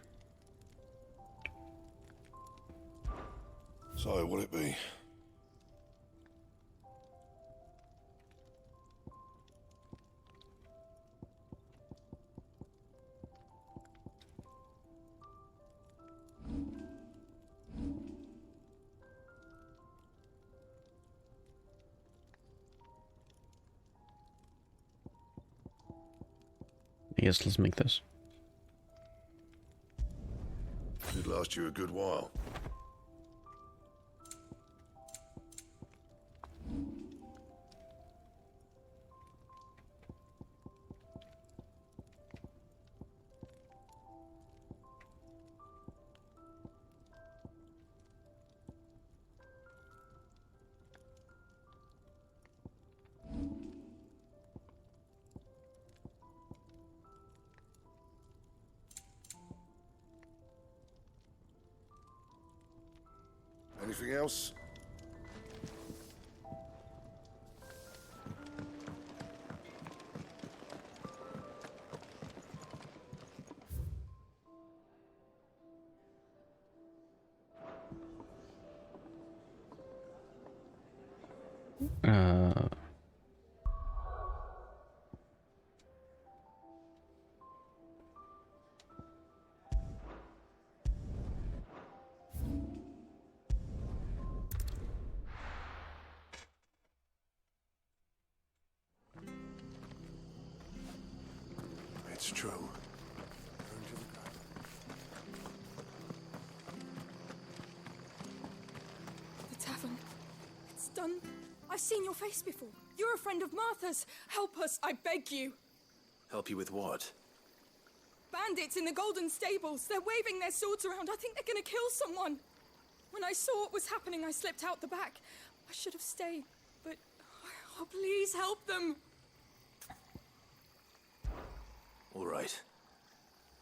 So, what'd it be? I guess let's make this. It'd last you a good while. Anything else? It's true. The tavern. It's done. I've seen your face before. You're a friend of Martha's. Help us, I beg you. Help you with what? Bandits in the Golden Stables. They're waving their swords around. I think they're gonna kill someone. When I saw what was happening, I slipped out the back. I should have stayed, but... Oh, please help them. All right.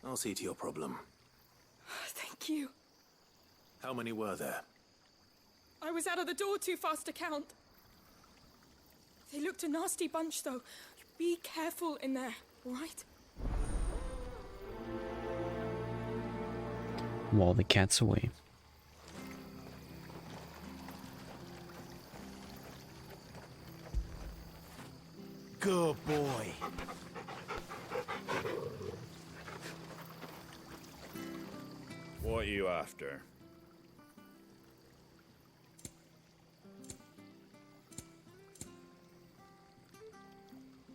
I'll see to your problem. Thank you. How many were there? I was out of the door too fast to count. They looked a nasty bunch, though. Be careful in there, all right? While the cat's away. Good boy. What are you after?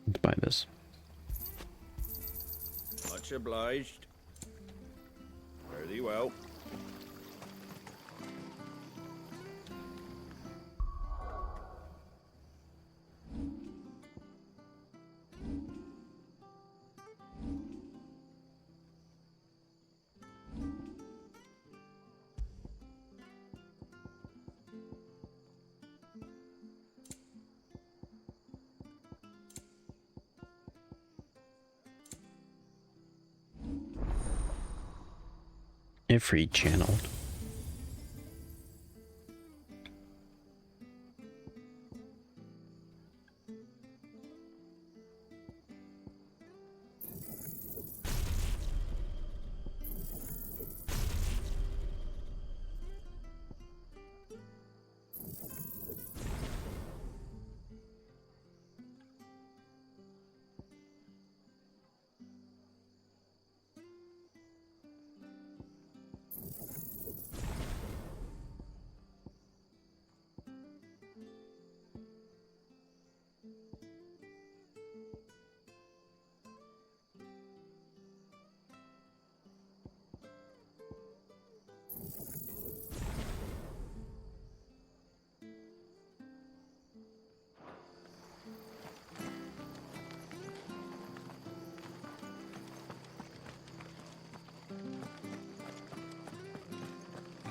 Let's buy this. Much obliged. Fare thee well. Ifrit channeled.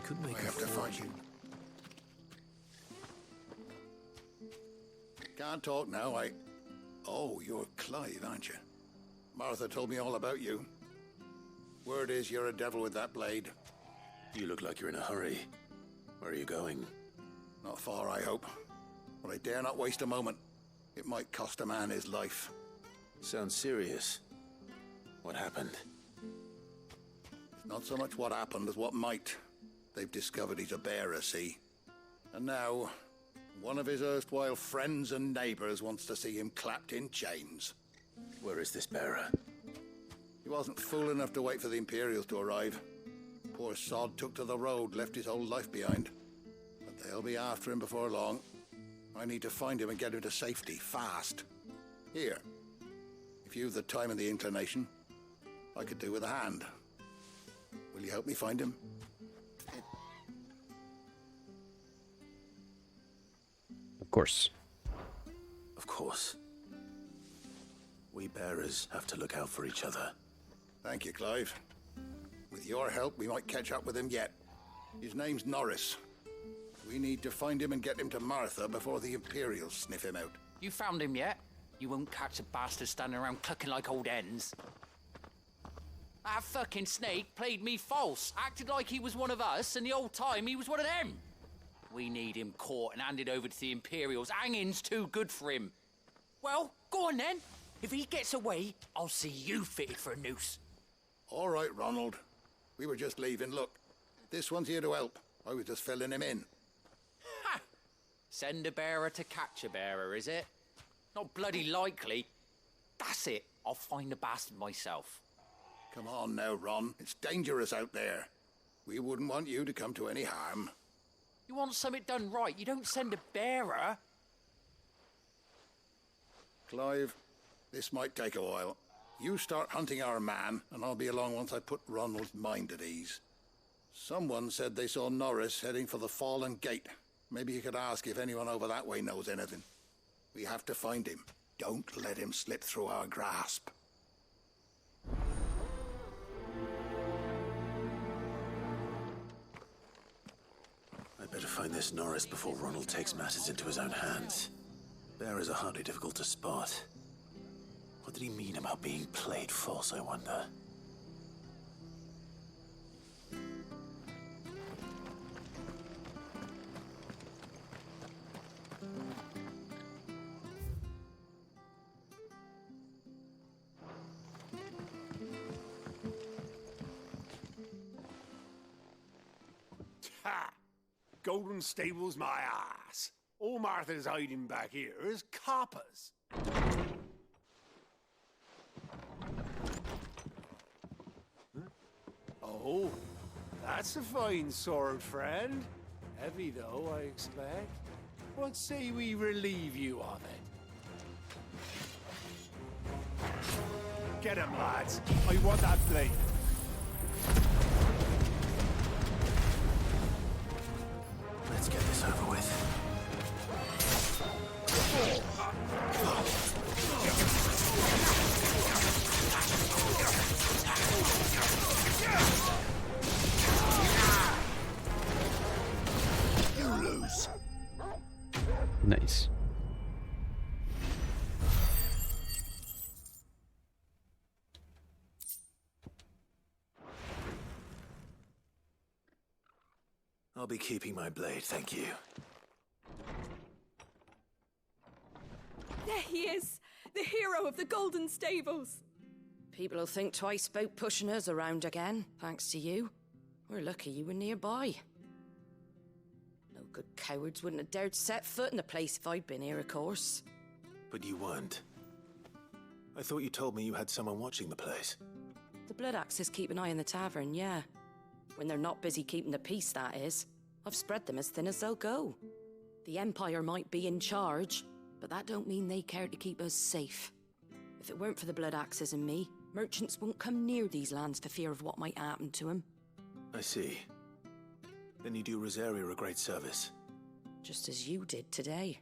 could make I a have to find fortune. Can't talk now, Oh, you're Clive, aren't you? Martha told me all about you. Word is you're a devil with that blade. You look like you're in a hurry. Where are you going? Not far, I hope. But I dare not waste a moment. It might cost a man his life. Sounds serious. What happened? It's not so much what happened as what might. They've discovered he's a bearer, see? And now, one of his erstwhile friends and neighbors wants to see him clapped in chains. Where is this bearer? He wasn't fool enough to wait for the Imperials to arrive. Poor sod took to the road, left his whole life behind. But they'll be after him before long. I need to find him and get him to safety, fast. Here. If you've the time and the inclination, I could do with a hand. Will you help me find him? Of course. Of course. We bearers have to look out for each other. Thank you, Clive. With your help, we might catch up with him yet. His name's Norris. We need to find him and get him to Martha before the Imperials sniff him out. You found him yet? You won't catch a bastard standing around clucking like old hens. That fucking snake played me false, acted like he was one of us, and the whole time he was one of them. We need him caught and handed over to the Imperials. Hanging's too good for him. Well, go on then. If he gets away, I'll see you fitted for a noose. All right, Ronald. We were just leaving. Look, this one's here to help. I was just filling him in. Ha! Send a bearer to catch a bearer, is it? Not bloody likely. That's it. I'll find the bastard myself. Come on now, Ron. It's dangerous out there. We wouldn't want you to come to any harm. You want something done right, you don't send a bearer. Clive, this might take a while. You start hunting our man, and I'll be along once I put Ronald's mind at ease. Someone said they saw Norris heading for the Fallen Gate. Maybe you could ask if anyone over that way knows anything. We have to find him. Don't let him slip through our grasp. I'd better find this Norris before Ronald takes matters into his own hands. Bearers are hardly difficult to spot. What did he mean about being played false, I wonder? Ha! Golden Stable's my ass. All Martha's hiding back here is coppers. Oh, that's a fine sword, friend. Heavy, though, I expect. What say we relieve you of it? Get him, lads. I want that blade. Let's get this over with. You lose. Nice. I'll be keeping my blade, thank you. There he is! The hero of the Golden Stables! People will think twice about pushing us around again, thanks to you. We're lucky you were nearby. No good cowards wouldn't have dared set foot in the place if I'd been here, of course. But you weren't. I thought you told me you had someone watching the place. The Blood Axes keep an eye on the tavern, yeah. When they're not busy keeping the peace, that is. I've spread them as thin as they'll go. The Empire might be in charge, but that don't mean they care to keep us safe. If it weren't for the Blood Axes and me, merchants won't come near these lands for fear of what might happen to them. I see. Then you do Rosaria a great service. Just as you did today.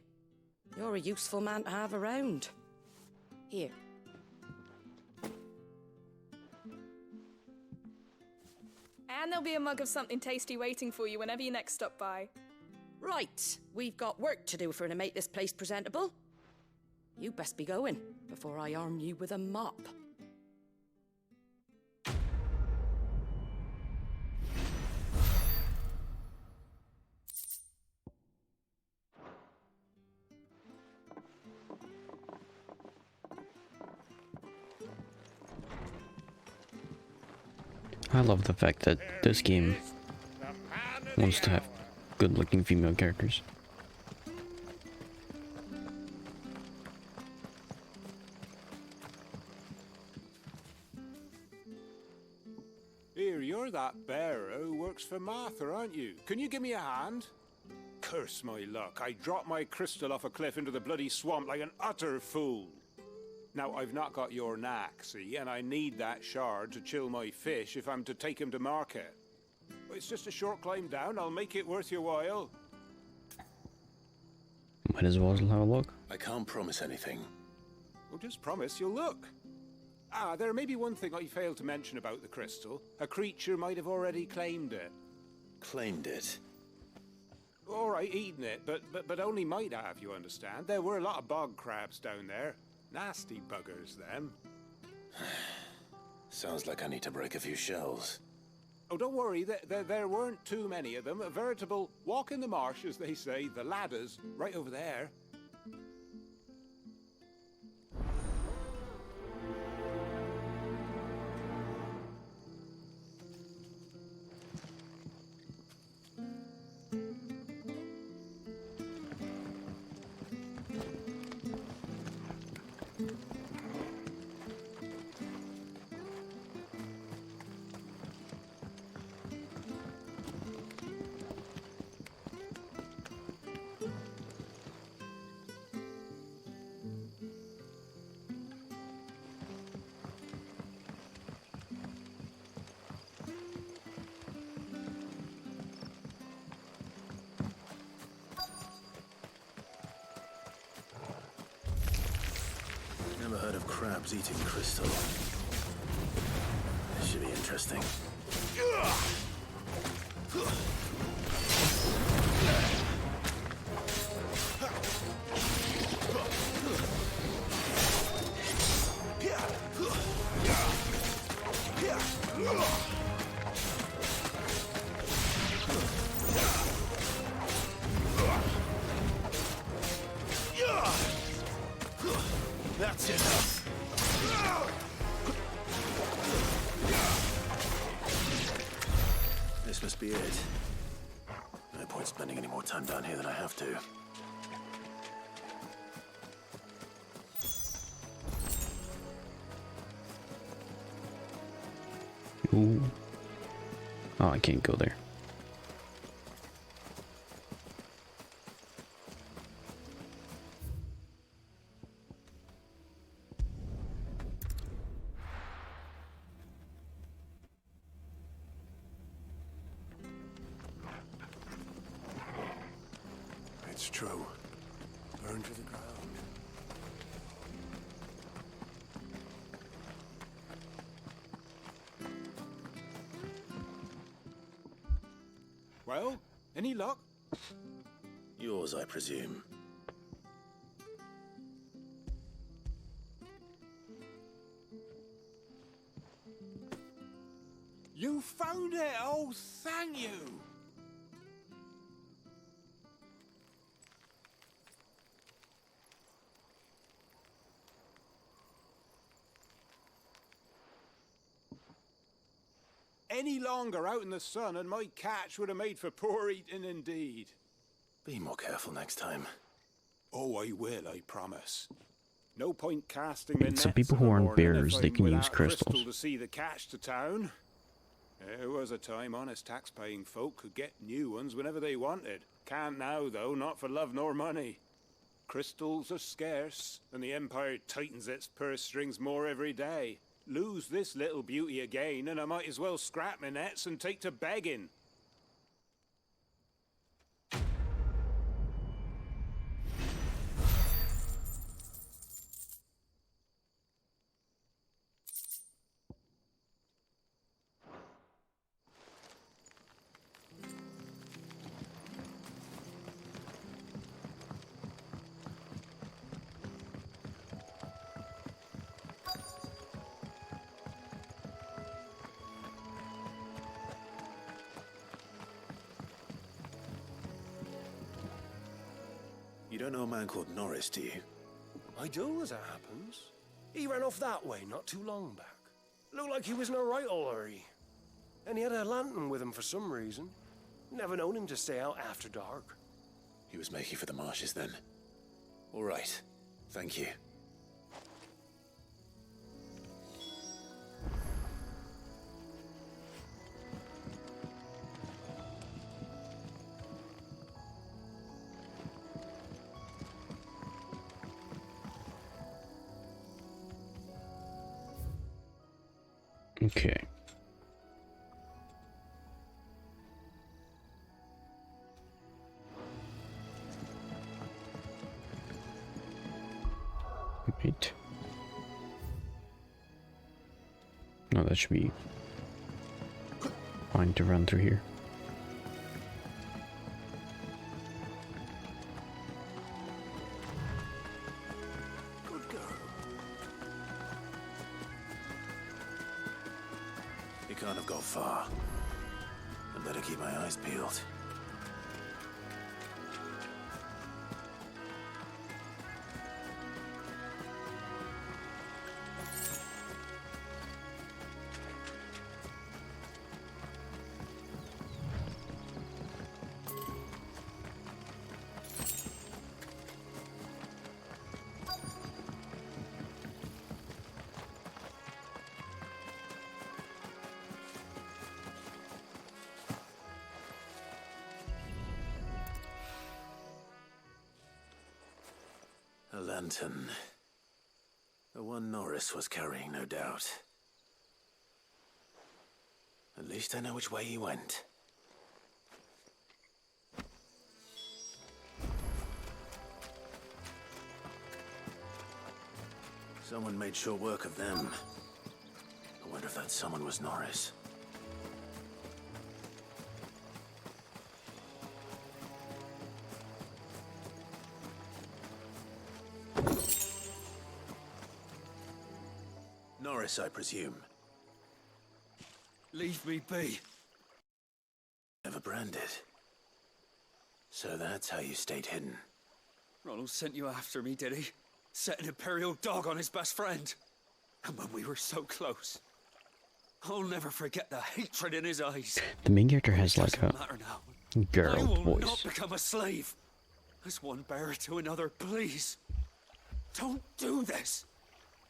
You're a useful man to have around. Here. And there'll be a mug of something tasty waiting for you whenever you next stop by. Right, we've got work to do for to make this place presentable. You best be going before I arm you with a mop. I love the fact that this game wants to have good-looking female characters. Here, you're that bearer who works for Martha, aren't you? Can you give me a hand? Curse my luck, I dropped my crystal off a cliff into the bloody swamp like an utter fool. Now, I've not got your knack, see, and I need that shard to chill my fish if I'm to take him to market. It's just a short climb down, I'll make it worth your while. Might as well have a look. I can't promise anything. Well, just promise you'll look. Ah, there may be one thing I failed to mention about the crystal. A creature might have already claimed it. Claimed it? All right, eaten it, but only might have, you understand. There were a lot of bog crabs down there. Nasty buggers, them. Sounds like I need to break a few shells. Oh, don't worry, there weren't too many of them. A veritable walk in the marsh, as they say. The ladders, right over there. Never heard of crabs eating crystal. This should be interesting. That's enough. This must be it. No point spending any more time down here than I have to. Ooh. Oh, I can't go there. It's true. Burned to the ground. Well, any luck? Yours, I presume. You found it! Oh, thank you! Any longer out in the sun and my catch would have made for poor eating indeed. Be more careful next time. Oh, I will, I promise. No point casting the nets So people in who the aren't morning bears, if they I'm can use without a crystal crystals. to see the catch to town. There was a time honest tax-paying folk could get new ones whenever they wanted. Can't now, though, not for love nor money. Crystals are scarce, and the Empire tightens its purse strings more every day. Lose this little beauty again, and I might as well scrap my nets and take to begging. don't know a man called Norris, do you? I do, as it happens. He ran off that way not too long back. Looked like he was in a right old hurry. And he had a lantern with him for some reason. Never known him to stay out after dark. He was making for the marshes then. All right. Thank you. Okay. Wait. No, that should be fine to run through here. Good girl. You can't have gone far. I better keep my eyes peeled. A lantern. The one Norris was carrying, no doubt. At least I know which way he went. Someone made short work of them. I wonder if that someone was Norris. Norris, I presume. Leave me be. Never branded. So that's how you stayed hidden. Ronald sent you after me, did he? Set an Imperial dog on his best friend. And when we were so close. I'll never forget the hatred in his eyes. The main character has like Doesn't a matter now. girl I will voice. not become a slave. As one bearer to another, please. Don't do this.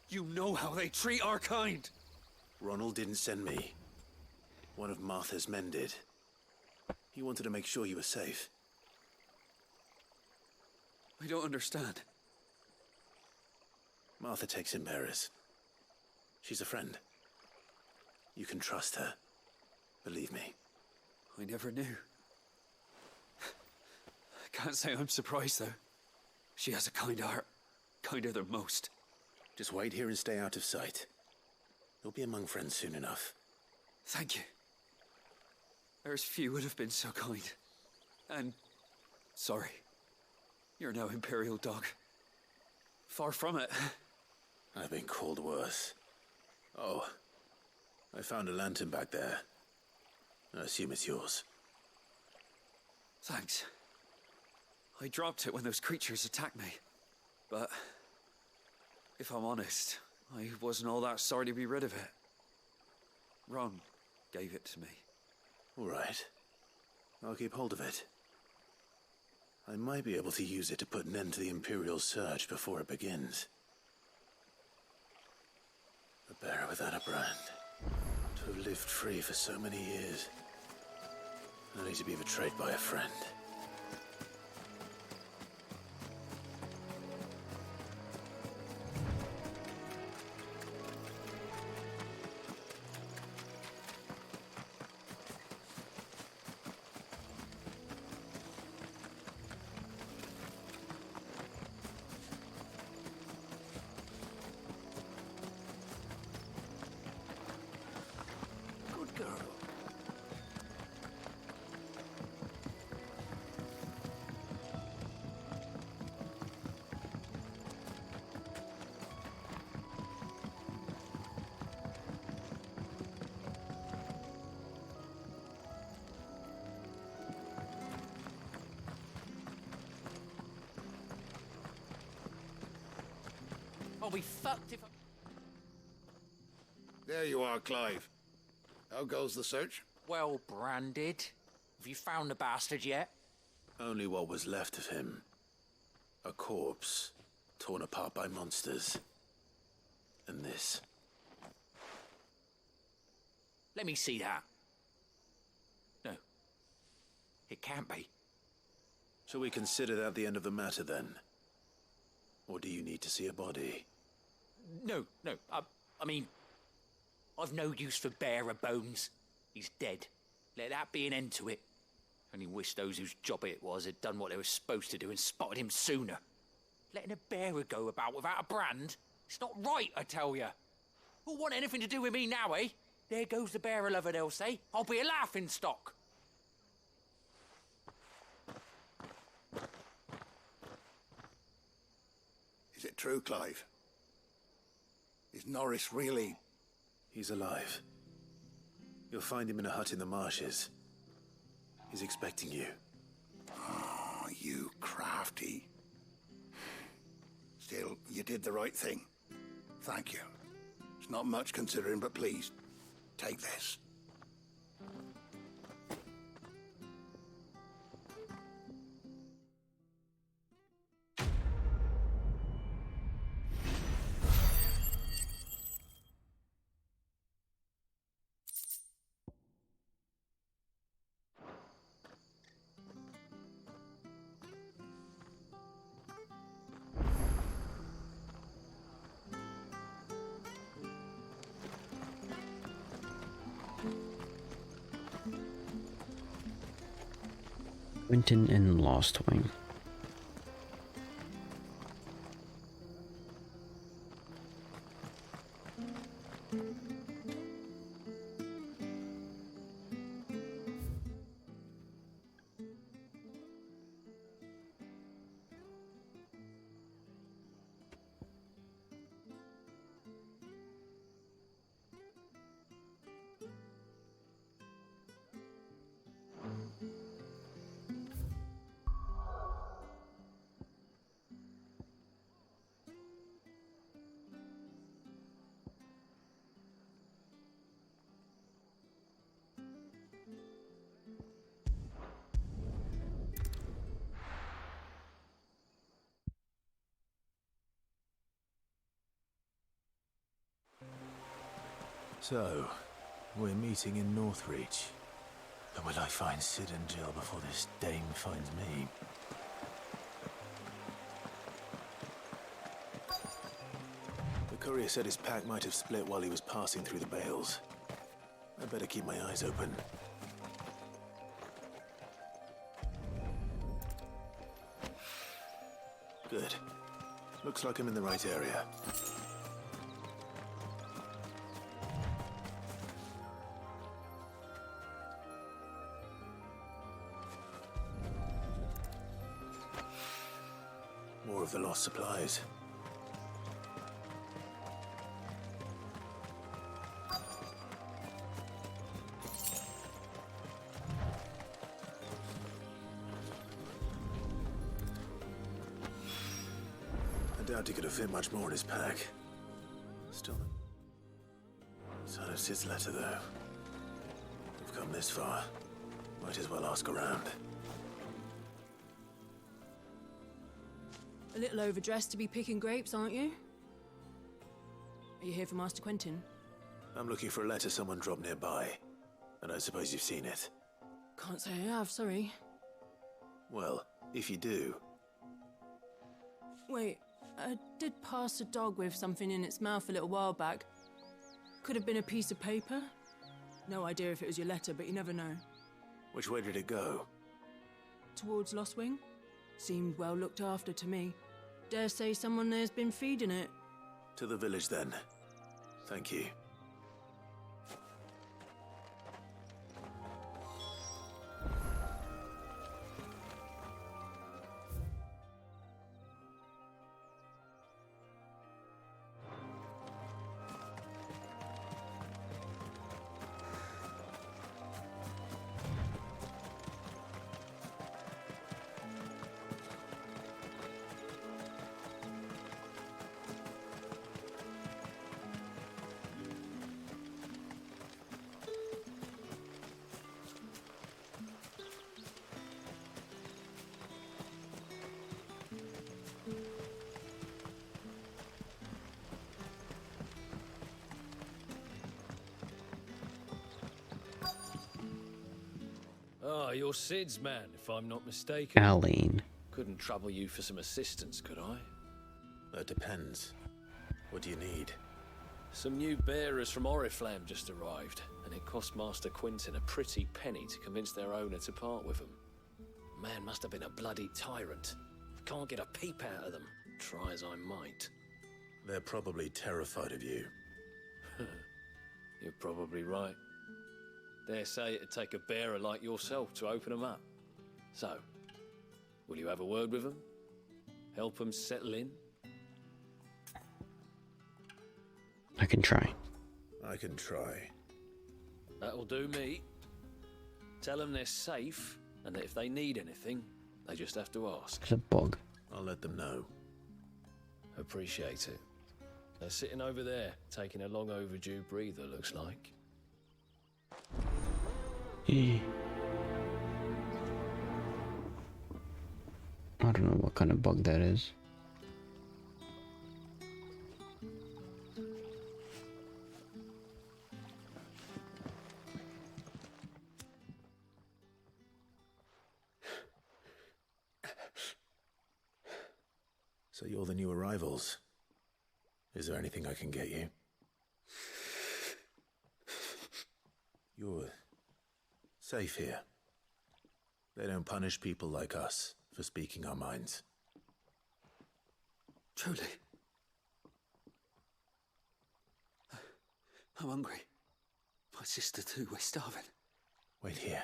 You know how they treat our kind. Ronald didn't send me. One of Martha's men did. He wanted to make sure you were safe. I don't understand. Martha takes in bearers. She's a friend. You can trust her. Believe me. I never knew. I can't say I'm surprised, though. She has a kind heart. Kinder than most. Just wait here and stay out of sight. You'll be among friends soon enough. Thank you. There's few would have been so kind. And sorry. You're no Imperial dog. Far from it. I've been called worse. Oh, I found a lantern back there. I assume it's yours. Thanks. I dropped it when those creatures attacked me. But if I'm honest, I wasn't all that sorry to be rid of it. Ron gave it to me. All right. I'll keep hold of it. I might be able to use it to put an end to the Imperial surge before it begins. A bearer without a brand. To have lived free for so many years. Only to be betrayed by a friend. be fucked if I... There you are, Clive. How goes the search? Well branded. Have you found the bastard yet? Only what was left of him. A corpse, torn apart by monsters. And this. Let me see that. No. It can't be. Shall we consider that the end of the matter, then? Or do you need to see a body? No. I mean, I've no use for bearer bones. He's dead. Let that be an end to it. Only wish those whose job it was had done what they were supposed to do and spotted him sooner. Letting a bearer go about without a brand? It's not right, I tell you. Who'll want anything to do with me now, eh? There goes the bearer lover, they'll say. I'll be a laughing stock. Is it true, Clive? Is Norris really... He's alive. You'll find him in a hut in the marshes. He's expecting you. Oh, you crafty. Still, you did the right thing. Thank you. It's not much considering, but please, take this. Quentin and Lost Wing. So, we're meeting in Northreach. But will I find Sid and Jill before this dame finds me? The courier said his pack might have split while he was passing through the bales. I better keep my eyes open. Good. Looks like I'm in the right area. More of the lost supplies. I doubt he could have fit much more in his pack. Still, sign of Sid's letter, though. We've come this far. Might as well ask around. A little overdressed to be picking grapes, aren't you? Are you here for Master Quentin? I'm looking for a letter someone dropped nearby, and I suppose you've seen it. Can't say I have, sorry. Well, if you do... Wait, I did pass a dog with something in its mouth a little while back. Could have been a piece of paper. No idea if it was your letter, but you never know. Which way did it go? Towards Lost Wing? Seemed well looked after to me. Dare say someone there's been feeding it. To the village, then. Thank you. Oh, you're Sid's man, if I'm not mistaken. Aline. Couldn't trouble you for some assistance, could I? That depends. What do you need? Some new bearers from Oriflamme just arrived, and it cost Master Quinton a pretty penny to convince their owner to part with them. Man must have been a bloody tyrant. Can't get a peep out of them, try as I might. They're probably terrified of you. You're probably right. Dare say it'd take a bearer like yourself to open them up. So, will you have a word with them? Help them settle in? I can try. I can try. That'll do me. Tell them they're safe, and that if they need anything, they just have to ask. There's a bug. I'll let them know. Appreciate it. They're sitting over there, taking a long overdue breather, looks like. I don't know what kind of bug that is. So you're the new arrivals. Is there anything I can get you? You're safe here. They don't punish people like us for speaking our minds. Truly. I'm hungry. My sister too, we're starving. Wait here.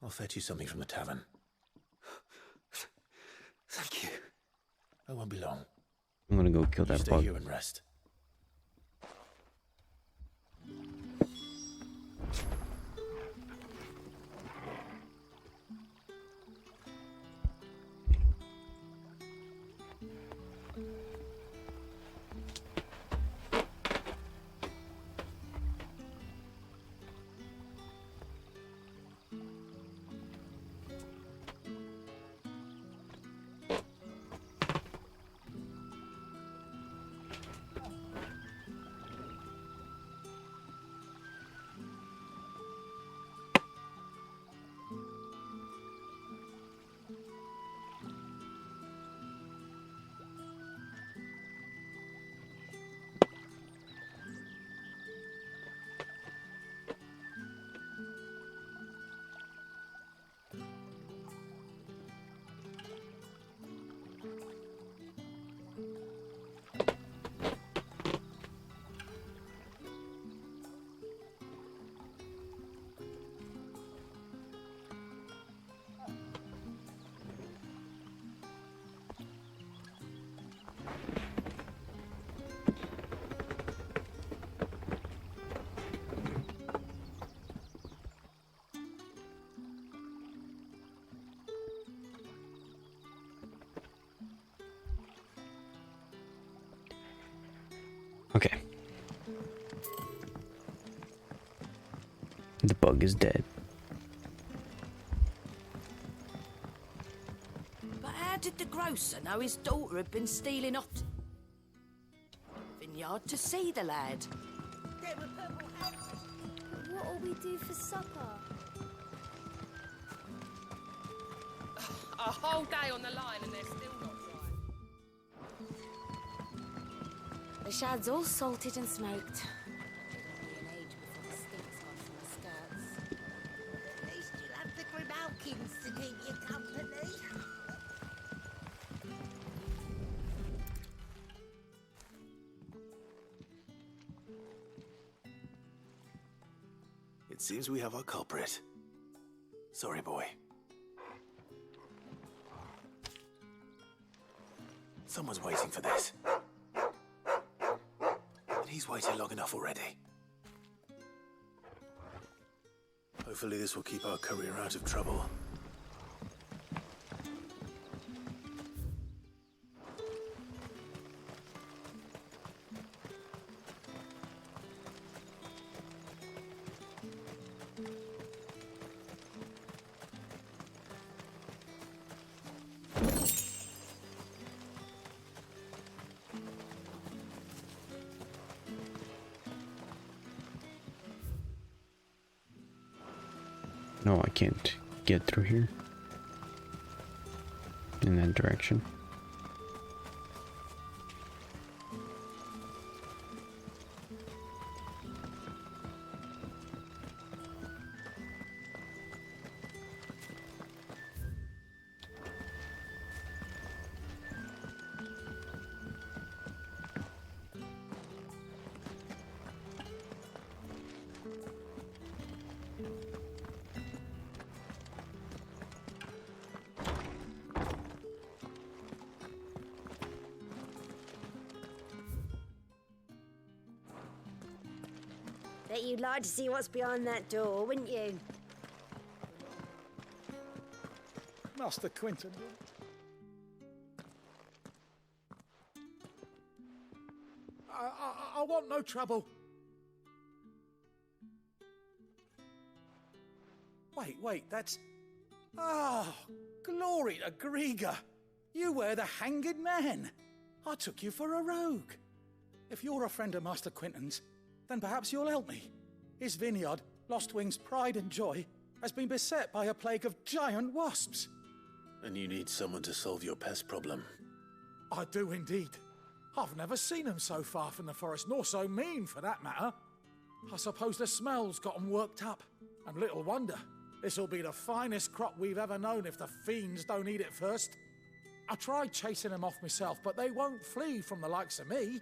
I'll fetch you something from the tavern. Thank you. I won't be long. I'm gonna go kill that Stay bug. here and rest. Okay. The bug is dead. But how did the grocer know his daughter had been stealing off vineyard to see the lad? What'll we do for supper? A whole day on the line and they're still not dry. The shad's all salted and smoked. It'll be an age before the stink's gone from the skirts. At least you'll have the Grimalkins to keep you company. It seems we have our culprit. Sorry, boy. Someone's waiting for this. And he's waited long enough already. Hopefully this will keep our career out of trouble. No Oh, I can't get through here. In that direction. Bet you'd like to see what's behind that door, wouldn't you? Master Quinton. I want no trouble. Wait, that's... Oh, glory to Grieger. You were the hanged man. I took you for a rogue. If you're a friend of Master Quinton's, then perhaps you'll help me. His vineyard, Lostwing's pride and joy, has been beset by a plague of giant wasps. And you need someone to solve your pest problem. I do indeed. I've never seen them so far from the forest, nor so mean for that matter. I suppose the smell's got 'em worked up. And little wonder. This'll be the finest crop we've ever known if the fiends don't eat it first. I tried chasing them off myself, but they won't flee from the likes of me.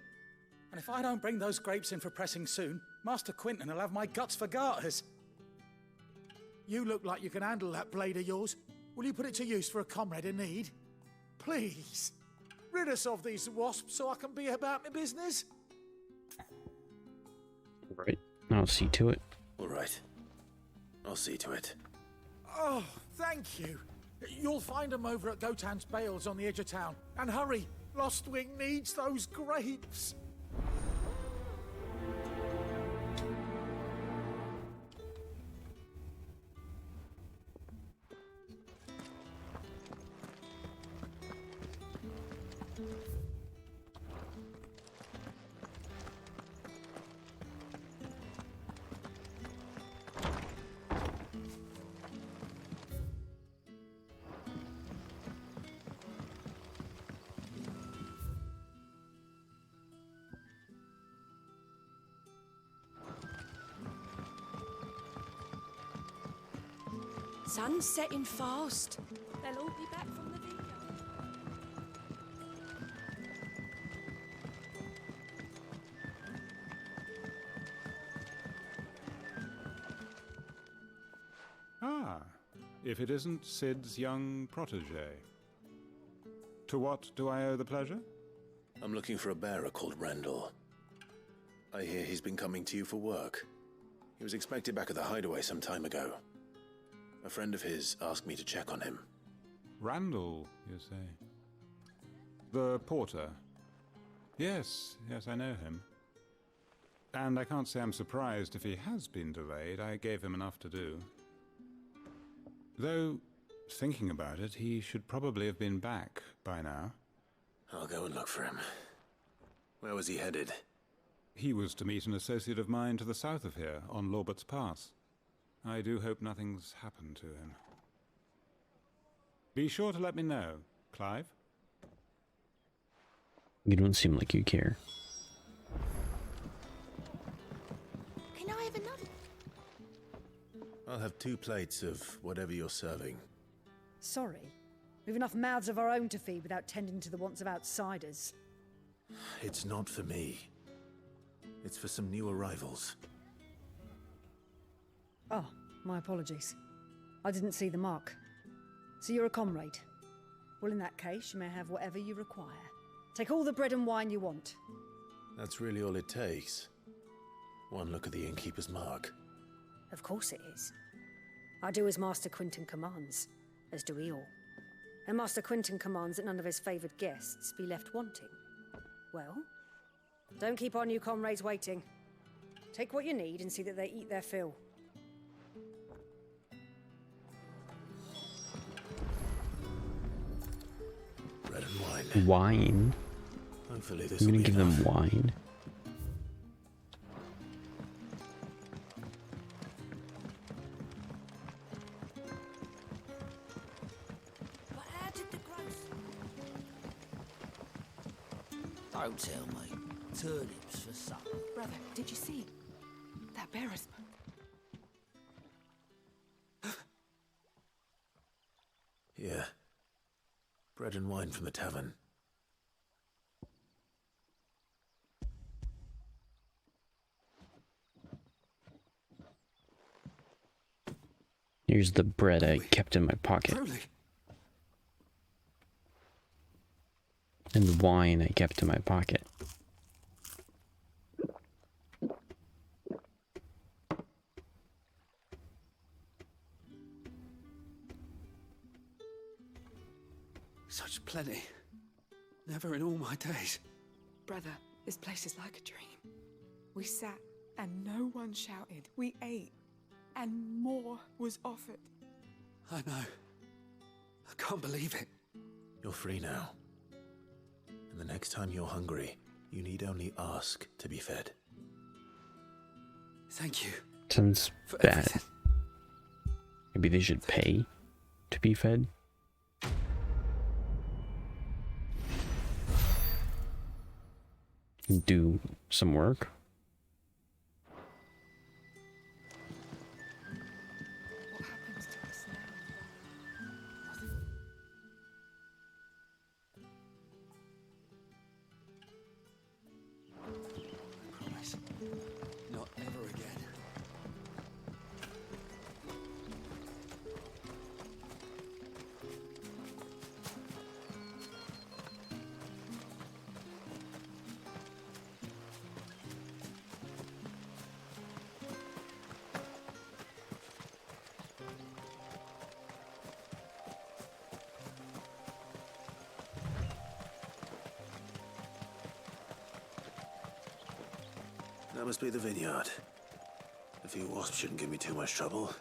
And if I don't bring those grapes in for pressing soon, Master Quinton will have my guts for garters. You look like you can handle that blade of yours. Will you put it to use for a comrade in need? Please, rid us of these wasps so I can be about my business. Right. I'll see to it. All right. I'll see to it. Oh, thank you. You'll find them over at Gotan's Bales on the edge of town. And hurry, Lostwing needs those grapes. Sun's setting fast. They'll all be back from the vineyard. Ah, if it isn't Sid's young protege. To what do I owe the pleasure? I'm looking for a bearer called Randall. I hear he's been coming to you for work. He was expected back at the hideaway some time ago. A friend of his asked me to check on him. Randall, you say? The porter? Yes, I know him. And I can't say I'm surprised if he has been delayed. I gave him enough to do. Though, thinking about it, he should probably have been back by now. I'll go and look for him. Where was he headed? He was to meet an associate of mine to the south of here, on Lorbert's Pass. I do hope nothing's happened to him. Be sure to let me know, Clive. You don't seem like you care. Can I have another? I'll have 2 plates of whatever you're serving. Sorry. We've enough mouths of our own to feed without tending to the wants of outsiders. It's not for me. It's for some new arrivals. Oh, my apologies. I didn't see the mark. So you're a comrade. Well, in that case, you may have whatever you require. Take all the bread and wine you want. That's really all it takes. One look at the innkeeper's mark. Of course it is. I do as Master Quinton commands, as do we all. And Master Quinton commands that none of his favoured guests be left wanting. Well, don't keep our new comrades waiting. Take what you need and see that they eat their fill. Bread and wine. Wine? Hopefully this I'm will gonna be give enough. them wine. Don't tell me. Turnips for supper. Brother, did you see? That bearer's... Yeah. Bread and wine from the tavern. Here's the bread I kept in my pocket. Truly. And the wine I kept in my pocket. Such plenty. Never in all my days. Brother, this place is like a dream. We sat and no one shouted. We ate and more was offered. I know. I can't believe it. You're free now. And the next time you're hungry, you need only ask to be fed. Thank you. Sounds bad. Maybe they should pay to be fed. Do some work. What happens to us now? I promise. Not ever again. That must be the vineyard. A few wasps shouldn't give me too much trouble.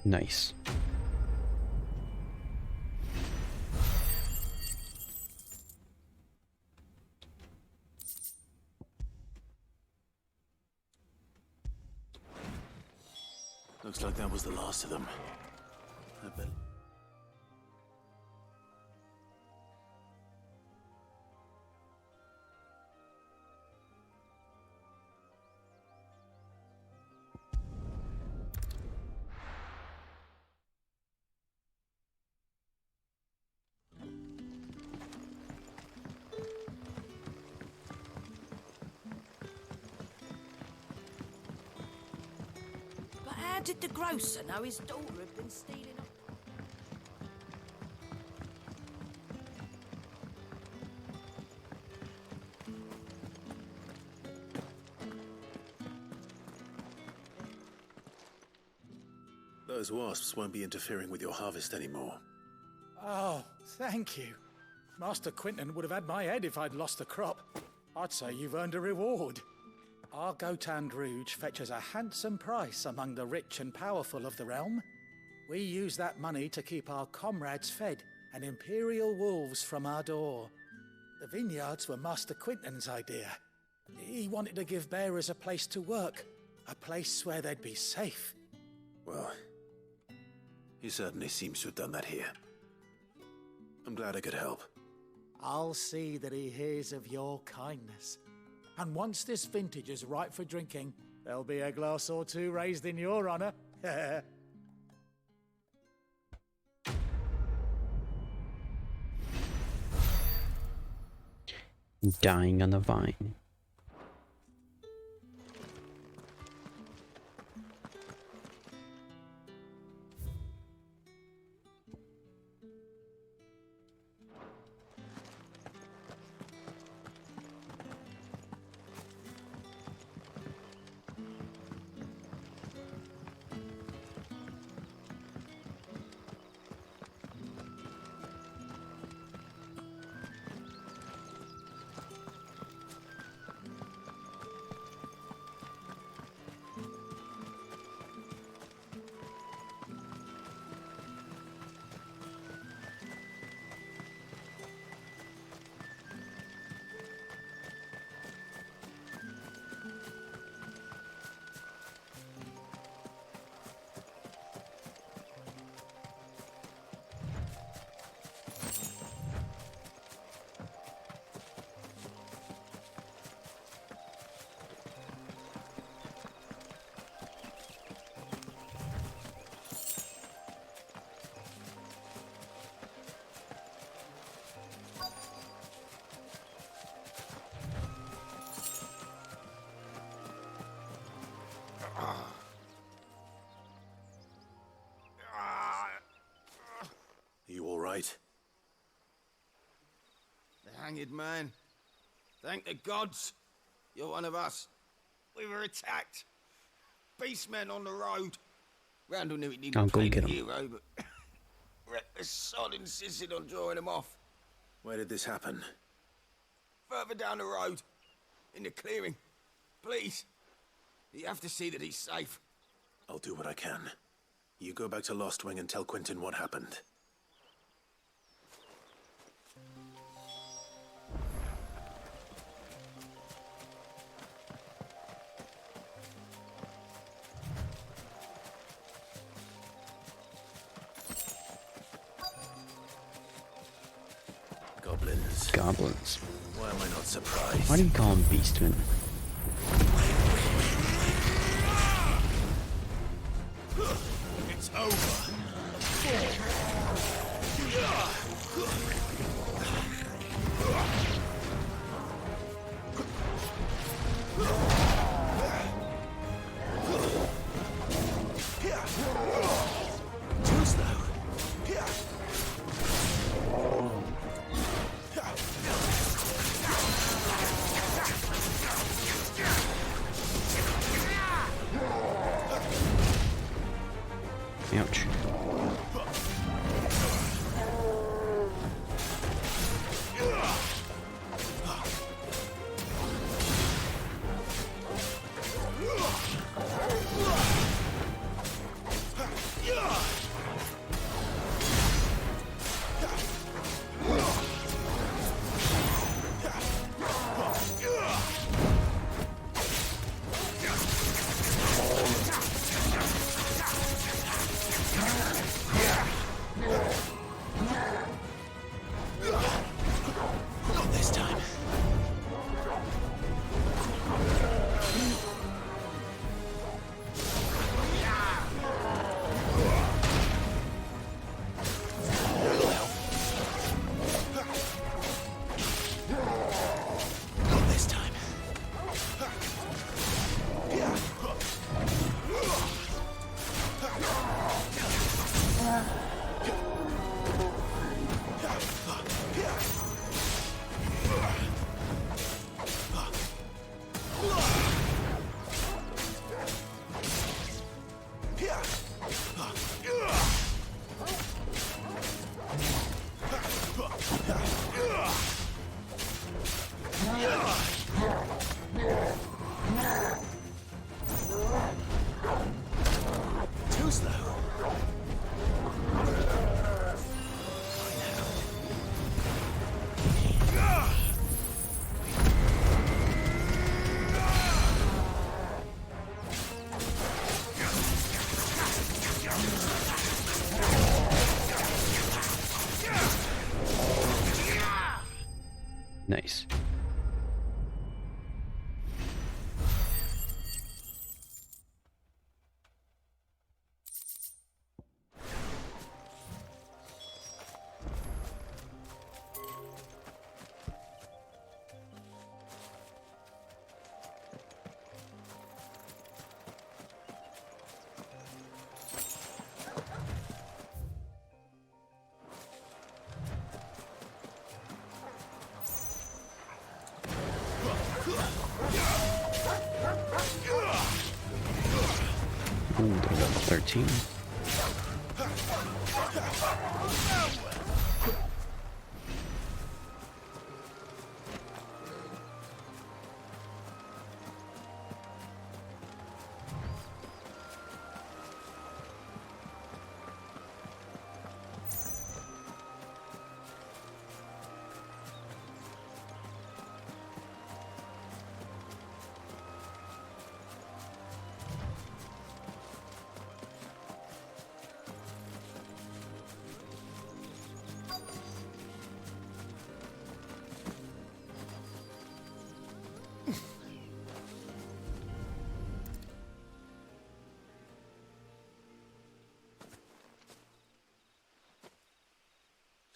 Nice. Looks like that was the last of them. I bet. But how did the grocer know his daughter had been stealing up? Those wasps won't be interfering with your harvest anymore. Oh, thank you. Master Quinton would have had my head if I'd lost the crop. I'd say you've earned a reward. Our Gotand Rouge fetches a handsome price among the rich and powerful of the realm. We use that money to keep our comrades fed and imperial wolves from our door. The vineyards were Master Quinton's idea. He wanted to give bearers a place to work, a place where they'd be safe. Well, he certainly seems to have done that here. I'm glad I could help. I'll see that he hears of your kindness. And once this vintage is ripe for drinking, there'll be a glass or two raised in your honor. Dying on the vine. right? The hanged man. Thank the gods. You're one of us. We were attacked. Beastmen on the road. Randall knew he needed I'll to go play get the him. hero, but reckless sod insisted on drawing him off. Where did this happen? Further down the road. In the clearing. Please. You have to see that he's safe. I'll do what I can. You go back to Lost Wing and tell Quentin what happened. Goblins. Goblins. Why am I not surprised? Why do you call them beastmen? It's over. Too slow. Ouch. Not this time. That'll help. Not this time. Too slow. Nice. Ooh, they're level 13.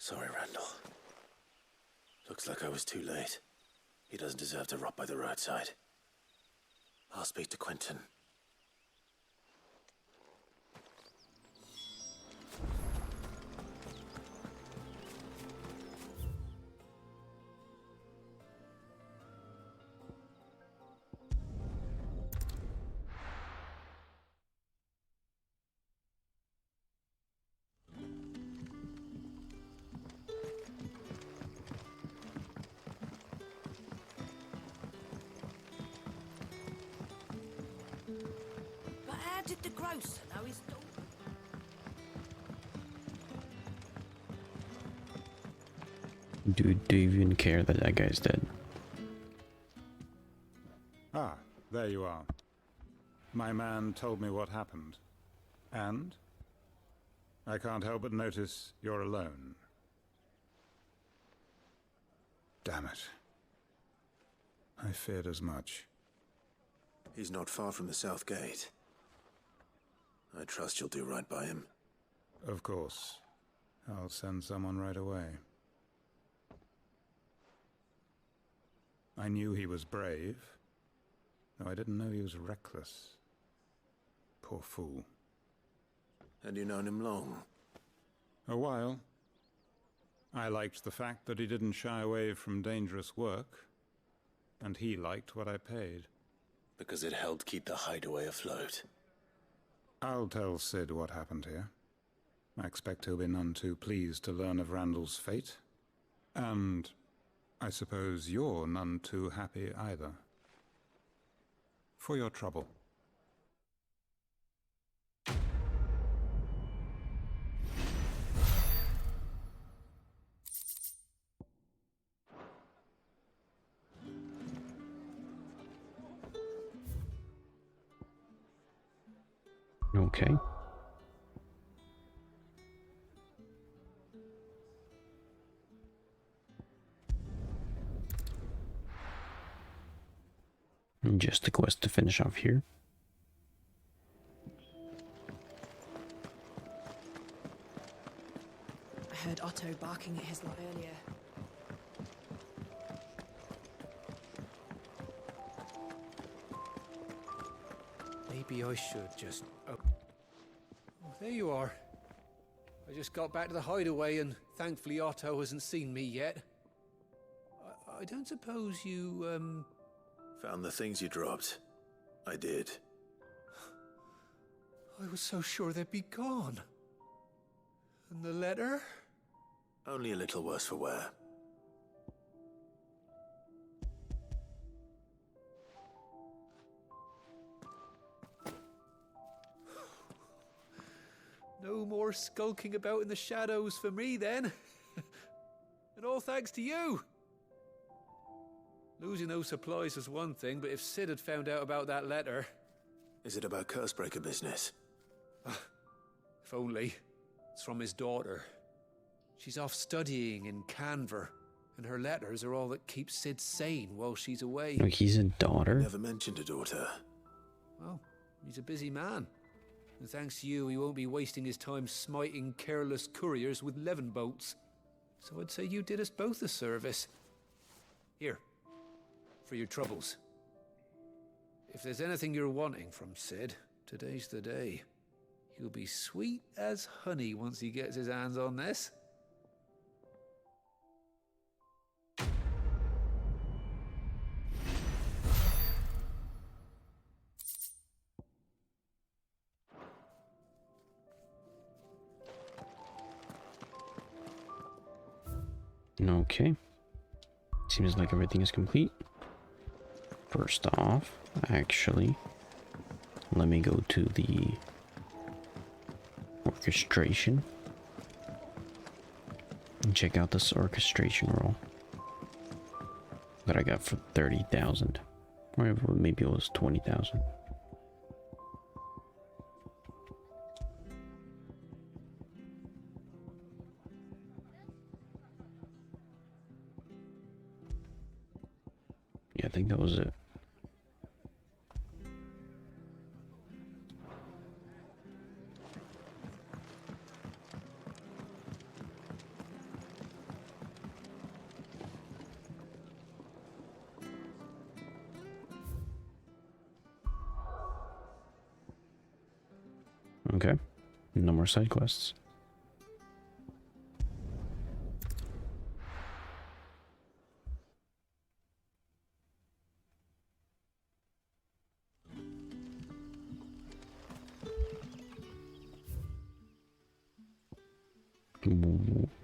Sorry, Randall. Looks like I was too late. He doesn't deserve to rot by the roadside. I'll speak to Quentin. did the grocer know his daughter? Dude, do you even care that that guy's dead? Ah, there you are. My man told me what happened. And? I can't help but notice you're alone. Damn it. I feared as much. He's not far from the south gate. I trust you'll do right by him. Of course. I'll send someone right away. I knew he was brave, though I didn't know he was reckless. Poor fool. Had you known him long? A while. I liked the fact that he didn't shy away from dangerous work, and he liked what I paid. Because it helped keep the hideaway afloat. I'll tell Sid what happened here. I expect he'll be none too pleased to learn of Randall's fate. And I suppose you're none too happy either. For your trouble. Okay. Just a quest to finish off here. I heard Otto barking at his lot earlier. Maybe I should just... Oh, there you are. I just got back to the hideaway and thankfully Otto hasn't seen me yet. I don't suppose you, Found the things you dropped. I did. I was so sure they'd be gone. And the letter? Only a little worse for wear. No more skulking about in the shadows for me, then. And all thanks to you. Losing those supplies was one thing, but if Sid had found out about that letter... Is it about Cursebreaker business? If only. It's from his daughter. She's off studying in Canver, and her letters are all that keeps Sid sane while she's away. Oh, he's a daughter? Never mentioned a daughter. Well, he's a busy man. And thanks to you, he won't be wasting his time smiting careless couriers with levin bolts. So I'd say you did us both a service. Here, for your troubles. If there's anything you're wanting from Sid, today's the day. He'll be sweet as honey once he gets his hands on this. Okay. Seems like everything is complete. First off, actually, let me go to the orchestration and check out this orchestration roll that I got for 30,000, or maybe it was 20,000. Yeah, I think that was it. Okay, no more side quests.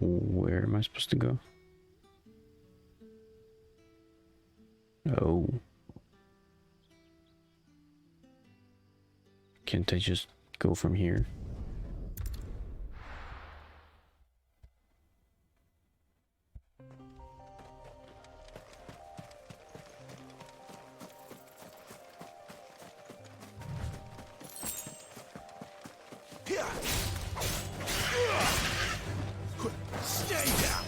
Where am I supposed to go? Oh. Can't I just go from here? Stay down!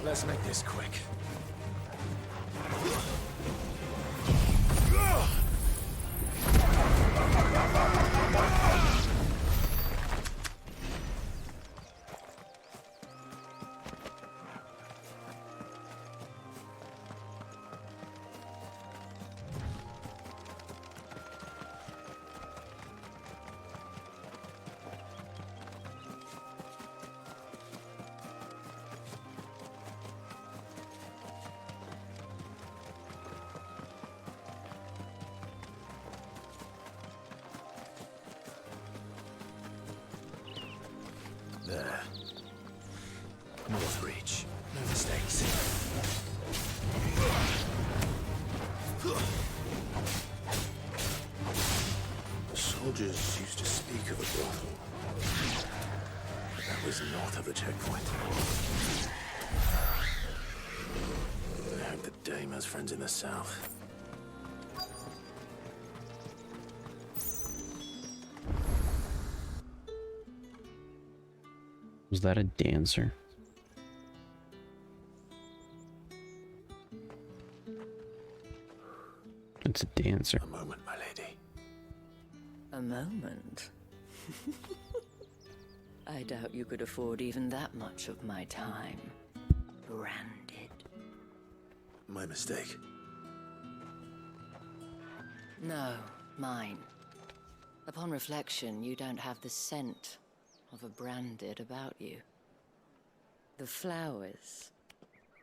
Let's make this quick. There. North Reach. No mistakes. The soldiers used to speak of a brothel. That was north of the checkpoint. I hope the dame has friends in the south. Was that a dancer? It's a dancer. A moment, my lady. A moment? I doubt you could afford even that much of my time. Branded. My mistake. No, mine. Upon reflection, you don't have the scent of a branded about you. The flowers.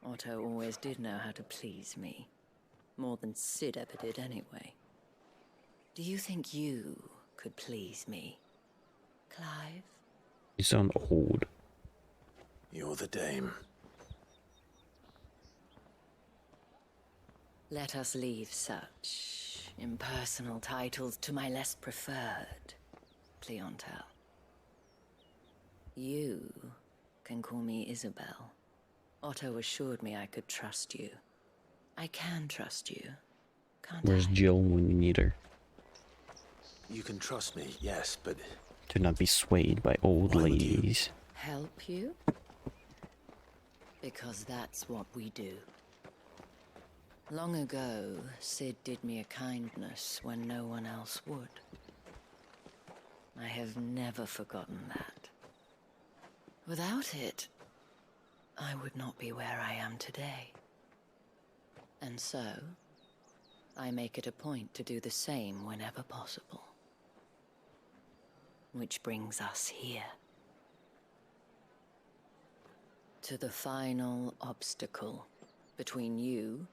Otto always did know how to please me. More than Sid ever did anyway. Do you think you could please me, Clive? You sound old. You're the dame. Let us leave such impersonal titles to my less preferred clientele. You can call me Isabel. Otto assured me I could trust you. I can trust you, can't Where's Jill when you need her? You can trust me, yes, but... Do not be swayed by old ladies. Help you? Because that's what we do. Long ago, Sid did me a kindness when no one else would. I have never forgotten that. Without it, I would not be where I am today. And so, I make it a point to do the same whenever possible. Which brings us here. To the final obstacle between you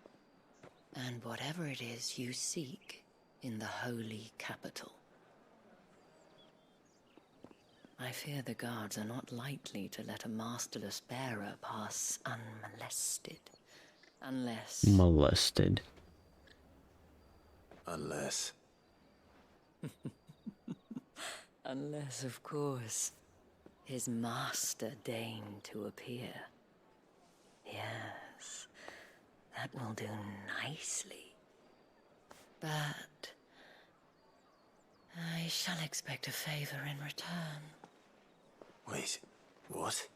and whatever it is you seek in the holy capital. I fear the guards are not likely to let a masterless bearer pass unmolested. Unless... Molested. Unless... Unless, of course, his master deigned to appear. Yes, that will do nicely. But... I shall expect a favor in return. Wait, what?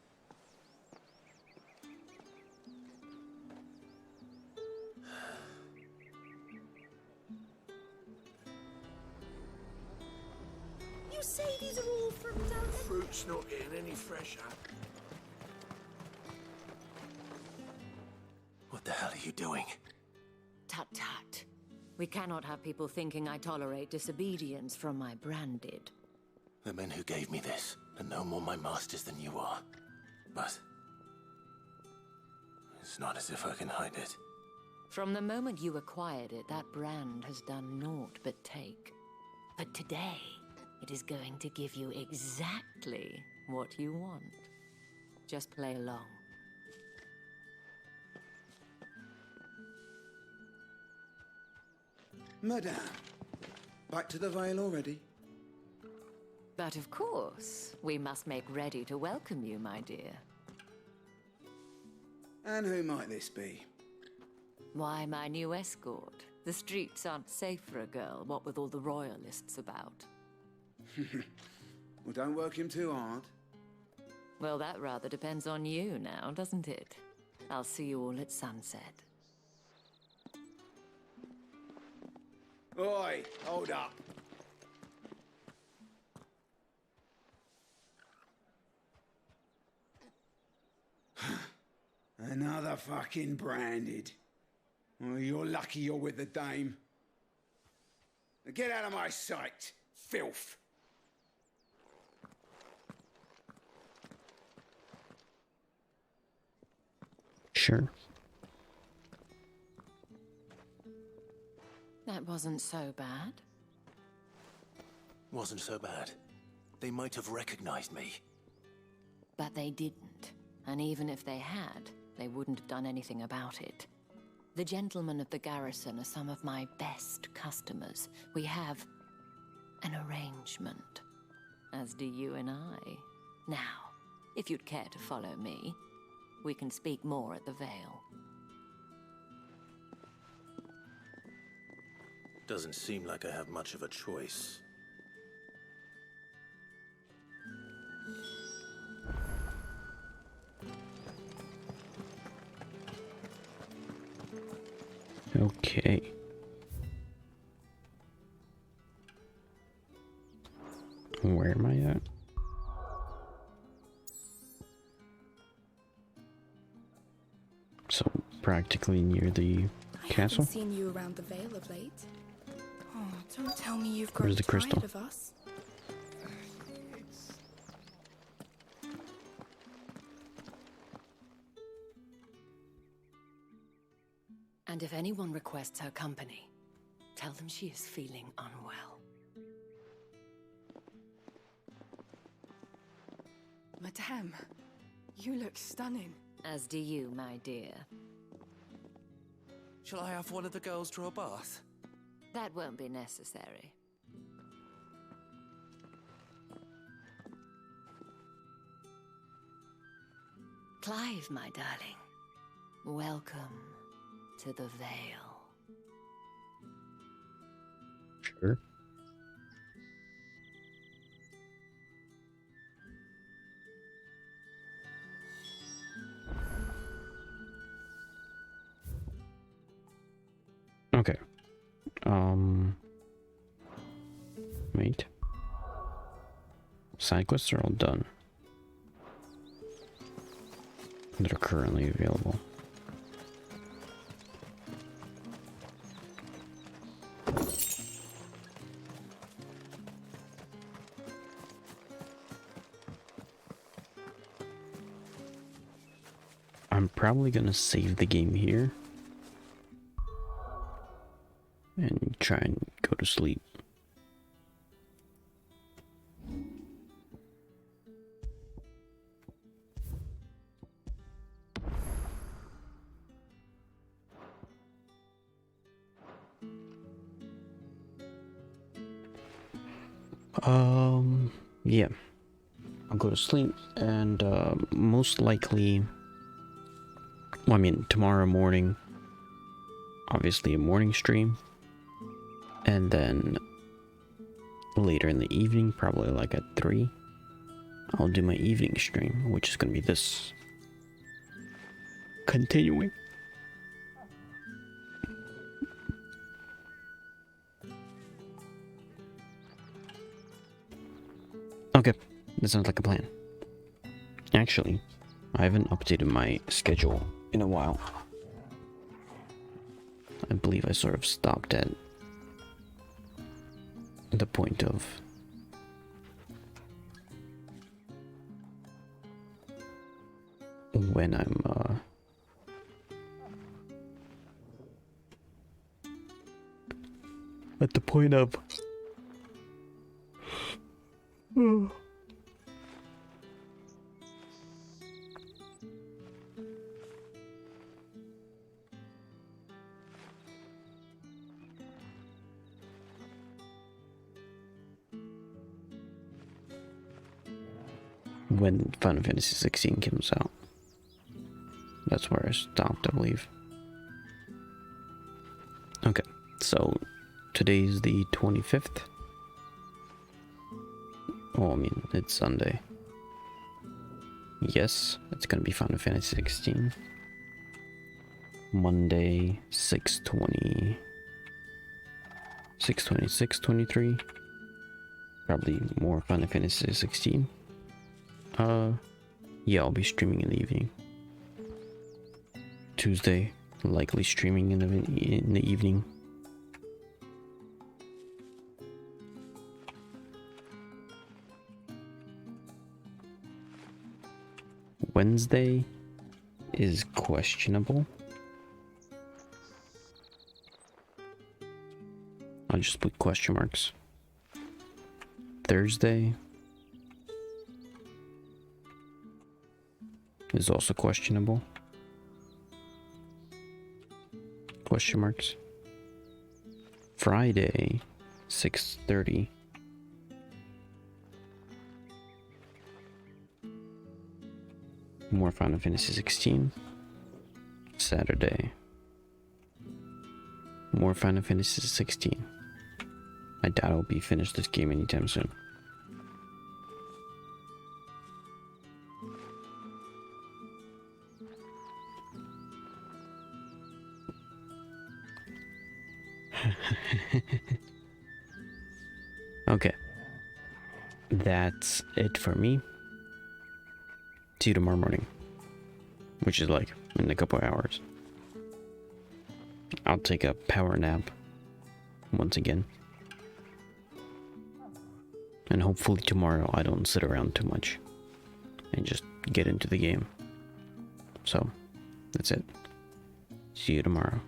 You say these are all from down there? Fruit's not getting any fresher. What the hell are you doing? Tut tut. We cannot have people thinking I tolerate disobedience from my branded. The men who gave me this are no more my masters than you are. But... it's not as if I can hide it. From the moment you acquired it, that brand has done naught but take. But today, It is going to give you exactly what you want. Just play along. Madame, back to the Vale already? But of course, we must make ready to welcome you, my dear. And who might this be? Why, my new escort. The streets aren't safe for a girl, what with all the royalists about. Well, don't work him too hard. Well, that rather depends on you now, doesn't it? I'll see you all at sunset. Oi, hold up. Another fucking branded. Well, you're lucky you're with the dame. Now get out of my sight, filth. Sure. That wasn't so bad. Wasn't so bad. They might have recognized me. But they didn't. And even if they had, they wouldn't have done anything about it. The gentlemen of the garrison are some of my best customers. We have an arrangement, as do you and I. Now, if you'd care to follow me, we can speak more at the Vale. Doesn't seem like I have much of a choice. Okay. Where am I at? So, practically near the castle? I haven't seen you around the Vale of late. Oh, don't tell me you've grown Where's the crystal? tired of us. And if anyone requests her company, tell them she is feeling unwell. Madame, you look stunning. As do you, my dear. Shall I have one of the girls draw a bath? That won't be necessary. Clive, my darling, welcome to the Vale. Sure. Okay. Wait. Side quests are all done. That are currently available. I'm probably gonna save the game here and try and go to sleep. Yeah. I'll go to sleep and most likely, well, I mean, tomorrow morning, obviously a morning stream, and then later in the evening, probably like at 3, I'll do my evening stream, which is going to be this. Continuing. Okay, that sounds like a plan. Actually, I haven't updated my schedule in a while. I believe I sort of stopped at the point of when I'm at the point of When Final Fantasy 16 comes out. That's where I stopped, I believe. Okay, so today's the 25th. Oh, I mean, it's Sunday. Yes, it's gonna be Final Fantasy 16. Monday, 6/20. 6/26/23. Probably more Final Fantasy 16. Yeah, I'll be streaming in the evening. Tuesday, likely streaming in the evening. Wednesday is questionable. I'll just put question marks. Thursday is also questionable. Question marks. Friday, 6:30. More Final Fantasy 16. Saturday. More Final Fantasy 16. I doubt I'll be finished this game anytime soon. Okay. That's it for me. See you tomorrow morning. Which is like in a couple hours. I'll take a power nap. Once again. And hopefully tomorrow I don't sit around too much. And just get into the game. So, that's it. See you tomorrow.